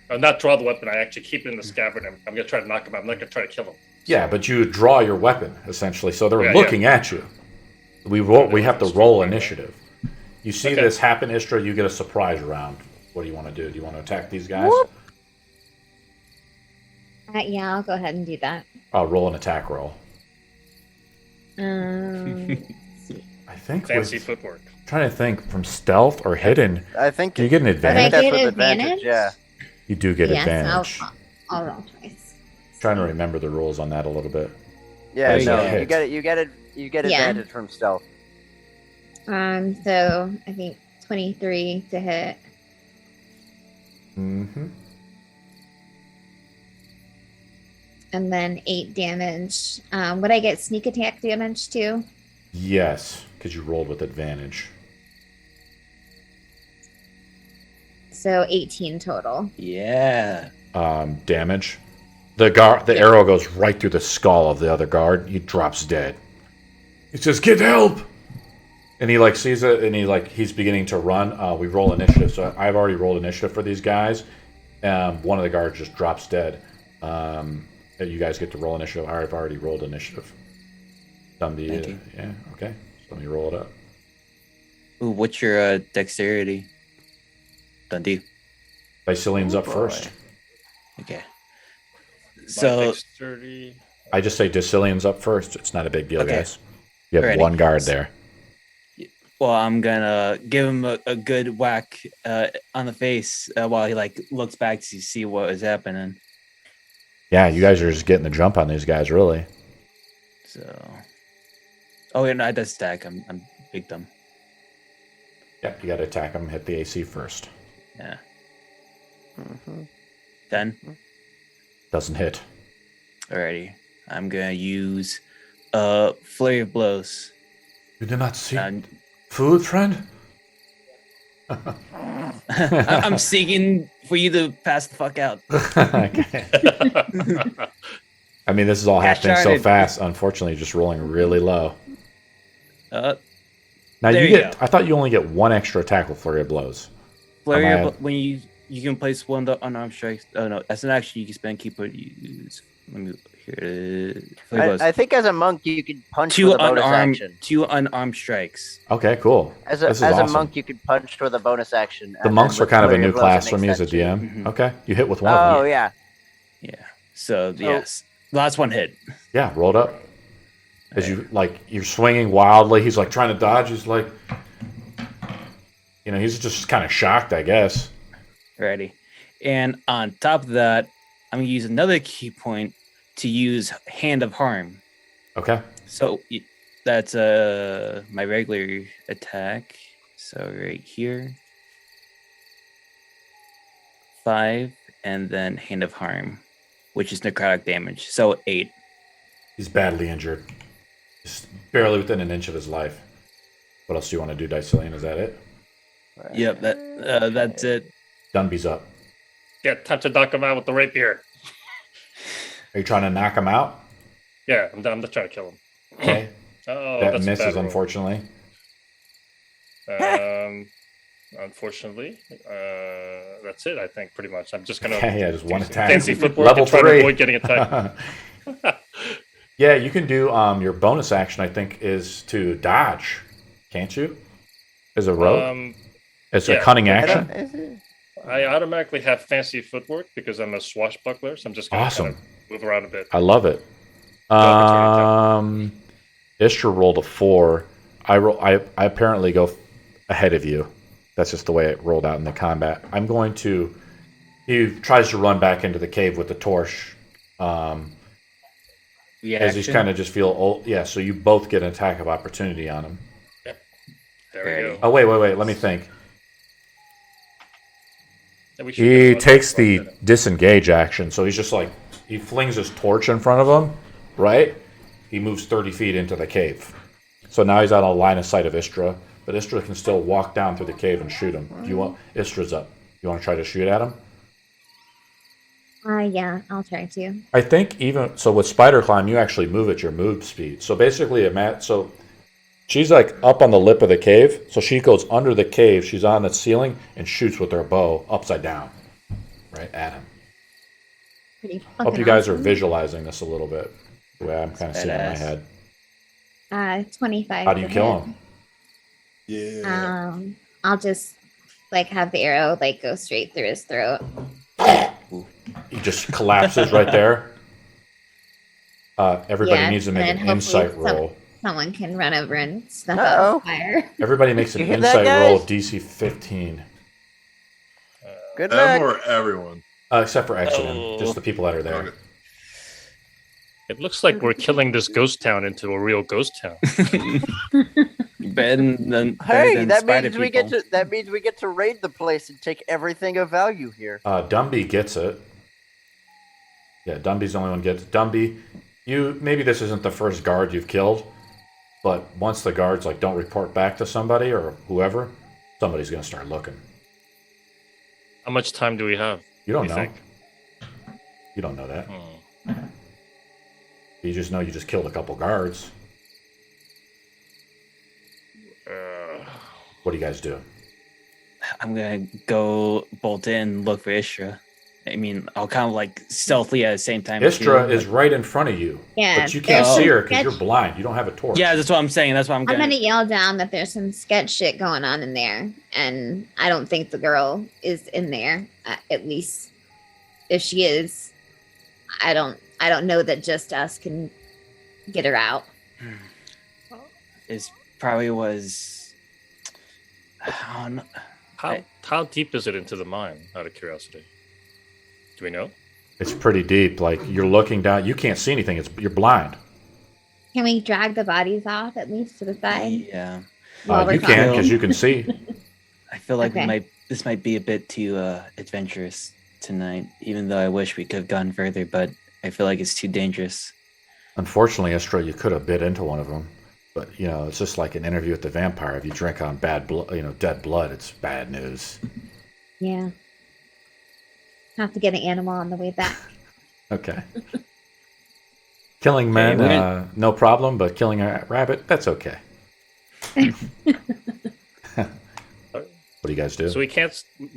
Not draw the weapon. I actually keep it in the scabbard. And I'm gonna try to knock him out. I'm not gonna try to kill him. Yeah, but you draw your weapon essentially, so they're Yeah, looking at you. We have to roll initiative. You see Okay. this happen, Istra, you get a surprise round. What do you want to do? Do you want to attack these guys? Yeah, I'll go ahead and do that. I'll roll an attack roll. Let's see. I think Fancy with, footwork. trying to think from stealth or hidden, I think do you get an I advantage? think that's Get with advantage? Yeah. You do get Yes, advantage. I'll roll twice. Trying to remember the rules on that a little bit. Yeah. There's No, a hit. you get Yeah. advantage from stealth. So I think 23 to hit. Mm-hmm. And then 8 damage. Would I get sneak attack damage too? Yes, because you rolled with advantage. So 18 total. Yeah. Damage. The arrow goes right through the skull of the other guard. He drops dead. He says, "Get help!" And he like sees it, and he's beginning to run. We roll initiative, so I've already rolled initiative for these guys. One of the guards just drops dead. You guys get to roll initiative. I've already rolled initiative. Thank you. Yeah, okay. So let me roll it up. Ooh, what's your dexterity? Dundee. Dicillian's up first. Okay. My So dexterity. I just say Dicillian's up first. It's not a big deal, Okay. guys. You have Alrighty. one guard there. well, I'm gonna give him a good whack on the face while he like looks back to see what is happening. Yeah, you guys are just getting the jump on these guys, really. So, oh yeah, no, that's stack. I'm big dumb. Yeah, you got to attack them. Hit the AC first. Yeah. Mm-hmm. 10. Doesn't hit. Alrighty. I'm gonna use flurry of blows. You did not see And food, friend? I'm seeking for you to pass the fuck out. Okay. I mean, this is all Gosh happening so darn it. fast. Unfortunately, just rolling really low. Uh, Now There you you get. go. I thought you only get one extra attack with flurry of blows. flurry Am I- of when you can place one of the unarmed strikes. Oh no, that's an action you can spend. Keep it. Use. Let me here. It is. Flurry of blows. I think as a monk you could punch Two with a bonus unarmed. action. Two unarmed strikes. Okay, cool. As This is a awesome. monk you could punch with a bonus action. The and monks then are with kind of a flurry new blows, class it for me makes as a that DM. Mhm. Okay, you hit with one of Oh them. yeah. Yeah. So yes, last one hit. Yeah, rolled up. As you you're swinging wildly, he's like trying to dodge. He's like, he's just kind of shocked, I guess. Alrighty. And on top of that, I'm gonna use another key point to use Hand of Harm. Okay. So that's my regular attack. So right here. 5, and then Hand of Harm, which is necrotic damage. So 8. He's badly injured. Just barely within an inch of his life. What else do you want to do, Dicillian? Is that it? Yep, that's it. Dunby's up. Yeah, time to knock him out with the rapier. Are you trying to knock him out? Yeah, I'm just trying to kill him. Okay. Oh, That that's a misses, bad roll. unfortunately. Unfortunately, that's it. I think pretty much. I'm just gonna Yeah, just one do some attack. fancy footwork Level and try 3. to avoid getting attacked. Yeah, you can do your bonus action, I think, is to dodge. Can't you? As a rogue? It's a yeah. cunning I action? don't- is it- I automatically have fancy footwork because I'm a swashbuckler, so I'm just gonna Awesome. kind of move around a bit. I love it. Istra rolled a 4. I apparently go ahead of you. That's just the way it rolled out in the combat. I'm going to. He tries to run back into the cave with the torch. As he's kind of just feel old. Yeah, so you both get an attack of opportunity on him. There we go. Oh, wait. Let me think. And we should He get takes one the minute. disengage action, so he's just like, he flings his torch in front of him, right? He moves 30 feet into the cave. So now he's out of line of sight of Istra, but Istra can still walk down through the cave and shoot him. Do you want, Istra's up. You want to try to shoot at him? Yeah, I'll try to. I think even, so with Spider Climb, you actually move at your move speed. So basically, so she's like up on the lip of the cave, so she goes under the cave, she's on the ceiling, and shoots with her bow upside down, right at him. Pretty Hope fucking you guys are awesome. visualizing this a little bit, the way I'm kind of seeing it in my Badass. head. 25. How do you to kill hit. him? Yeah. I'll just have the arrow go straight through his throat. He just collapses right there. Everybody Yeah, needs to make and an hopefully insight roll. Someone can run over and snuff Uh-oh. out the fire. Everybody makes an You hear that, insight roll guys? of DC 15. Good Them luck. or everyone? Except for Exodus, Oh. just the people that are there. Okay. It looks like we're killing this ghost town into a real ghost town. Better than Hey, that spider means we get to raid the place and take everything of value here. Dumby gets it. Yeah, Dumby's the only one gets it. Dumby, maybe this isn't the first guard you've killed, but once the guards don't report back to somebody or whoever, somebody's gonna start looking. How much time do we have? You don't you know. think? You don't know that. Hmm. You just know you just killed a couple guards. What do you guys do? I'm gonna go bolt in, look for Istra. I mean, I'll kind of stealthily at the same time. Istra is right in front of you, Yeah, but you can't there's see her some because you're sketch- blind. You don't have a torch. Yeah, that's what I'm saying. That's what I'm I'm gonna. gonna yell down that there's some sketch shit going on in there, and I don't think the girl is in there. At least, if she is, I don't know that just us can get her out. It probably was. How deep is it into the mine? Out of curiosity, do we know? It's pretty deep. You're looking down. You can't see anything. You're blind. Can we drag the bodies off at least to the side? Yeah, while we're You can talking? because you can see. I feel like Okay. this might be a bit too adventurous tonight. Even though I wish we could have gone further, but I feel like it's too dangerous. Unfortunately, Istra, you could have bit into one of them. But, it's just like an interview with the vampire. If you drink on bad blood, dead blood, it's bad news. Yeah. Have to get an animal on the way back. Okay. Killing men, we're no problem, but killing a rabbit, that's okay. What do you guys do? So we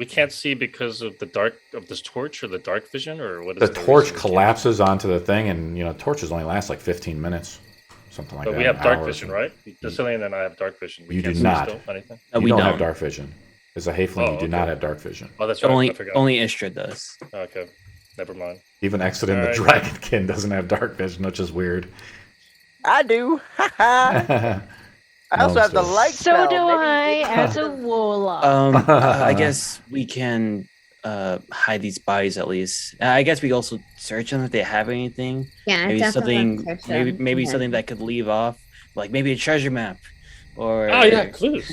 can't see because of the dark of this torch or the dark vision, or what is The the torch reason we can't? collapses onto the thing, and, torches only last 15 minutes. Something like But that. we have an dark hour or vision, something. right? Decillion and I have dark vision. We You can't do see not. still, anything? No, You we don't don't. have dark vision. As a halfling, Oh, you do okay. not have dark vision. Oh, that's right. I forgot. Only Istra does. Okay, never mind. Even Exodus the Alright. Dragonkin doesn't have dark vision, which is weird. I do. I also have the light So spell. do Maybe- I, as a warlock. I guess we can hide these bodies at least. I guess we also search them if they have anything. Yeah, Maybe definitely something. search Maybe them. maybe Yeah. something that could leave off, like maybe a treasure map, or Oh yeah, clues.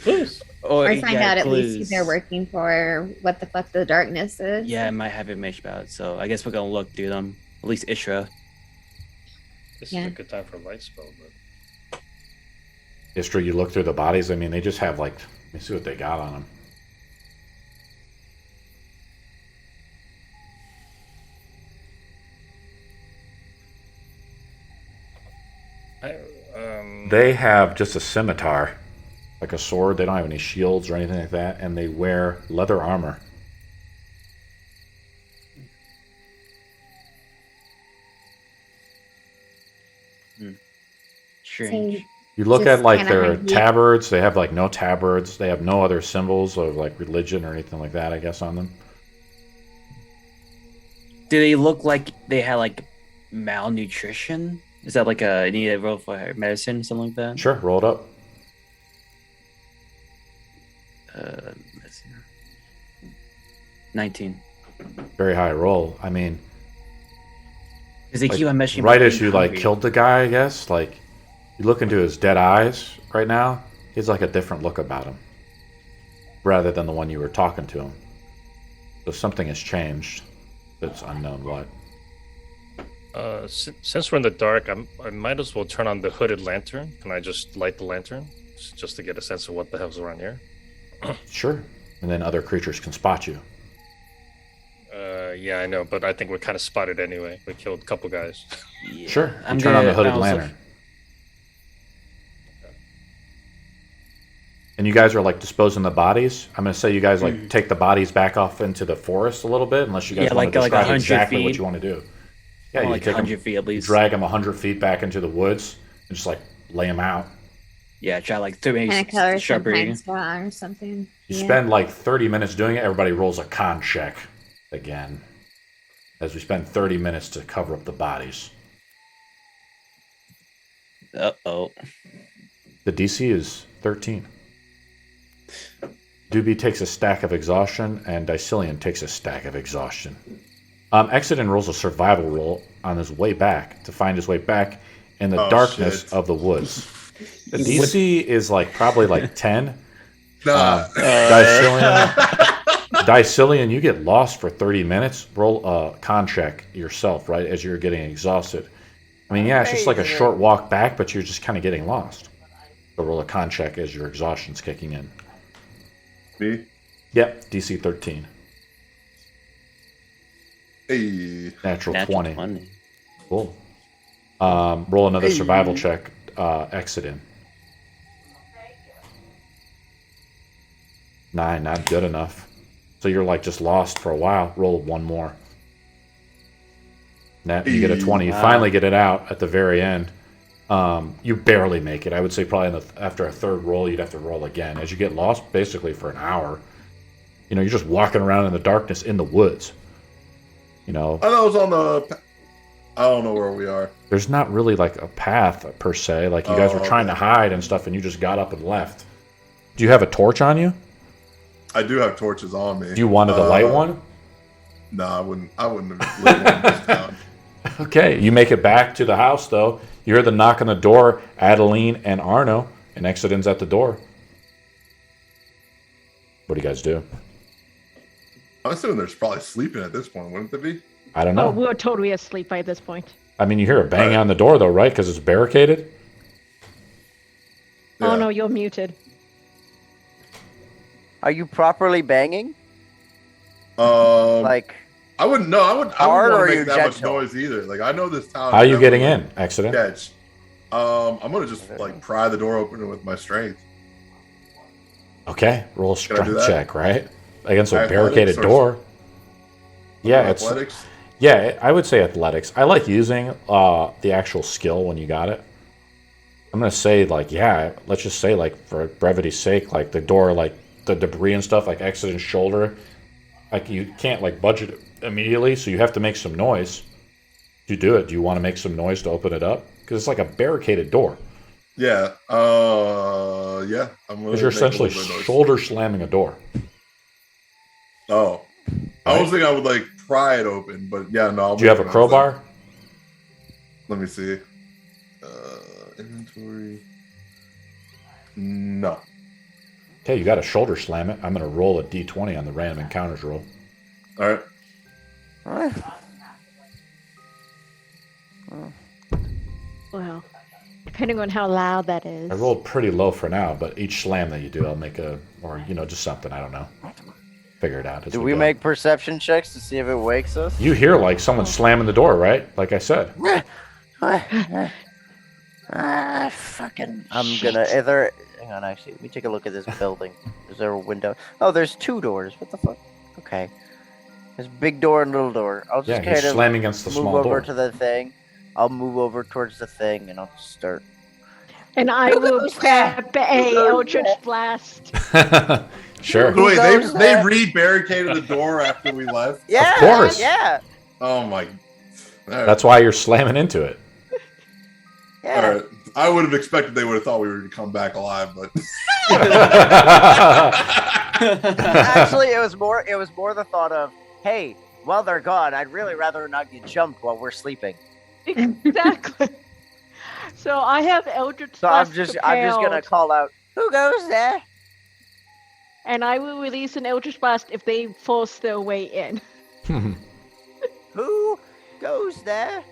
Clues. Or find yeah, out at least who clues. they're working for, what the fuck the darkness is. Yeah, it might have information about it. So I guess we're gonna look through them. At least Istra. This Yeah. is a good time for a light spell, but Istra, you look through the bodies. I mean, they just have let me see what they got on them. They have just a scimitar, like a sword. They don't have any shields or anything like that, and they wear leather armor. Strange. So- You look Just at like kinda their hide. tabards. They have like no tabards. They have no other symbols of like religion or anything like that, I guess, on them. Do they look like they had like malnutrition? Is that like a need a roll for medicine, something like that? Sure, roll it up. Medicine. 19. Very high roll. I mean, Because they like, keep on mentioning right about as being you like hungry. killed the guy, I guess, like you look into his dead eyes right now, he's like a different look about him rather than the one you were talking to him. So something has changed. It's unknown what. since we're in the dark, I might as well turn on the hooded lantern. Can I just light the lantern just to get a sense of what the hell's around here? Sure. And then other creatures can spot you. Yeah, I know, but I think we're kind of spotted anyway. We killed a couple guys. Yeah. Sure. You I'm turn on the gonna hooded also- lantern. And you guys are like disposing the bodies. I'm gonna say you guys like take the bodies back off into the forest a little bit, unless you guys Yeah, want like- to like describe 100 exactly what feet. you want to do. Yeah, More you like take 100 them, feet at least. drag them 100 feet back into the woods, and just like lay them out. Yeah, try like to make Kind of color sharper. sometimes draw or something. You Yeah. spend like 30 minutes doing it. Everybody rolls a con check again. As we spend 30 minutes to cover up the bodies. Uh-oh. The DC is 13. Doobie takes a stack of exhaustion, and Dicillion takes a stack of exhaustion. Exodin rolls a survival roll on his way back to find his way back in the darkness of the woods. The DC is like probably like 10. Dicillion, you get lost for 30 minutes. Roll a con check yourself, right, as you're getting exhausted. I mean, yeah, it's just like a short walk back, but you're just kind of getting lost. So roll a con check as your exhaustion's kicking in. Me? Yep, DC 13. Hey. Natural 20. Cool. Roll another survival check, Exodin. 9, not good enough. So you're like just lost for a while. Roll one more. You get a 20. You finally get it out at the very end. You barely make it. I would say probably after a third roll, you'd have to roll again. As you get lost basically for an hour, you're just walking around in the darkness in the woods. I know it's on the... I don't know where we are. There's not really like a path per se. Like you guys were trying to hide and stuff and you just got up and left. Do you have a torch on you? I do have torches on me. Do you wanted to light one? No, I wouldn't have lit one this town. Okay, you make it back to the house, though. You hear the knock on the door. Adeline and Arno, and Exodin's at the door. What do you guys do? I'm assuming they're probably sleeping at this point, wouldn't they be? I don't know. Oh, we're totally asleep by this point. I mean, you hear a bang on the door, though, right? Because it's barricaded? Yeah. Oh no, you're muted. Are you properly banging? Like... I wouldn't know. I wouldn't want to make that much gentle? noise either. Like, I know this town... How are you getting in, Exodin? Catch. I'm going to just, pry the door open with my strength. Okay, roll a Can I do strength that? check, right? Against a Athletics barricaded or- door. Yeah, it's... Athletics? Yeah, I would say athletics. I like using the actual skill when you got it. I'm going to say, let's just say, for brevity's sake, the door, the debris and stuff, Exodin's shoulder, you can't, budget it immediately, so you have to make some noise to do it. Do you want to make some noise to open it up? Because it's like a barricaded door. Yeah. Yeah. Because you're essentially shoulder slamming a door. Oh. I was thinking I would, pry it open, but yeah, no. Do you have a crowbar? Let me see. Inventory. No. Okay, you got to shoulder slam it. I'm going to roll a d20 on the random encounters roll. All right. Well, depending on how loud that is. I rolled pretty low for now, but each slam that you do, I'll make just something. I don't know. Figure it out. Do we make perception checks to see if it wakes us? You hear someone slamming the door, right? Like I said. Fucking. I'm gonna either. Hang on, actually, let me take a look at this building. Is there a window? Oh, there's 2 doors. What the fuck? Okay. There's big door and little door. I'll just he's kind of slamming against the move small over door. to the thing. I'll move over towards the thing and I'll start. And I will prep a Eldritch Blast. Sure. Wait, they re-barricaded the door after we left? Yeah, Of course. Yeah. Oh my. That's why you're slamming into it. Yeah. All right. I would have expected they would have thought we were going to come back alive, but Actually, it was more the thought of, hey, while they're gone, I'd really rather not get jumped while we're sleeping. Exactly. So I have Eldritch So Blast I'm just prepared, gonna call out, who goes there? and I will release an Eldritch Blast if they force their way in. Who goes there?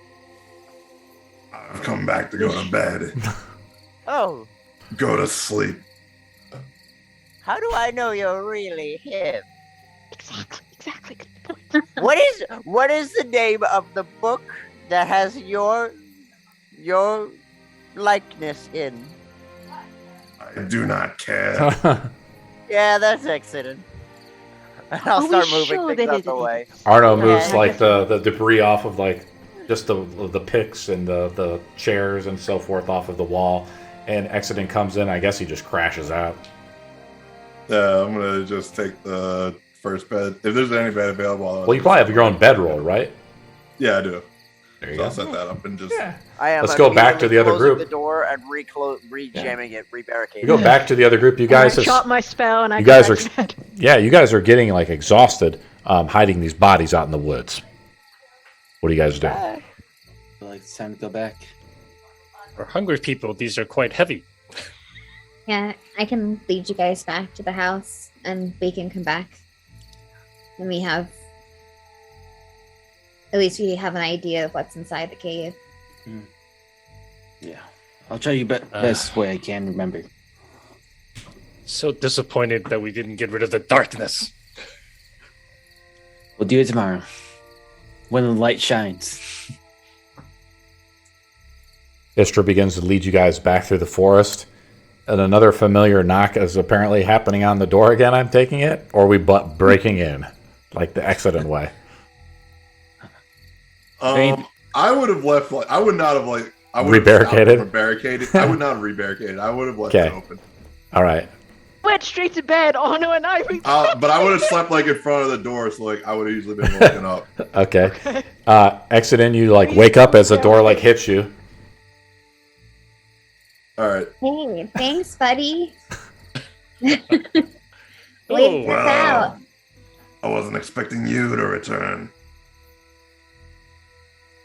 I've come back to go to bed. Oh, Go to sleep. how do I know you're really him? Exactly. Good point. What is the name of the book that has your likeness in? I do not care. Yeah, that's excellent. I'll Are we start moving sure things that out the way. Arno moves I guess- the debris off of just the picks and the chairs and so forth off of the wall, and Exodus comes in. I guess he just crashes out. Yeah, I'm gonna just take the first bed. If there's any bed available. Well, you probably have your own bedroll, right? Yeah, I do. There you So go. I'll set that up and just. Yeah. I am. Let's go back to the other closing group. The door and re-jamming it, re-barricading. We go back to the other group. You And I guys, chop my spell and I you go guys back are, to bed. yeah, you guys are getting like exhausted, hiding these bodies out in the woods. What do you guys do? I feel like it's time to go back. For hungry people, these are quite heavy. Yeah, I can lead you guys back to the house, and we can come back. And we have... At least we have an idea of what's inside the cave. Yeah, I'll try you best way I can remember. So disappointed that we didn't get rid of the darkness. We'll do it tomorrow, when the light shines. Istra begins to lead you guys back through the forest, and another familiar knock is apparently happening on the door again. I'm taking it, or we breaking in, like the Exodus way. I would have left. I would not have I would Rebarricaded? have barricaded. I would not have rebarricaded. I would have left Okay. it open. All right. Went straight to bed. Arno and I. But I would have slept in front of the door, so I would have easily been woken up. Okay. Exodus, you wake up as the door hits you. All right. Hey, thanks, buddy. Wait Oh, this out. I wasn't expecting you to return.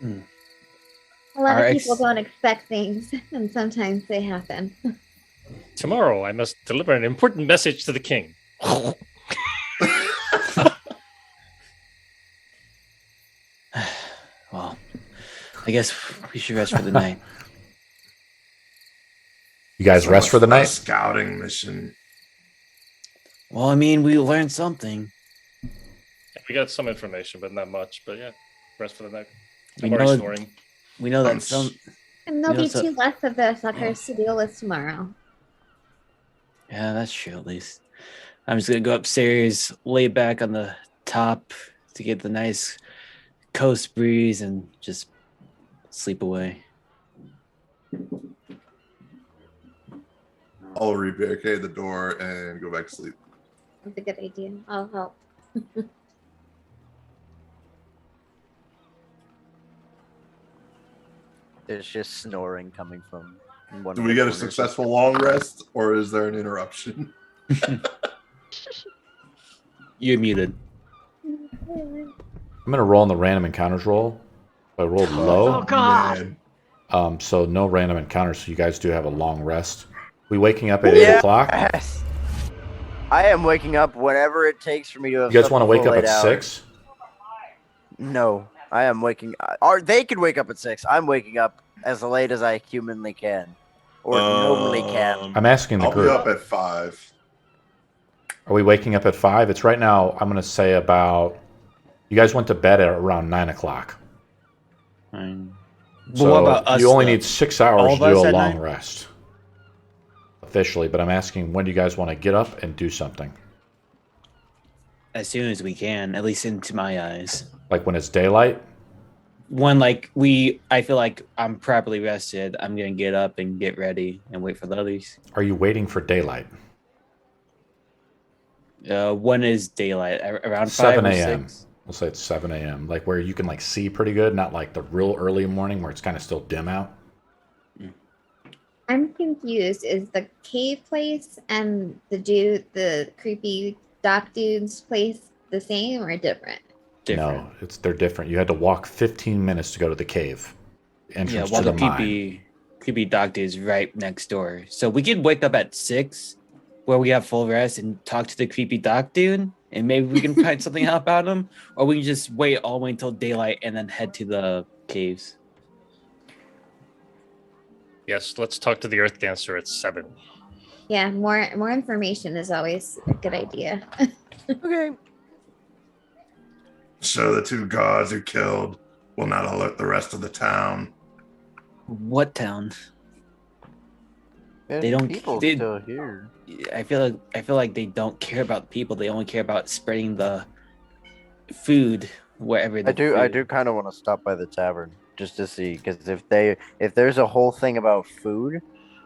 A lot Our of ex- people don't expect things, and sometimes they happen. Tomorrow I must deliver an important message to the king. Well, I guess we should rest for the night. You guys rest for the A night? scouting mission. Well, I mean, we learned something. We got some information, but not much. But yeah, rest for the night. We I'm already know- snoring. We know that some... And there'll be so- 2 less of the suckers to deal with tomorrow. Yeah, that's true, at least. I'm just going to go upstairs, lay back on the top to get the nice coast breeze and just sleep away. I'll rebarricade the door and go back to sleep. That's a good idea. I'll help. There's just snoring coming from one. Do of we the get a corners. successful long rest, or is there an interruption? You're muted. I'm going to roll on the random encounters roll. I rolled low. Oh, God. Man. So no random encounters, so you guys do have a long rest. We waking up at 8 o'clock? Yes. I am waking up whenever it takes for me to have. You guys want to something wake up laid at out. 6? No, I am waking. Or they can wake up at 6. I'm waking up as late as I humanly can, or normally can. I'm asking the I'll be group. up at 5. Are we waking up at 5? It's right now, I'm going to say about... You guys went to bed at around 9 o'clock. Fine. So But what about us, you only though? need 6 All hours of to do us a at long night? rest. Officially, but I'm asking when do you guys want to get up and do something? As soon as we can, at least into my eyes. Like when it's daylight? When I feel like I'm properly rested, I'm gonna get up and get ready and wait for the others. Are you waiting for daylight? When is daylight? Around 7 5 or a.m. 6? We'll say it's 7 a.m. Like where you can see pretty good, not like the real early morning where it's kind of still dim out. I'm confused. Is the cave place and the creepy doc dude's place the same or different? Different. No, they're different. You had to walk 15 minutes to go to the cave. Entrance While to the the mine. creepy doctor is right next door. So we could wake up at 6, where we have full rest, and talk to the creepy doc dude, and maybe we can find something out about him, or we can just wait all the way until daylight and then head to the caves. Yes, let's talk to the Earth Dancer at 7. Yeah, more information is always a good idea. Okay. So the 2 guards you killed will not alert the rest of the town. What town? There's They don't- People they- still here. I feel like they don't care about people. They only care about spreading the food wherever. I do kind of want to stop by the tavern just to see, because if there's a whole thing about food,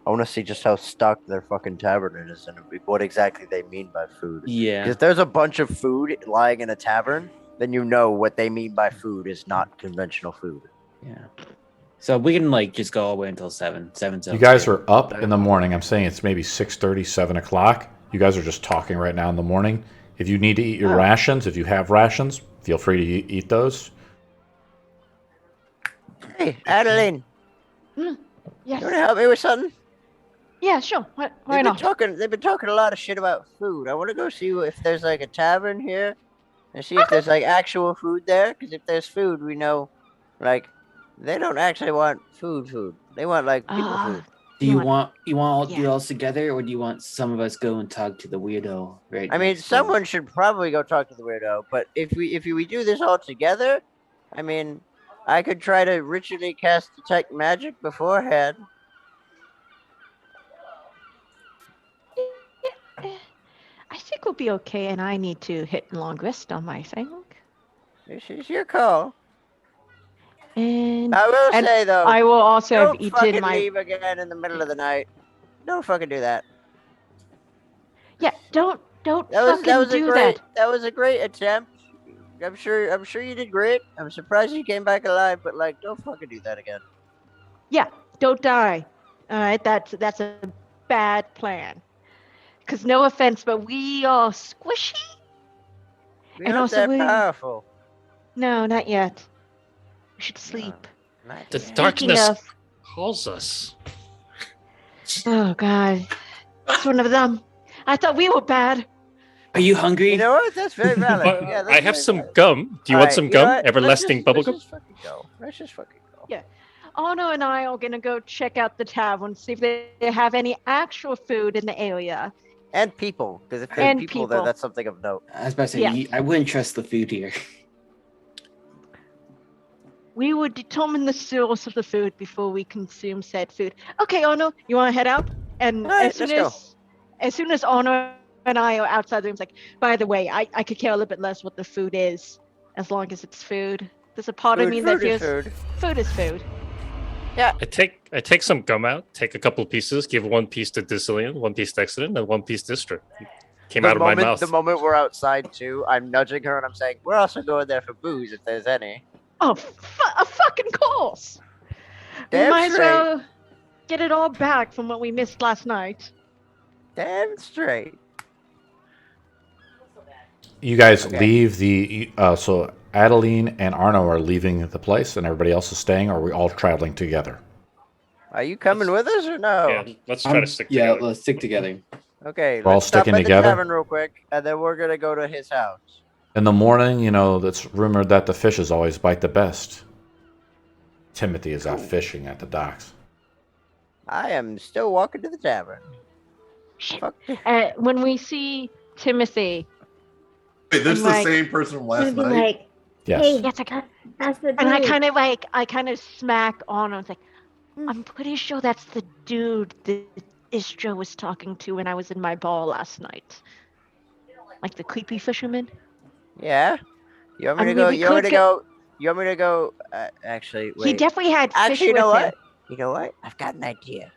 I want to see just how stocked their fucking tavern is and what exactly they mean by food. Yeah. Because if there's a bunch of food lying in a tavern, then you know what they mean by food is not conventional food. Yeah. So we can like just go all the way until 7. 7 You guys are up in the morning. I'm saying it's maybe 6:30, 7 o'clock. You guys are just talking right now in the morning. If you need to eat your rations, if you have rations, feel free to eat those. Hey, Adeline, Yes. you want to help me with something? Yeah, sure. Why They've not? been talking a lot of shit about food. I want to go see if there's like a tavern here and see if there's like actual food there. Because if there's food, we know, like, they don't actually want food. They want like people food. Do you want all do it all together, or do you want some of us go and talk to the weirdo? Right. I mean, someone should probably go talk to the weirdo. But if we do this all together, I mean, I could try to ritually cast detect magic beforehand. I think we'll be okay, and I need to hit long rest on my thing. This is your call. And I will say though, I will also have don't eaten fucking my. leave again in the middle of the night. Don't fucking do that. Yeah, don't That fucking was a do great. that. That was a great attempt. I'm sure you did great. I'm surprised you came back alive, but like, don't fucking do that again. Yeah, don't die. All right, that's a bad plan. Cause no offense, but we are squishy. We're And not also that we- powerful. No, not yet. We should sleep. The Speaking darkness of- calls us. Oh God, it's one of them. I thought we were bad. Are you hungry? You know what? That's very valid. But Yeah, that's I have very some valid. gum. Do you All want right, some you know gum? what? Everlasting Let's bubblegum? just fucking go. Let's just fucking go. Yeah. Ono and I are gonna go check out the tavern, see if they have any actual food in the area. And people, because if there's And people there, people. that's something of note. I was about to say, Yeah. I wouldn't trust the food here. We would determine the source of the food before we consume said food. Okay, Ono, you want to head out? And All right, as soon as Ono and I are outside the room, it's like, by the way, I could care a little bit less what the food is, as long as it's food. There's a part of me that Food is feels food. food is food. I take some gum out, take a couple pieces, give one piece to Discillion, one piece to Excellent, and one piece to Distra. Came out of my mouth. The moment we're outside too, I'm nudging her and I'm saying, we're also going there for booze if there's any. Oh, a fucking course! Damn Might as straight. well get it all back from what we missed last night. Damn straight. You guys Okay. leave the. So Adeline and Arno are leaving the place, and everybody else is staying. Or are we all traveling together? Are you coming with us or no? Yeah, let's try to stick Yeah, together. let's stick together. Okay, We're all let's stop sticking at together? the tavern real quick, and then we're gonna go to his house. In the morning, it's rumored that the fishes always bite the best. Timothy is out fishing at the docks. I am still walking to the tavern. Fuck. When we see Timothy, Wait, this is Like- the same person from last Gonna be night. like, Yes. hey, yes, I got. that's the dude. And I kind of smack on. I was like, I'm pretty sure that's the dude that Istra was talking to when I was in my bar last night. Like the creepy fisherman. Yeah. You want me I to mean, go? we You want me could to go? You want me to go? Actually, wait. He definitely had fish Actually, you know with what? him. You know what? I've got an idea.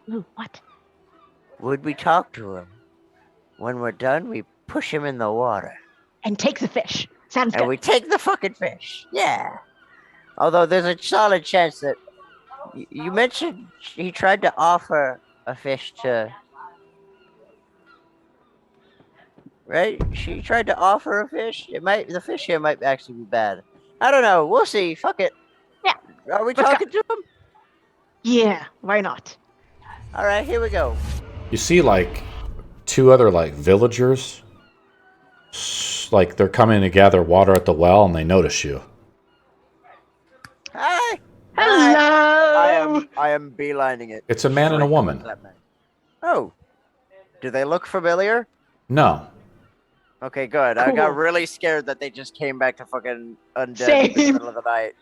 Ooh, what? Would we talk to him? When we're done, we push him in the water. And take the fish. Sounds And good. we take the fucking fish. Yeah. Although there's a solid chance that you mentioned he tried to offer a fish to. Right? She tried to offer a fish. The fish here might actually be bad. I don't know. We'll see. Fuck it. Yeah. Are we Let's go. talking to him? Yeah, why not? All right, here we go. You see, two other villagers. They're coming to gather water at the well, and they notice you. Hi. Hello. I am beelining it. It's a man and a straight woman. towards that man. Oh. Do they look familiar? No. Okay, good. I got Cool. really scared that they just came back to fucking undead in the Same. middle of the night.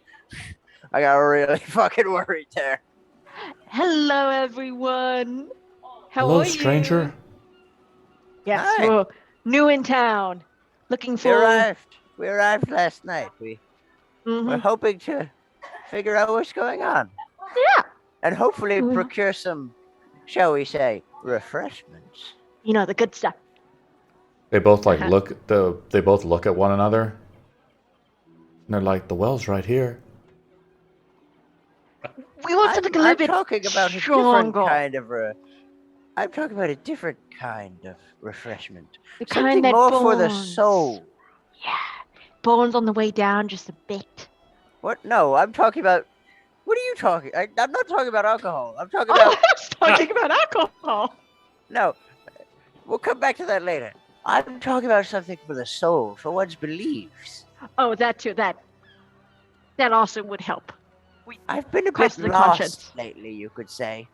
I got really fucking worried there. Hello, everyone. How Hello, are you? stranger. Yes, Hi. we're new in town. Looking We for. arrived. We arrived last night. We're Mhm. hoping to figure out what's going on. Yeah. and hopefully Ooh. procure some, shall we say, refreshments. You know, the good stuff. They both like Uh-huh. they both look at one another. And they're like, the well's right here. We want something a I'm little bit talking about a different stronger. kind of I'm talking about a different kind of refreshment. The Something kind that more burns. for the soul. Yeah. Burns on the way down just a bit. What? No, I'm talking about. What are you talking? I'm not talking about alcohol. I'm talking Oh, about. I was talking about alcohol. No, we'll come back to that later. I'm talking about something for the soul, for one's beliefs. Oh, that too. That also would help. I've been a bit Cross the lost conscience. lately, you could say.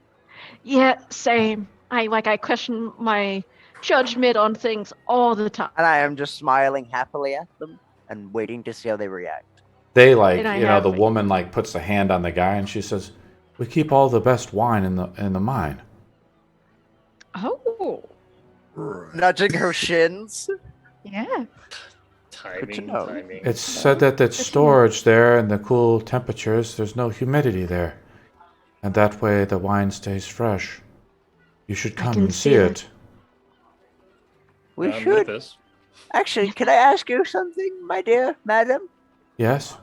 Yeah, same. I question my judgment on things all the time. And I am just smiling happily at them and waiting to see how they react. They like, And I you know, have, the like- woman like puts a hand on the guy and she says, "We keep all the best wine in the mine." Oh, Nudging her shins. yeah. Good to know. Timing. It's said that it's storage there in the cool temperatures. There's no humidity there. And that way the wine stays fresh. You should I come can and see see it. We I'm with should. this. Actually, can I ask you something, my dear madam? Yes?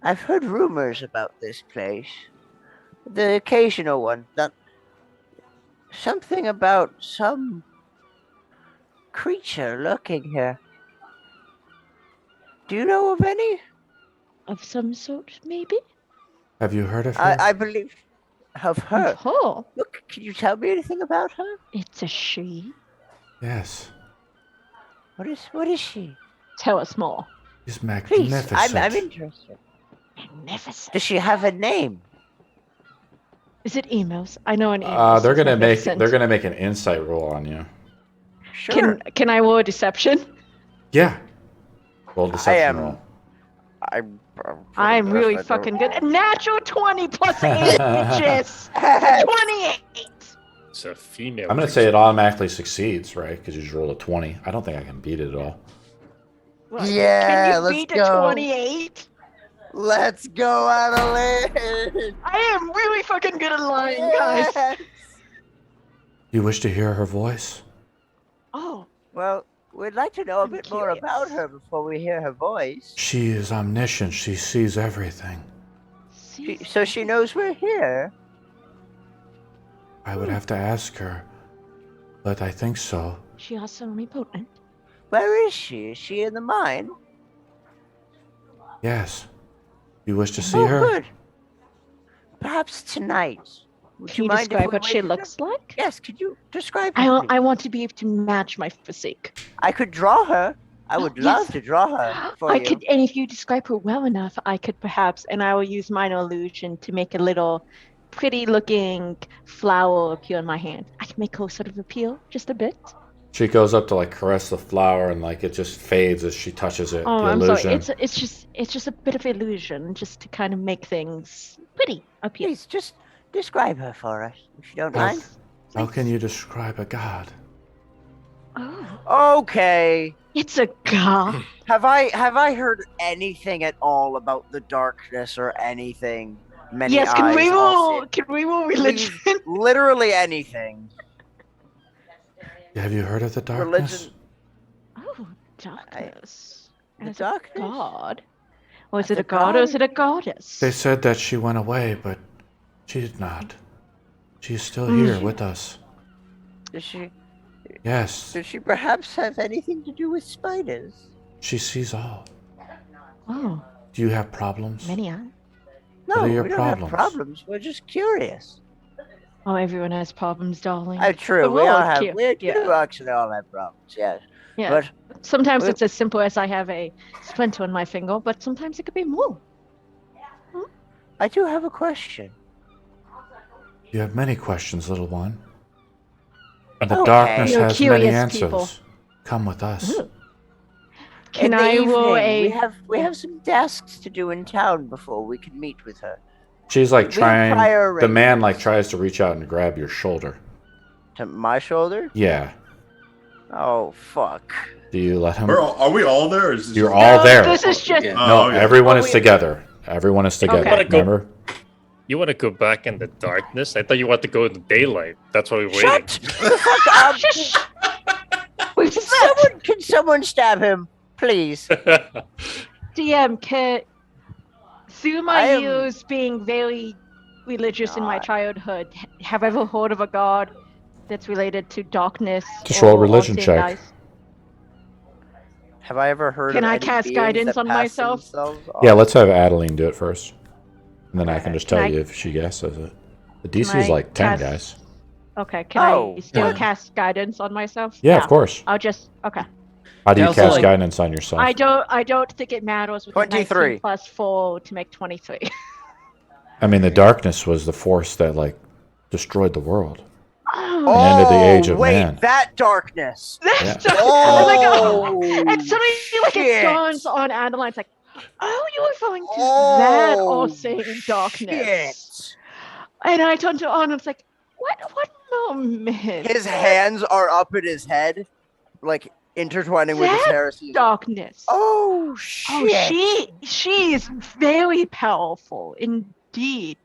I've heard rumors about this place. The occasional one. That something about some creature lurking here. Do you know of any? Of some sort, maybe? Have you heard of her? I believe of her. Oh, Look, can you tell me anything about her? it's a she. Yes. What is she? Tell us more. She's Please, magnificent. I'm interested. Magnificent. Does she have a name? Is it emos? I know an emos. They're is gonna make magnificent. make an insight roll on you. Sure. Can I roll a deception? Yeah. Roll deception am- roll. I'm really fucking good. A natural 20 plus 8 bitches. 28. It's a female. I'm gonna say it automatically succeeds, right? Because you just rolled a 20. I don't think I can beat it at all. What, Yeah, can you let's beat go. a 28? Let's go, Adelaide. I am really fucking good at lying, guys. You wish to hear her voice? Oh, Well, we'd like to know a I'm bit more about curious. her before we hear her voice. She is omniscient. She sees everything. see. So she knows we're here. I would have to ask her, but I think so. She also omnipotent. Where is she? Is she in the mine? Yes. You wish to see Oh, her? good. Perhaps tonight. Would Can you mind if describe we what she waited looks like? Yes, could you describe her? please? I want to be able to match my physique. I could draw her. I would love Yes. to draw her for I you. could, and if you describe her well enough, I could perhaps, and I will use minor illusion to make a little pretty-looking flower appear in my hand. I can make her sort of appeal just a bit. She goes up to like caress the flower and like it just fades as she touches it. Oh, the I'm illusion. sorry. It's just a bit of illusion, just to kind of make things pretty up here. Please, just describe her for us, if you don't How- mind. How can you describe a god? Oh, Okay. it's a god. Have I heard anything at all about the darkness or anything? Many Yes, can eyes we all roll? see- Can we roll religion? Literally anything. Have you heard of the darkness? Religion. Oh, darkness. The As darkness? a god. Or is As it a a god or god? is it a goddess? They said that she went away, but she did not. She's still Mm. here with us. Does she? Yes, Does she perhaps have anything to do with spiders? she sees all. Oh, Do you have problems? many eyes. No, What are your we don't problems? have problems. We're just curious. Oh, everyone has problems, darling. True. But We we're all all have. cute. We do Yeah. actually all have problems. Yes. Yeah. But Sometimes we- it's as simple as I have a splinter on my finger, but sometimes it could be more. I do have a question. You have many questions, little one. And the Okay. darkness You're has many curious answers. people. Come with us. Ooh. Can In the I roll evening, a? We have some tasks to do in town before we can meet with her. She's like We have prior trying. The man like arrangements. tries to reach out and grab your shoulder. To my shoulder? Yeah. Oh fuck. Do you let him? Are we all there? Or is this You're just- all No, there. This is just. Yeah. No, Oh, okay. everyone Oh, is we- together. Everyone is together. Okay. Remember? You want to go back in the darkness? I thought you wanted to go in the daylight. That's why we're waiting. Shut the fuck up! Can someone stab him, please? DM, through my I am years being very religious in my not. childhood, have I ever heard of a god that's related to darkness? Just roll a or religion seeing check. eyes? Have I ever heard Can of I any cast beings guidance that on pass myself? themselves Yeah, off? let's have Adeline do it first. And then I can just Can tell I- you if she guesses it. The Can DC is I like 10, cast- guys. Okay, can Oh, I still yeah. cast guidance on myself? Yeah, of course. I'll just okay. How do I you also cast like- guidance on yourself? I don't think it matters with 23. 19 plus 4 to make 23. I mean, the darkness was the force that, like, destroyed the world. Oh, And ended the age of wait, man. that darkness. that's Yeah. just, oh my god! Oh, And suddenly, like, it shit. dawns on Adeline. It's like, oh, you were falling to that Oh, all-seeing darkness. shit. And I turned to Anna. It's like, what moment? His hands are up in his head, like intertwining with his That hair. darkness. Oh, Oh, shit. she is very powerful indeed.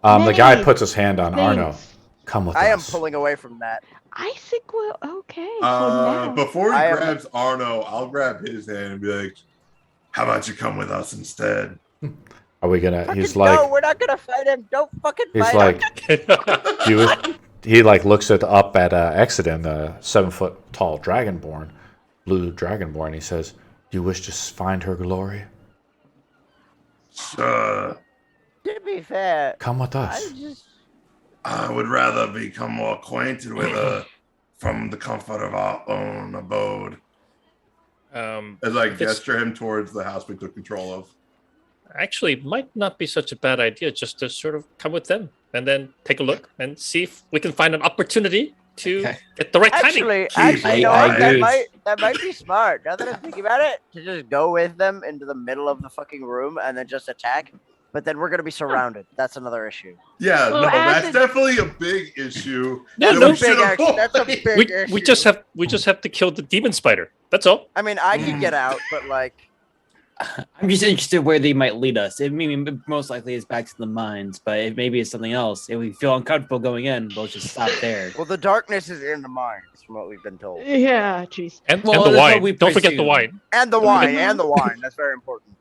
The guy Many puts his hand on Arno. things. Come with I am us. pulling away from that. I think we're okay for now. Before he I am- grabs Arno, I'll grab his hand and be like, "How about you come with us instead?" Are we gonna? He's Fucking like, no, we're not gonna fight him. Don't fucking he's fight like, him. he like looks up at Exodin, the 7-foot tall dragonborn, blue dragonborn. He says, "Do you wish to find her glory? Sure. To be fair, Come with us." I would rather become more acquainted with her from the comfort of our own abode. As I if it's- gesture him towards the house we took control of. Actually, it might not be such a bad idea just to sort of come with them and then take a look and see if we can find an opportunity to Okay. get the right timing. Actually, you know I what? That agree. might be smart. Now that I'm thinking about it, to just go with them into the middle of the fucking room and then just attack. But then we're gonna be surrounded. That's another issue. Yeah, Well, no, as that's it- definitely a big issue. Yeah, that no, we should That's a avoid. big We issue. just have to kill the demon spider. That's all. I mean, I could get out, but like, I'm just interested where they might lead us. It maybe most likely is back to the mines, but it maybe it's something else. If we feel uncomfortable going in, we'll just stop there. well, the darkness is in the mines, from what we've been told, Yeah, jeez. And, Well, and the that's what wine. we Don't forget the presume. wine. and the wine. That's very important.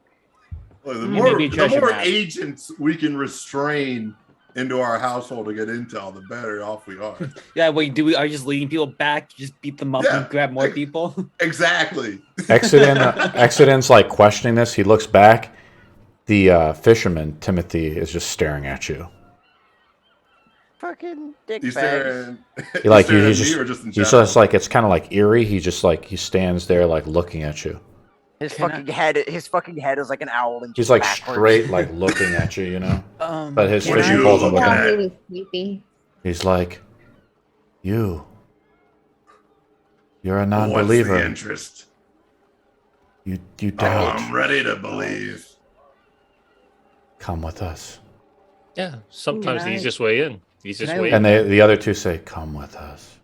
Look, the Maybe more, treasure map. agents we can restrain into our household to get intel, the better off we are. Yeah, wait, are you just leading people back? Just beat them up Yeah. and grab more people? Exactly. Exodin's like questioning this. He looks back. The fisherman Timothy is just staring at you. Fucking dick He's bags. staring. He like staring he's at me just or just in he's general? just like it's kind of like eerie. He just like he stands there like looking at you. His Can fucking head is like an owl. And He's just like backwards. straight like looking at you, you know. But his can fishing I- poles are Look looking at at. it. really creepy. He's like, you're a What's the non-believer. interest? You Oh, doubt. I'm ready to believe. Come with us. Yeah, sometimes Can the I- easiest way in. Easiest can I- way in. And the other two say, "Come with us."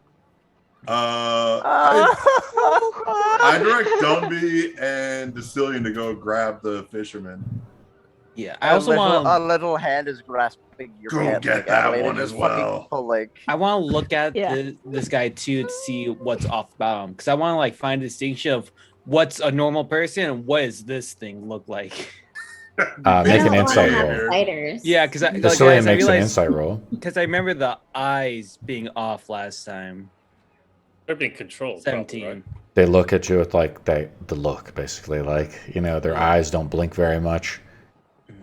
I direct Dumby and Decillion to go grab the fisherman. Yeah, I also a want little hand is grasping your Go pants. get like that Adelaide one is as fucking well. pulling. I want to look at Yeah. this guy too to see what's off about him because I want to like find a distinction of what's a normal person and what does this thing look like. Make I an don't insight wanna roll. have fighters. Yeah, because I Decillion makes an realized insight roll. because I remember the eyes being off last time. They're being controlled. probably, 17. right? They look at you with like the look, basically, like their eyes don't blink very much.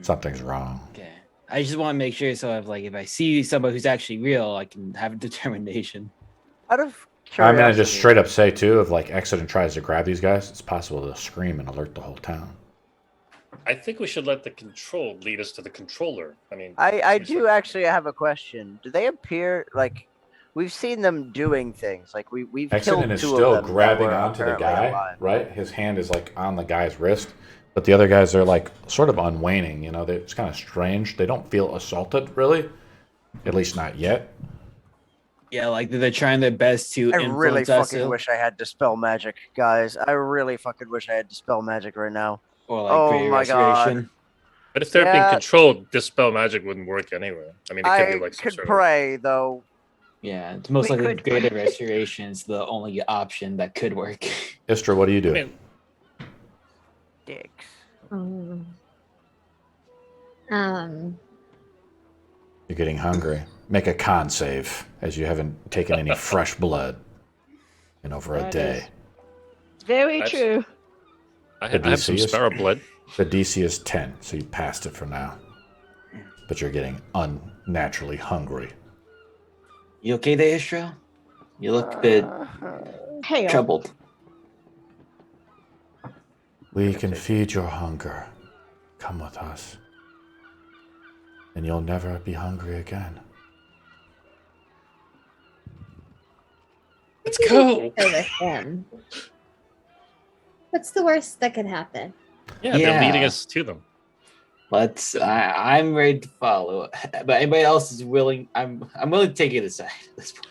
Something's wrong. Okay. I just want to make sure so if I see somebody who's actually real, I can have a determination. Out of I'm curiosity, gonna just straight up say too, if like Exodus tries to grab these guys, it's possible to scream and alert the whole town. I think we should let the control lead us to the controller. I mean, I do actually have a question. Do they appear like we've seen them doing things? Like we've Exodus killed is two still of them that grabbing were onto the apparently guy, alive. right? His hand is like on the guy's wrist, but the other guys are like sort of unwaning. It's kind of strange. They don't feel assaulted really, at least not yet. Yeah, like they're trying their best to I really influence us fucking wish I had Dispel Magic, guys. I really fucking wish I had Dispel Magic right now. or like Oh Great my God. Restoration. But if they're being Yeah. controlled, dispel magic wouldn't work anyway. I mean, it could I be like some could sort pray though. Yeah, it's most We likely could- greater restoration is the only option that could work. Istra, what do you do? I mean, Dicks. You're getting hungry. Make a con save, as you haven't taken any fresh blood in over a That day. Very That's- true. I The have some DC is- sparrow blood. The DC is 10, so you passed it for now. But you're getting unnaturally hungry. You okay there, Istra? You look a bit Hell. troubled. We can feed your hunger. Come with us. And you'll never be hungry again. Let's go. Go with them. What's the worst that could happen? Yeah, Yeah. they're leading us to them. I'm ready to follow, but anybody else is willing. I'm willing to take it aside at this point.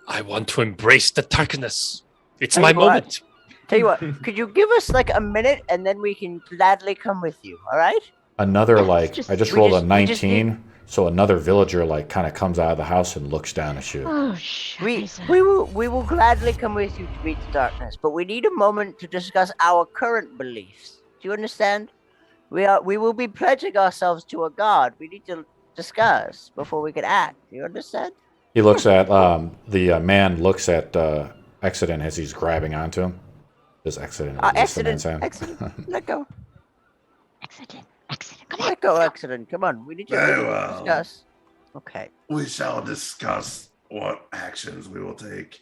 I want to embrace the darkness. It's Tell my you what. moment. Tell you what, could you give us like a minute and then we can gladly come with you, all right? Another, Yes, like, just- I just we rolled just- a we just 19, so another villager, like, kind of comes out of the house and looks down at you. Oh, shit. We will gladly come with you to beat the darkness, but we need a moment to discuss our current beliefs. Do you understand? We will be pledging ourselves to a god. We need to discuss before we can act. Do you understand? He looks at, the man looks at Exodus as he's grabbing onto him. This Exodus is the man's hand. Excellent. Let go. Excellent. Excellent. Come on. Let go, excellent. Come on. We need to Very well. discuss. Okay. We shall discuss what actions we will take.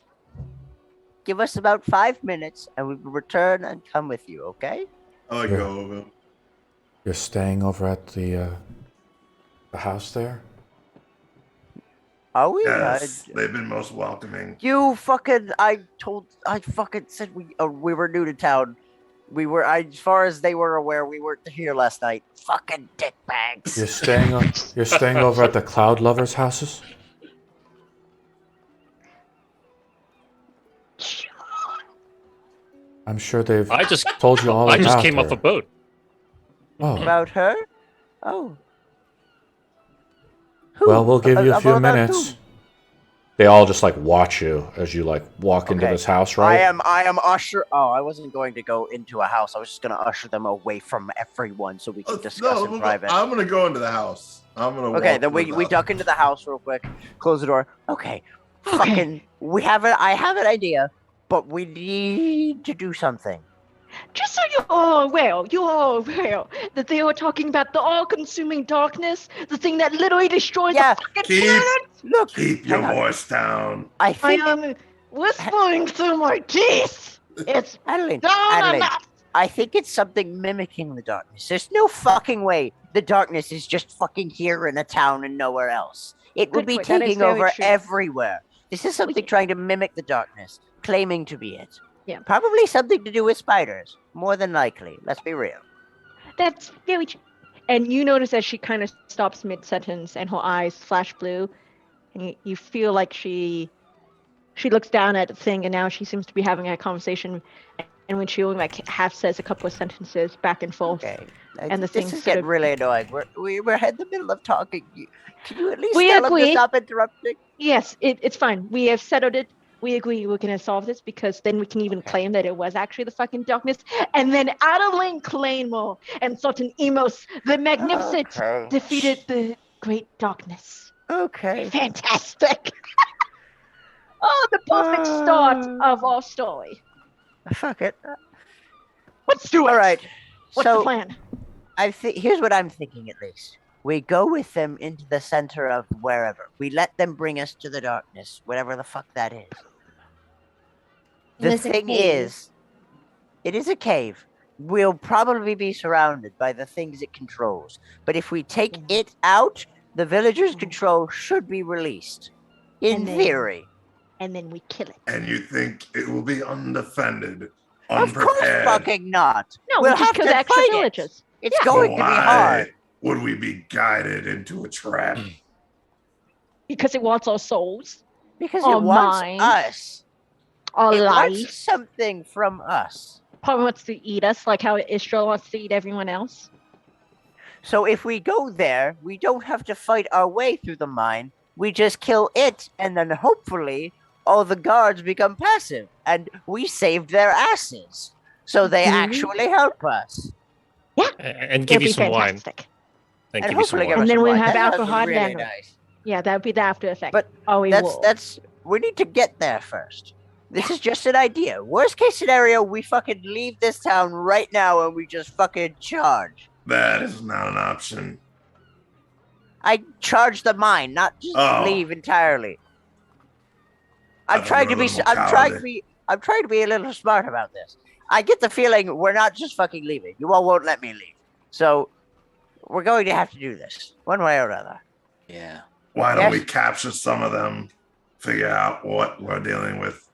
Give us about 5 minutes and we will return and come with you, okay? I let go of him. You're staying over at the house there? Are we? Yes, they've been most welcoming. I fucking said we were new to town. As far as they were aware, we weren't here last night. Fucking dickbags. You're staying over at the Cloud Lovers' houses? I'm sure they've I just told you all I about just came her. off a boat. Oh, About her? Oh. Who? well, we'll give you a few About minutes. who? They all just, like, watch you as you, like, walk into Okay. this house, right? I am usher. Oh, I wasn't going to go into a house. I was just going to usher them away from everyone so we can discuss in private. I'm gonna go into the house. I'm gonna. Okay, walk then we towards the duck into the house real quick, close the door. Okay, fucking, I have an idea, but we need to do something. Just so you're all aware that they were talking about the all-consuming darkness, the thing that literally destroys Yeah, the fucking keep- planet. Look, Keep your hang on. voice down. I I think, am whispering through my teeth. It's Adeline, down Adeline, enough. I think it's something mimicking the darkness. There's no fucking way the darkness is just fucking here in a town and nowhere else. It would Good be point, that is taking very over true. everywhere. This is something trying to mimic the darkness, claiming to be it. Yeah. Probably something to do with spiders. More than likely. Let's be real. That's very true. And you notice as she kind of stops mid-sentence and her eyes flash blue, and you feel like she looks down at the thing, and now she seems to be having a conversation. And when she only like half says a couple of sentences back and forth, Okay. And the this thing is sort getting of- really annoying. We're in the middle of talking. Can you at least We tell them agree. to stop interrupting? yes, it's fine. We have settled it. We agree we're going to solve this because then we can even Okay. claim that it was actually the fucking darkness. And then Adeline Claymore and Sultan Emos, the Magnificent, Okay. defeated the Great Darkness. Okay. Fantastic. Oh, the perfect start of our story. Fuck it. Let's do it. All right. What's so the plan? here's what I'm thinking at least. We go with them into the center of wherever. We let them bring us to the darkness, whatever the fuck that is. The There's a thing cave. is, it is a cave. We'll probably be surrounded by the things it controls. But if we take it out, the villagers' control should be released. In And then- theory. And then we kill it. And you think it will be undefended, Of course unprepared? fucking not. No, We'll we just have kill to the extra fight it. villagers. It's Yeah. going to be hard. Why would we be guided into a trap? Because it wants our souls, Because Our it wants minds. us. our It lives. wants something from us. Probably wants to eat us, like how Israel wants to eat everyone else. So if we go there, we don't have to fight our way through the mine. We just kill it, and then hopefully all the guards become passive, and we saved their asses. So they actually help us. And give It'll you be some wine. fantastic. And And give you some hopefully give wine. us And then some we'll wine. have That sounds alcohol really then. nice. Yeah, that would be the after effect. But oh, we will. That's we need to get there first. This is just an idea. Worst case scenario, we fucking leave this town right now and we just fucking charge. That is not an option. I charge the mine, not just leave entirely. I'm trying to be a little smart about this. I get the feeling we're not just fucking leaving. You all won't let me leave. So we're going to have to do this one way or another. Yeah. Why don't we capture some of them, figure out what we're dealing with?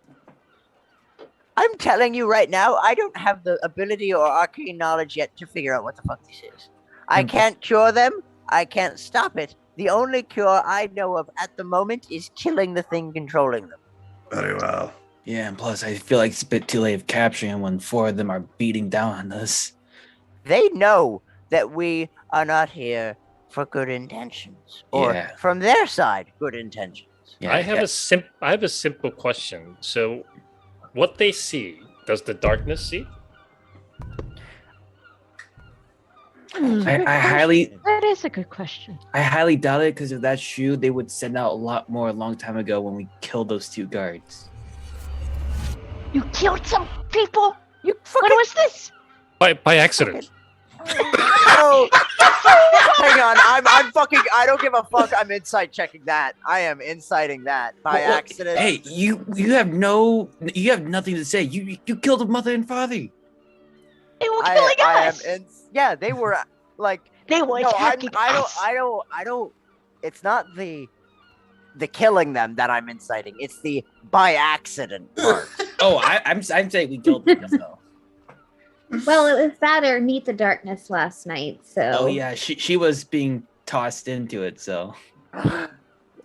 I'm telling you right now, I don't have the ability or arcane knowledge yet to figure out what the fuck this is. I can't cure them. I can't stop it. The only cure I know of at the moment is killing the thing controlling them. Very well. Yeah, and plus I feel like it's a bit too late of capturing them when 4 of them are beating down on us. They know that we are not here for good intentions, or from their side, good intentions. Yeah, I have a simple question. So, what they see, does the darkness see? That is a good question. I highly doubt it, because if that's true, they would send out a lot more a long time ago when we killed those 2 guards. You killed some people? What was this? By accident. Oh, hang on. I'm fucking. I don't give a fuck. I'm insight checking that. I am inciting that by accident. Hey, you have nothing to say. You killed a mother and father. They were killing us. Yeah, they were like they were attacking us. I don't. It's not the killing them that I'm inciting. It's the by accident part. I'm saying we killed them. So. Well, it was that or Meet the Darkness last night, so... Oh, yeah, she was being tossed into it, so...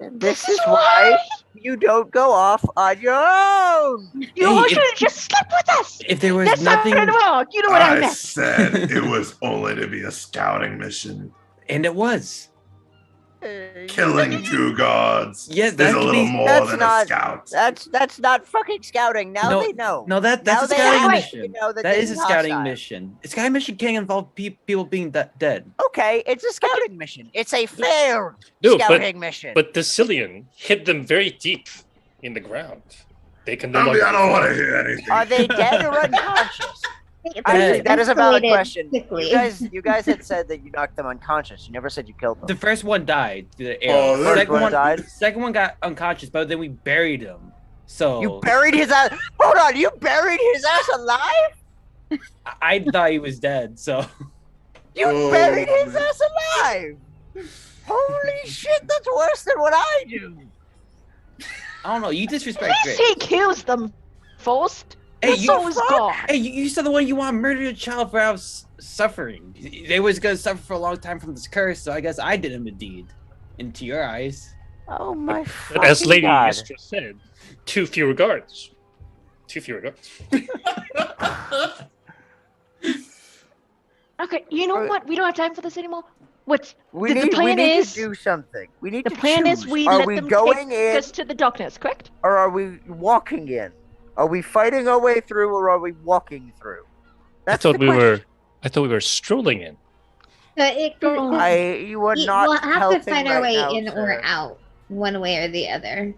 This is why you don't go off on your own! You all should have just slept with us! If there was That's nothing... not wrong, you know what I meant! I said it was only to be a scouting mission. And it was. Killing 2 gods is a little more than a scout. That's not fucking scouting. Now they know. No, that's now a scouting mission. You know that is a scouting mission. A scouting mission can't involve people being dead. Okay, it's a scouting mission. It's a failed scouting mission. But the Cillian hit them very deep in the ground. They can. I don't want to hear anything. Are they dead or unconscious? That is a valid question. You guys had said that you knocked them unconscious. You never said you killed them. The first one died through the arrow. The second one died? The second one got unconscious, but then we buried him. So you buried his ass. Hold on, you buried his ass alive? I thought he was dead. So you buried his ass alive. Holy shit, that's worse than what I do. I don't know. You disrespect Grace. He kills them first. Hey, you said the one you want to murder your child for out suffering. They was gonna suffer for a long time from this curse, so I guess I did him a deed. Into your eyes. Oh my! But as Lady Istra said, 2 fewer guards. 2 fewer guards. Okay, you know what? We don't have time for this anymore. The plan is to do something. We need to choose. The plan is we let them take us to the darkness, correct? Or are we walking in? Are we fighting our way through, or are we walking through? I thought we were strolling in. You are not. We'll have to find our way now, in sir. or out, one way or the other.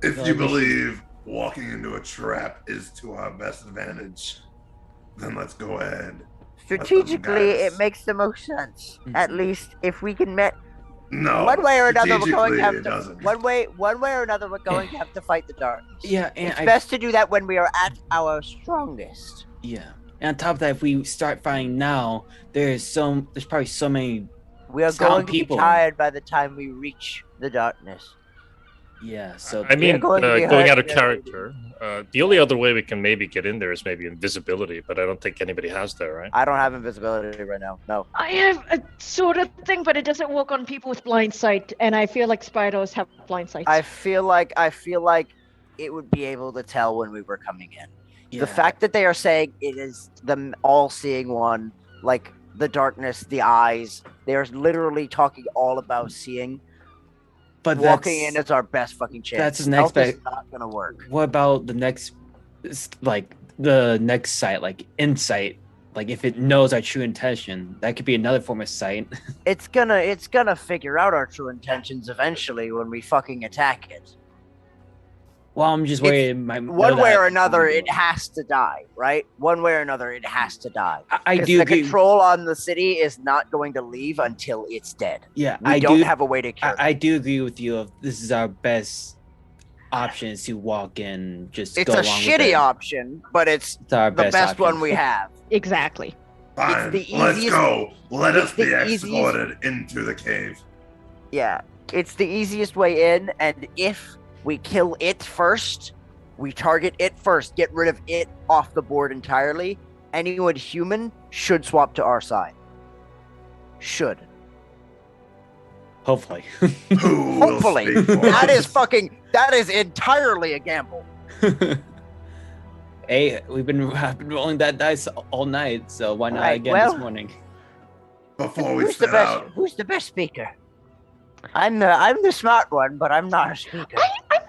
If you believe walking into a trap is to our best advantage, then let's go ahead. Strategically, it makes the most sense. At least if we can No. One way or another, we're going to have it to. doesn't. One way or another, we're going to have to fight the darkness. Yeah, and it's best to do that when we are at our strongest. Yeah, and on top of that, if we start fighting now, there's probably so many. We are going to be tired by the time we reach the darkness. Yeah, so I mean, going out of character. The only other way we can maybe get in there is maybe invisibility, but I don't think anybody has that, right? I don't have invisibility right now. No. I have a sort of thing, but it doesn't work on people with blind sight, and I feel like spiders have blind sight. I feel like it would be able to tell when we were coming in. Yeah. The fact that they are saying it is the all-seeing one like the darkness, the eyes. They're literally talking all about seeing. But Walking in is our best fucking chance. That's the next Stealth is best. not gonna work. What about the next, like the next sight, like insight? Like if it knows our true intention, that could be another form of sight. It's gonna figure out our true intentions eventually when we fucking attack it. Well, I'm just worried. It might know One way that- or another, it has to die, right? One way or another, it has to die. I 'Cause do the agree. control on the city is not going to leave until it's dead. Yeah, We I don't do. have a way to cure it. I do agree with you. Of this is our best option is to walk in. Just It's go a along with shitty it. option, but it's It's our the best option. one we have. Exactly. Fine, the let's easiest- go. Let it's us be the easiest- escorted into the cave. Yeah, it's the easiest way in, and if we kill it first, we target it first, get rid of it off the board entirely, anyone human should swap to our side. Should. Hopefully. Who will Hopefully. speak for That us? that is entirely a gamble. Hey, I've been rolling that dice all night, so why not Alright, again well- this morning? Before we Who's the set best out, who's the best speaker? I'm the smart one, but I'm not a speaker. I'm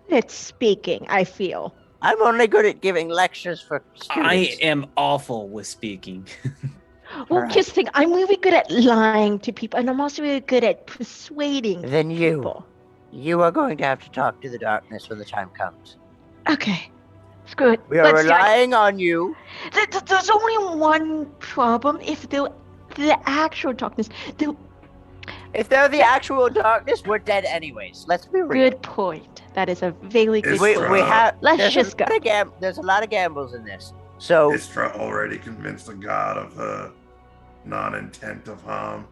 it's speaking, I feel. I'm only good at giving lectures for students. I am awful with speaking. Well, Alright. here's the thing. I'm really good at lying to people, and I'm also really good at persuading Then you. people. You are going to have to talk to the darkness when the time comes. Okay. It's good. We are Let's do it. relying on you. There's only one problem. If the actual darkness, the If they're the actual darkness, we're dead anyways. Let's be real. good point. That is a very good Is We, point. we have. Let's there's just a lot of there's a lot of gambles in this. So Istra already convinced the god of her non-intent of harm.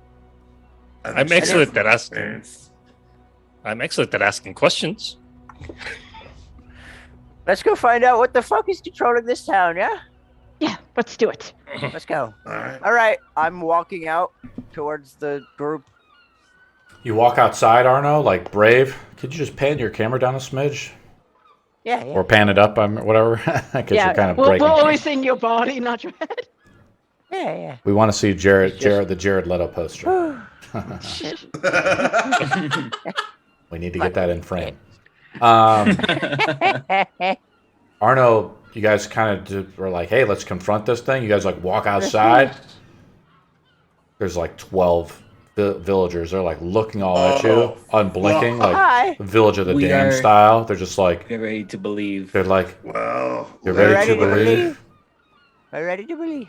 And I'm she excellent has at asking. experience. I'm excellent at asking questions. let's go find out what the fuck is controlling this town. Yeah, Yeah, let's do it. let's go. All right. All right, I'm walking out towards the group. You walk outside, Arno, like brave. Could you just pan your camera down a smidge? Yeah, yeah. Or pan it up, whatever? Because you're kind of we're breaking. always seeing your body, not your head. Yeah, We want to see Jared, It's just- the Jared Leto poster. yeah. We need to get that in frame. yeah. Arno, you guys kind of were like, hey, let's confront this thing. You guys like walk outside. There's like 12 villagers. They're like looking all at you, Oh, unblinking, like Hi. Village of the We Damned are- style. They're just like, Get ready to believe. they're like, Well, you're We're ready to believe? We're ready to believe.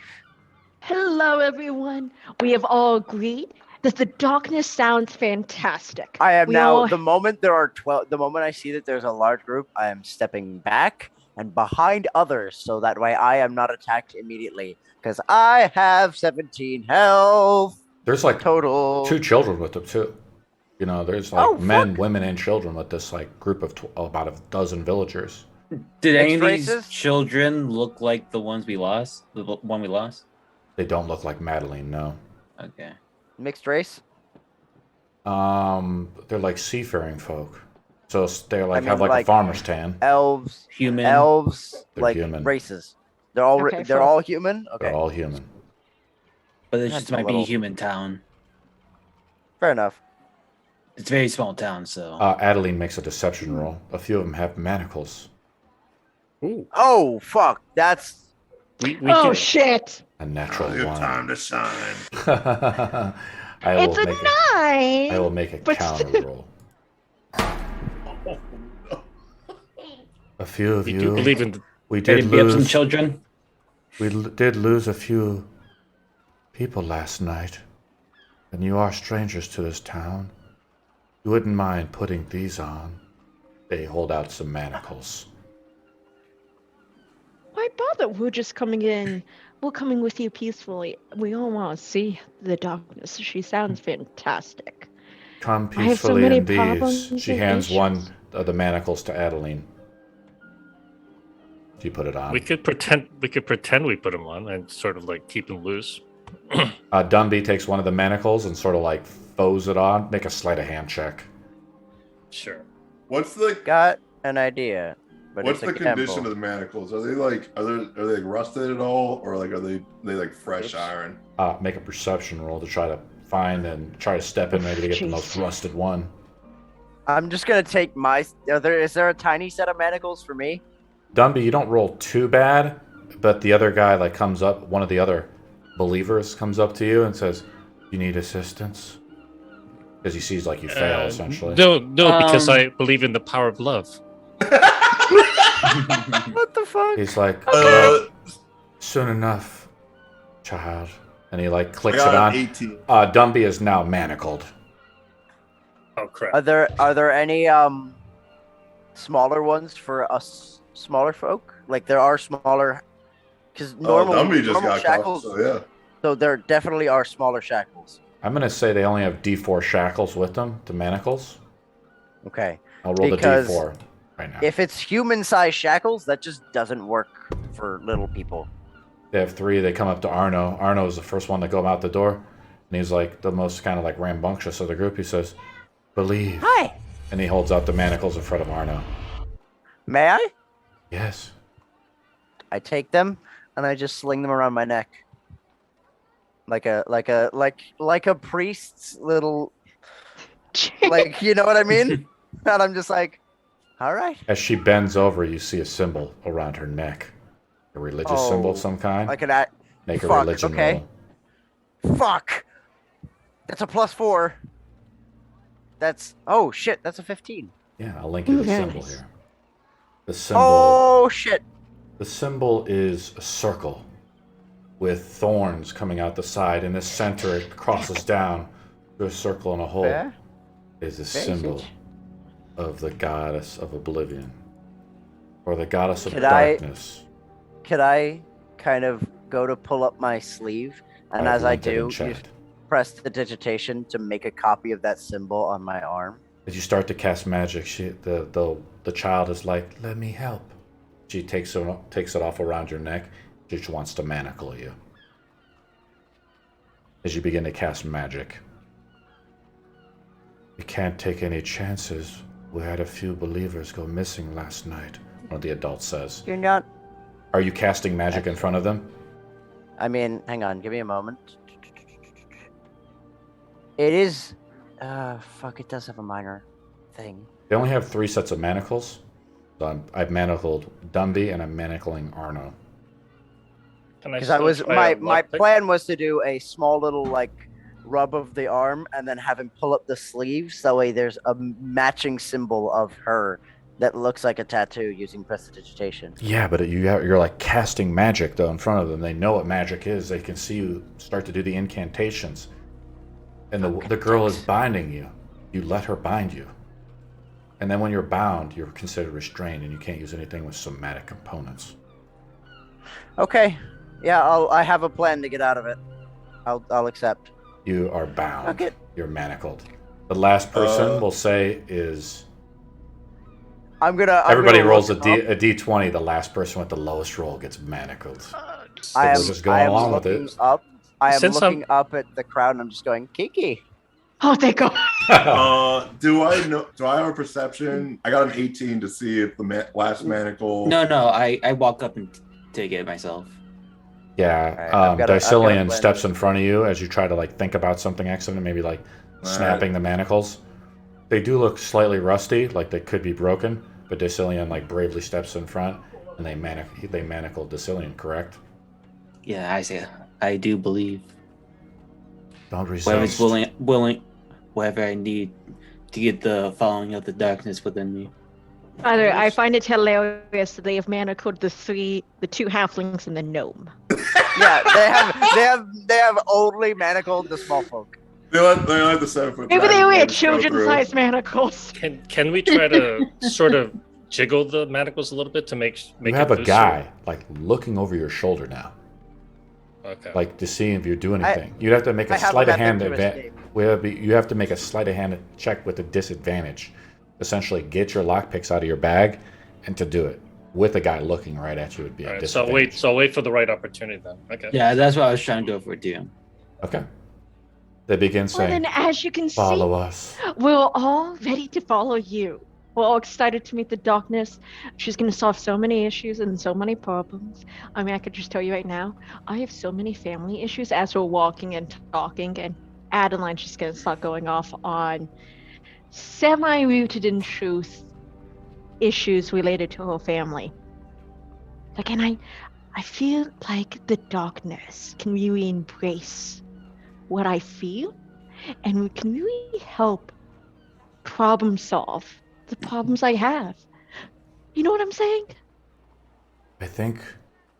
Hello, everyone. We have all agreed that the darkness sounds fantastic. I am We now. all- The moment there are 12, the moment I see that there's a large group, I am stepping back and behind others, so that way I am not attacked immediately. Because I have 17 health There's like total. 2 children with them too. You know, there's like Oh, men, women, and children with this like group of about a dozen villagers. Did any of Mixed these races? children look like the ones we lost? The one we lost? They don't look like Madeline, no. Okay. Mixed race. They're like seafaring folk. So they're like mean, have like a like- farmer's tan. Elves. Human. Elves. They're like human. races. They're all. Okay, they're for- all human. Okay. They're all human. But it That's just a might be little- a human town. Fair enough. It's a very small town, so. Adeline makes a deception roll. A few of them have manacles. Oh fuck! That's. We Oh can- shit! A natural now's your one. time to shine. I It's will a make nine. I will make a but counter still- roll. A few of we you. do believe in. we Ready did to beat up some lose. children? Did lose a few people last night, and you are strangers to this town. You wouldn't mind putting these on. They hold out some manacles. Why bother? We're just coming in. We're coming with you peacefully. We all want to see the darkness. She sounds fantastic. Come I have so peacefully many in these. problems She and hands one issues. of the manacles to Adeline. She put it on. We could pretend. We could pretend we put them on and sort of like keep them loose. Dunby takes one of the manacles and sort of like foes it on. Make a sleight of hand check. Sure. What's the Got an idea. but What's it's a the condition gamble. of the manacles? Are they like rusted at all, or like are they like fresh iron? Make a perception roll to try to find and try to step in maybe to get the most Jeez. rusted one. I'm just gonna take my. Is there a tiny set of manacles for me? Dunby, you don't roll too bad, but the other guy like comes up, one of the other believers comes up to you and says, "You need assistance?" Because he sees like you fail essentially. No, because I believe in the power of love. What the fuck? He's like, soon enough, child. And he like I clicks it got on. an 18. Dunby is now manacled. Oh crap! Are there any smaller ones for us smaller folk? Like there are smaller, because normal Dumby just normal got shackles. caught, so yeah. So there definitely are smaller shackles. I'm gonna say they only have D4 shackles with them, the manacles. Okay. I'll roll Because the D4 right now. If it's human-sized shackles, that just doesn't work for little people. They have 3. They come up to Arno. Arno is the first one to go out the door, and he's like the most kind of like rambunctious of the group. He says, "Believe." Hi. And he holds out the manacles in front of Arno. May I? Yes. I take them and I just sling them around my neck. Like a priest's little, like, you know what I mean? And I'm just like, all right. As she bends over, you see a symbol around her neck, a religious symbol of some kind. Like an Make a fuck, religion okay. roll. Fuck. That's a +4. That's oh shit. That's a 15. Yeah, I'll link you the Very symbol nice. here. The symbol. Oh shit. The symbol is a circle with thorns coming out the side. In the center, it crosses down to a circle and a hole. Yeah. Is a Very symbol good. of the goddess of oblivion, or the goddess of Could I- darkness. Could I kind of go to pull up my sleeve, and I've as I linked it in do, chat. just press the digitation to make a copy of that symbol on my arm? As you start to cast magic, the child is like, "Let me help." She takes it off around your neck. She just wants to manacle you. As you begin to cast magic, "We can't take any chances. We had a few believers go missing last night," one of the adults says. You're not. Are you casting magic in front of them? I mean, hang on, give me a moment. It is. Fuck, it does have a minor thing. They only have 3 sets of manacles. So I've manacled Dumby and I'm manacling Arno. Because I was my plan was to do a small little like rub of the arm and then have him pull up the sleeves. That way, there's a matching symbol of her that looks like a tattoo using prestidigitation. Yeah, but you're like casting magic though in front of them. They know what magic is. They can see you start to do the incantations. And the girl is binding you. You let her bind you. And then when you're bound, you're considered restrained and you can't use anything with somatic components. Okay. Yeah, I have a plan to get out of it. I'll accept. You are bound. Okay. You're manacled. The last person we'll say is... Everybody rolls a D20. The last person with the lowest roll gets manacled. I am just going along with looking it. up. I am Since looking up at the crowd and I'm just going, Kiki. Oh, thank God. Do I know? Do I have a perception? I got an 18 to see if the last manacle. No, I walk up and take it myself. Yeah, Alright, I've got a Dicillion plan. steps in front of you as you try to like think about something excellent, maybe like snapping the manacles. They do look slightly rusty, like they could be broken, but Dicillion like bravely steps in front and they manacle Dicillion, correct? Yeah, I do believe. Don't Whoever's resist. whatever I need to get the following of the darkness within me. Father, I find it hilarious that they have manacled the 2 halflings and the gnome. Yeah, they have only manacled the small folk. They let the 7-foot. Maybe they dragon wear go through. children-sized manacles. Can we try to sort of jiggle the manacles a little bit to make You it have a looser? guy like looking over your shoulder now, Okay. like to see if you do anything. You'd have to make I a have a sleight of method hand to advantage. escape. You have to make a sleight of hand check with a disadvantage. Essentially, get your lockpicks out of your bag, and to do it with a guy looking right at you would be a All right, so disadvantage. I'll wait for the right opportunity then. Okay. Yeah, that's what I was trying to go for too. Okay. They begin Well, saying, then, as you can see, "Follow us." we're all ready to follow you. We're all excited to meet the darkness. She's going to solve so many issues and so many problems. I mean, I could just tell you right now, I have so many family issues as we're walking and talking, and Adeline's just going to start going off on semi-rooted in truth issues related to her family. Like, and I feel like the darkness can really embrace what I feel, and we can really help problem solve the problems I have. You know what I'm saying? I think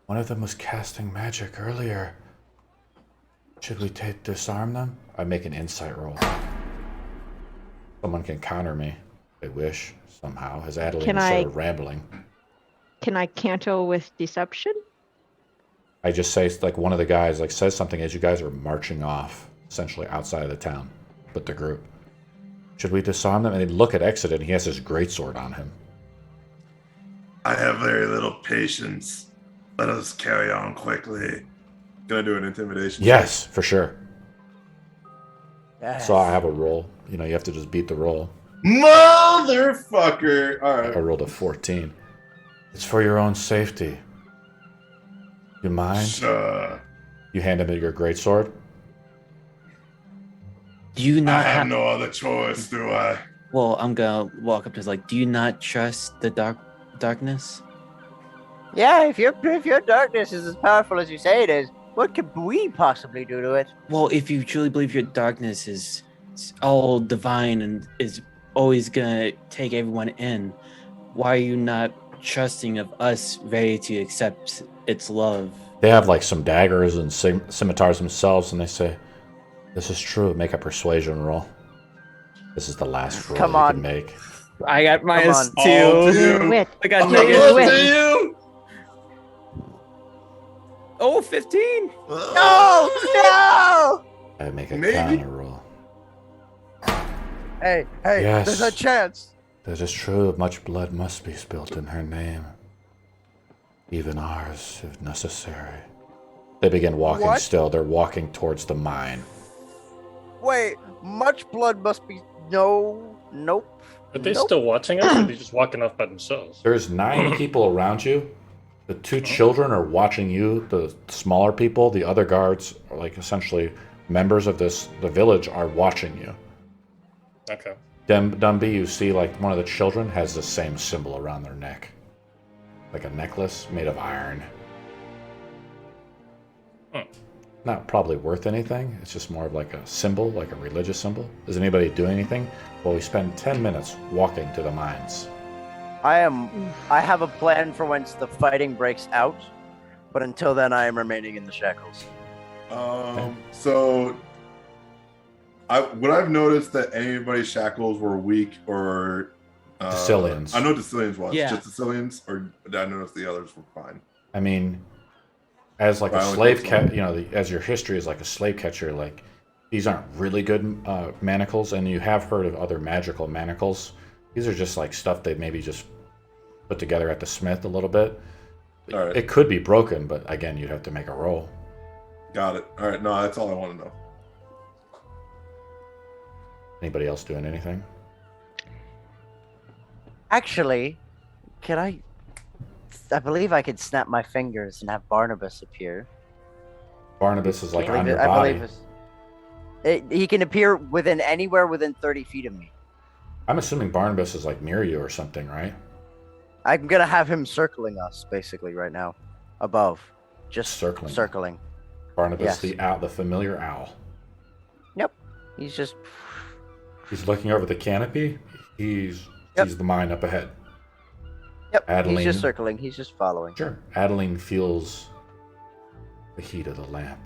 one of them was casting magic earlier. Should we disarm them? I make an insight roll. Someone can counter me. They wish, somehow, as Adeline Can is I- sort of rambling. Can I canto with deception? I just say, like, one of the guys, like, says something as you guys are marching off, essentially outside of the town, with the group. Should we disarm them? And they look at Exit, and he has his greatsword on him. I have very little patience. Let us carry on quickly. Can I do an intimidation? Yes, for sure. Yes. So I have a roll. You know, you have to just beat the roll. Motherfucker! All I right. rolled a 14. It's for your own safety. You mind? Sure. You hand him your greatsword. Do you I not have no other choice, do I? Well, I'm gonna walk up to his like, do you not trust the darkness? Yeah, if your darkness is as powerful as you say it is, what could we possibly do to it? Well, if you truly believe your darkness is all divine and is always gonna take everyone in, why are you not trusting of us, ready to accept its love? They have, like, some daggers and scimitars themselves, and they say, "This is true." Make a persuasion roll. This is the last roll Come you on. can make. I got minus on. All to two. you. Wit. I got All negative. to you. Oh, 15. No! No! I make a Maybe. counter roll. Hey, Yes. there's a chance. That is true. Much blood must be spilt in her name. Even ours, if necessary. They begin walking What? still. They're walking towards the mine. Wait, much blood must be. No, nope. Are they Nope. still watching us, or are they just walking off by themselves? There's 9 people around you. The 2 children are watching you. The smaller people, the other guards, are like essentially members of the village, are watching you. Okay. Dumby, you see, like, one of the children has the same symbol around their neck. Like a necklace made of iron. Not probably worth anything. It's just more of like a symbol, like a religious symbol. Does anybody do anything? Well, we spend 10 minutes walking to the mines. I have a plan for once the fighting breaks out, but until then, I am remaining in the shackles. So would I've noticed that anybody's shackles were weak or Sicilians. I know Sicilians was. Yeah. Just Sicilians, or did I notice the others were fine? I mean, as like a Violent slave goes catcher, on. you know, as your history is like a slave catcher, like, these aren't really good manacles, and you have heard of other magical manacles. These are just like stuff they maybe just put together at the smith a little bit. All right. It could be broken, but again, you'd have to make a roll. Got it. All right. No, that's all I want to know. Anybody else doing anything? Actually, can I? I believe I could snap my fingers and have Barnabas appear. Barnabas is like I on believe your I body. believe he can appear anywhere within 30 feet of me. I'm assuming Barnabas is like near you or something, right? I'm gonna have him circling us basically right now, above, just circling. Barnabas, Yes. the owl, the familiar owl. Yep, he's just. He's looking over the canopy. He's Yep. sees the mine up ahead. Yep, Adeline. he's just circling. He's just following. Sure. Adeline feels the heat of the lamp.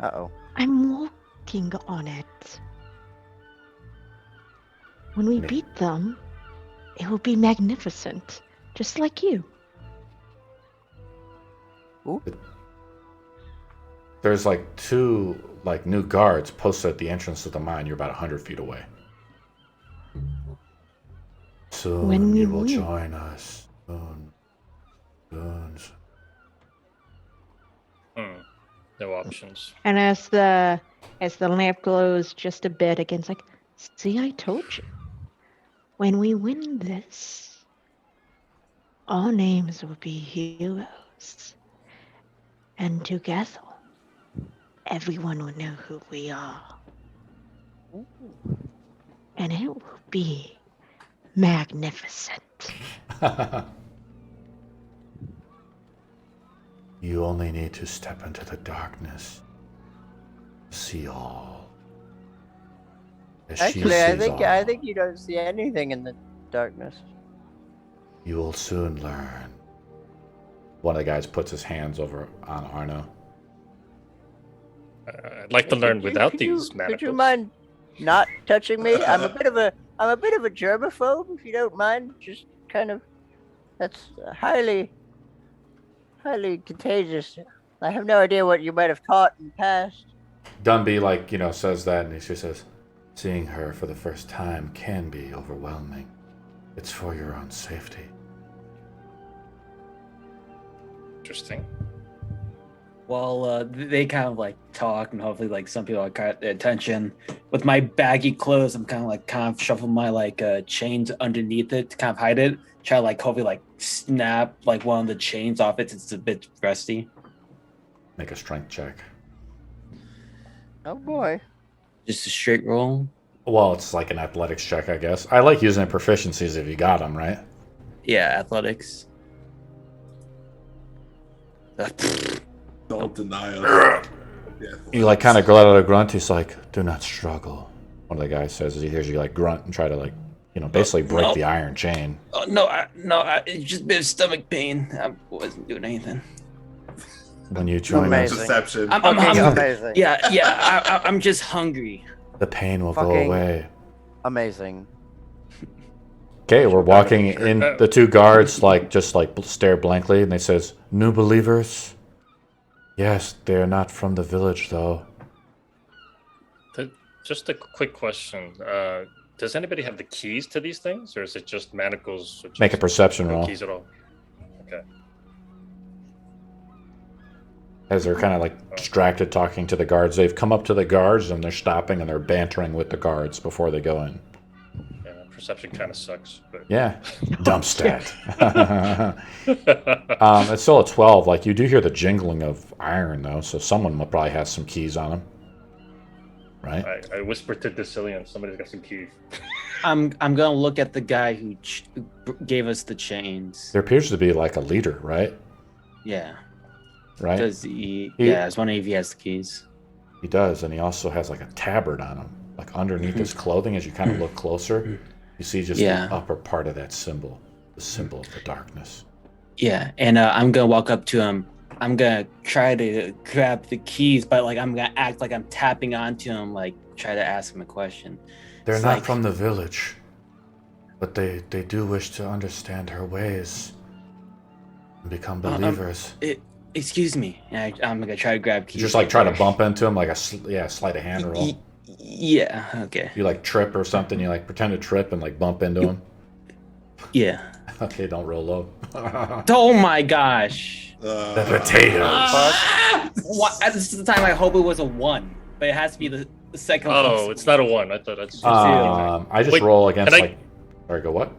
Uh-oh. I'm working on it. When we Me. beat them, it will be magnificent, just like you. There's like 2 like new guards posted at the entrance to the mine. You're about 100 feet away. Soon When we you will win. join us. Soon. Soon. No options. And as the lamp glows just a bit again, it's like, see, I told you. When we win this, our names will be heroes. And together, everyone will know who we are. And it will be magnificent. You only need to step into the darkness. See all. As she Actually, I sees all. think you don't see anything in the darkness. You will soon learn. One of the guys puts his hands over on Arno. I'd like to learn without these Could manacles. you mind not touching me? I'm a bit of a germaphobe, if you don't mind. Just kind of, that's highly contagious. I have no idea what you might have taught in the past. Dunby, says that, and she says, Seeing her for the first time can be overwhelming. It's for your own safety. Interesting. Well, they kind of talk, and hopefully some people got their attention. With my baggy clothes, I'm kind of shuffle my chains underneath it to kind of hide it. Try to hopefully snap one of the chains off it. It's a bit rusty. make a strength check. Oh boy. Just a straight roll. Well, it's like an athletics check, I guess. I like using proficiencies if you got them, right? Yeah, athletics. Don't deny us. You kind of let out a grunt. He's like, "Do not struggle." One of the guys says as he hears you grunt and try to basically break the iron chain. Oh no, it's just a bit of stomach pain. I wasn't doing anything. When you join us, Amazing. Deception. I'm Amazing. Yeah. I'm just hungry. the pain will go Fucking- away. Amazing. Okay, we're walking in. The two guards just stare blankly, and they says, New believers? Yes, they are not from the village, though. Just a quick question. Does anybody have the keys to these things, or is it just manacles? Or make a just perception no roll. keys at all? Okay. As they're kind of distracted talking to the guards. They've come up to the guards, and they're stopping, and they're bantering with the guards before they go in. Yeah, perception kind of sucks. But... Yeah, dump stat. It's still a 12. You do hear the jingling of iron, though, so someone probably has some keys on them. Right? I whispered to Decillion, somebody's got some keys. I'm gonna look at the guy who gave us the chains. There appears to be a leader, right? Yeah. Right? Does he? Yeah, I was wondering if he has the keys. He does, and he also has a tabard on him. Underneath his clothing, as you kind of look closer, you see just the upper part of that symbol. The symbol of the darkness. Yeah, and I'm gonna walk up to him. I'm gonna try to grab the keys, but I'm gonna act like I'm tapping onto him, try to ask him a question. They're It's not from the village, but they do wish to understand her ways and become believers. Excuse me. And I'm gonna try to grab keys. You just try to bump into him sleight of hand roll. Yeah. Okay. You trip or something. You pretend to trip and bump into him. Yeah. Okay, don't roll low. Oh my gosh. The potatoes. What? This is the time I hope it was a 1, but it has to be the second one. Oh, it's not a 1. I thought that's. I just Wait, roll against can Sorry, go what?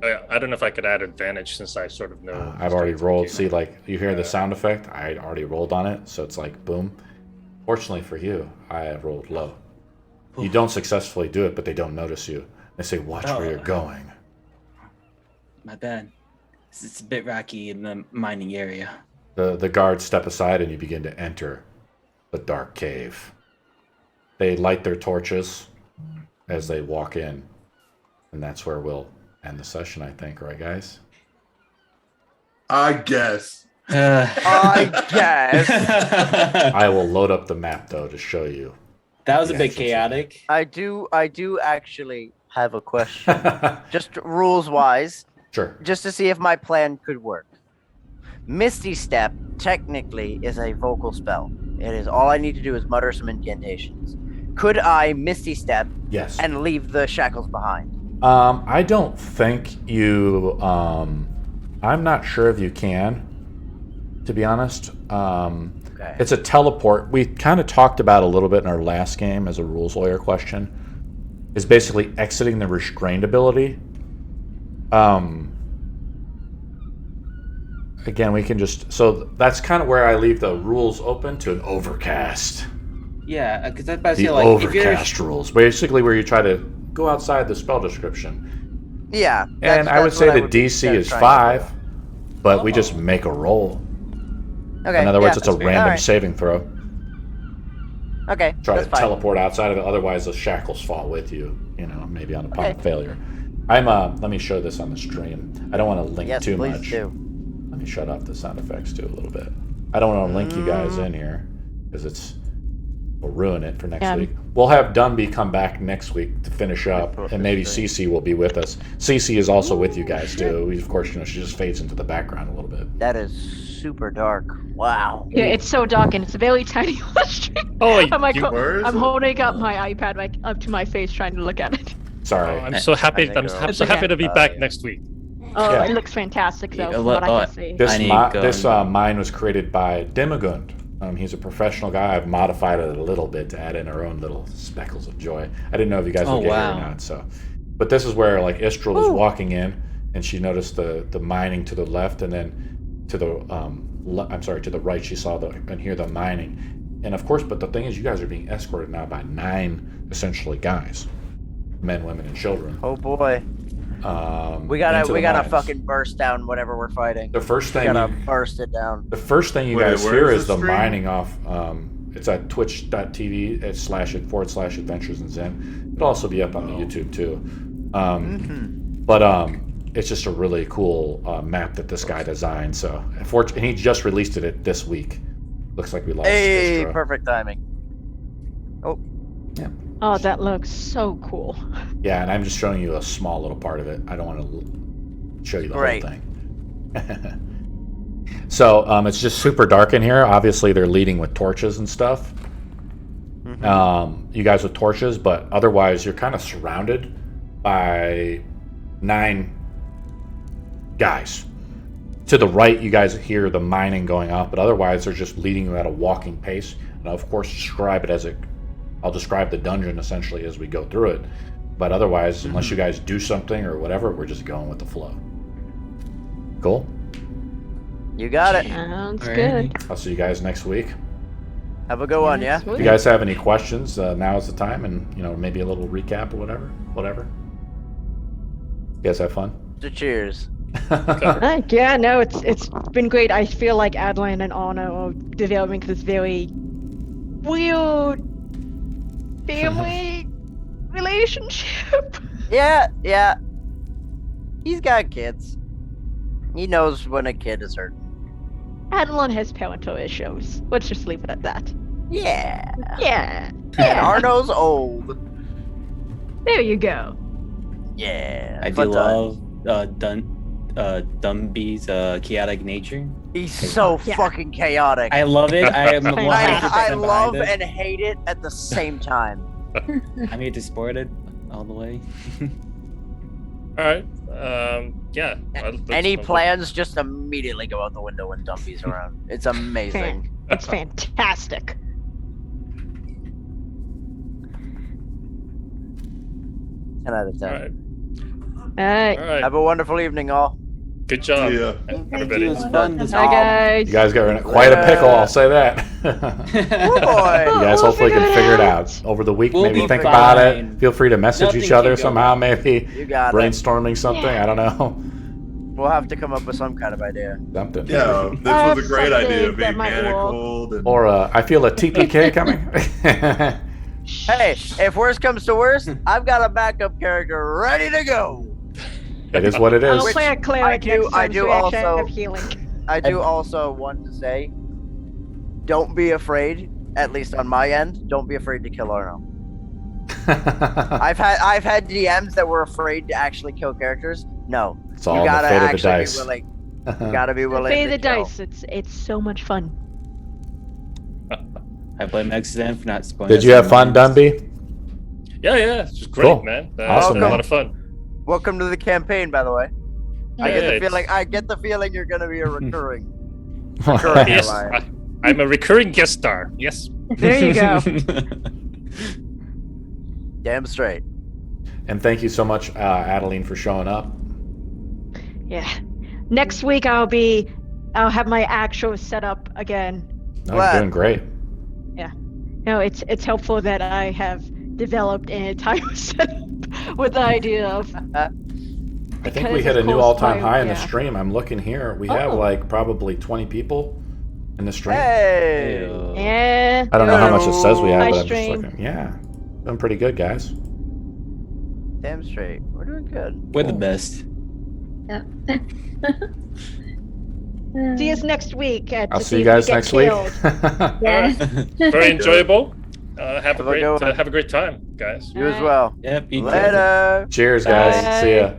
I don't know if I could add advantage since I sort of know. I've already rolled. See, you hear the sound effect? I already rolled on it, so it's boom. Fortunately for you, I have rolled low. You don't successfully do it, but they don't notice you. They say, "Watch where you're going." My bad. It's a bit rocky in the mining area. The guards step aside, and you begin to enter the dark cave. They light their torches as they walk in, and that's where we'll end the session, I think, right, guys? I guess. I guess. I will load up the map though to show you. That was a the bit actual chaotic. I do actually have a question. Just rules wise, Sure. just to see if my plan could work. Misty Step technically is a vocal spell. It is all I need to do is mutter some incantations. Could I Misty Step Yes. and leave the shackles behind? I don't think you. I'm not sure if you can. To be honest, Okay. it's a teleport. We kind of talked about a little bit in our last game as a rules lawyer question. is basically exiting the restrained ability. Again, we can just... So that's kind of where I leave the rules open to an overcast. Yeah, because that's The like overcast rules. Basically where you try to go outside the spell description. Yeah. And I would say the DC is 5, but we Oh. just make a roll. Okay. In other words, yeah, it's a that's fair. random Alright. saving throw. Okay. Try that's to fine. teleport outside of it, otherwise the shackles fall with you, maybe on upon Okay. failure. Let me show this on the stream. I don't want to link Yes, too please much. do. Let me shut off the sound effects too a little bit. I don't want to link you guys in here because we'll ruin it for next week. We'll have Dunby come back next week to finish up, and maybe Cece will be with us. Cece is also with you guys too. Of course, she just fades into the background a little bit. That is super dark. Wow. Yeah, it's so dark and it's very tiny on the stream. Oh, I'm holding up my iPad up to my face trying to look at it. Sorry. I'm so happy. I'm so happy to be back next week. Oh, Yeah. it looks fantastic though, Yeah, from what I can see. This mine was created by Demigund. He's a professional guy. I've modified it a little bit to add in our own little speckles of joy. I didn't know if you guys would get here or not. But this is where Istrel was walking in, and she noticed the mining to the left, and then to the to the right, she saw and hear the mining. And of course, but the thing is, you guys are being escorted now by 9 essentially guys, men, women, and children. Oh boy. We gotta fucking burst down whatever we're fighting. The first thing we gotta burst it down. The first thing you guys hear is the mining off. It's at twitch.tv//adventures in Zen. It'll also be up on the YouTube too. But it's just a really cool map that this guy designed. So, and he just released it this week. Looks like we lost. Hey, Istra. perfect timing. Oh. Yeah. Oh, that looks so cool. Yeah, and I'm just showing you a small little part of it. I don't want to show you the whole thing. So it's just super dark in here. Obviously, they're leading with torches and stuff. You guys with torches, but otherwise, you're kind of surrounded by 9 guys. To the right, you guys hear the mining going off, but otherwise, they're just leading you at a walking pace. And of course, I'll describe the dungeon essentially as we go through it. But otherwise, unless you guys do something or whatever, we're just going with the flow. Cool? You got it. Sounds good. I'll see you guys next week. Have a good one, yeah? If you guys have any questions, now is the time, and maybe a little recap or whatever. You guys have fun? So cheers. Yeah, no, it's been great. I feel like Adeline and Anna are developing this very weird family relationship. Yeah. He's got kids. He knows when a kid is hurt. Adeline has parental issues. Let's just leave it at that. Yeah. Yeah. And Arno's old. There you go. Yeah. I do fun love Dumby's chaotic nature. He's so fucking chaotic. I love it. I am 100% I love behind it. and hate it at the same time. I'm here to support it all the way. All right. Yeah. Any plans just immediately go out the window when Dumpy's around. It's amazing. It's fantastic. Ten out of 10. All right. Alright. All right. Have a wonderful evening, all. Good job, Yeah. everybody. It was fun. Hi guys. You guys got in quite a pickle, I'll say that. Oh boy. You guys hopefully can figure it out over the week. We'll Maybe be think about it. fine. Feel free to message Nothing each other can go somehow. wrong. Maybe You got it. brainstorming something. I don't know. We'll have to come up with some kind of idea. Something. Yeah, this was a great something idea. that Being might work. manacled and Or I feel a TPK coming. Hey, if worse comes to worse, I've got a backup character ready to go. It is what it is. I'll play a cleric next time, so we actually have healing. I do also want to say, don't be afraid. At least on my end, don't be afraid to kill Arno. I've had DMs that were afraid to actually kill characters. No, It's all you in the gotta fate of the actually dice. be willing. You gotta be willing. Play to the kill. dice. It's so much fun. I blame Exodent for not spoiling. Did you have fun, Dunby? Yeah. It's just great, Cool. man. Awesome, a man. lot of fun. Welcome to the campaign, by the way. I Yeah, get the feeling you're gonna be a recurring. Yes, ally. I'm a recurring guest star. Yes. There you go. Damn straight. And thank you so much, Adeline, for showing up. Yeah. Next week I'll have my actual setup again. No, you're doing great. Yeah. No, it's helpful that I have developed an entire setup with the idea of. I think we hit a new all-time high in the yeah. stream. I'm looking here. We have like probably 20 people in the stream. Hey. Yeah. I don't know how much it says we have, Hi, but I'm just stream. looking. Yeah, doing pretty good, guys. Damn straight. We're doing good. We're the best. Yep. See us next week. I'll see you guys next week. Yeah. Very enjoyable. Have a good one. a great time, guys. You as well. Yep. Later. Cheers, guys. Bye. See ya.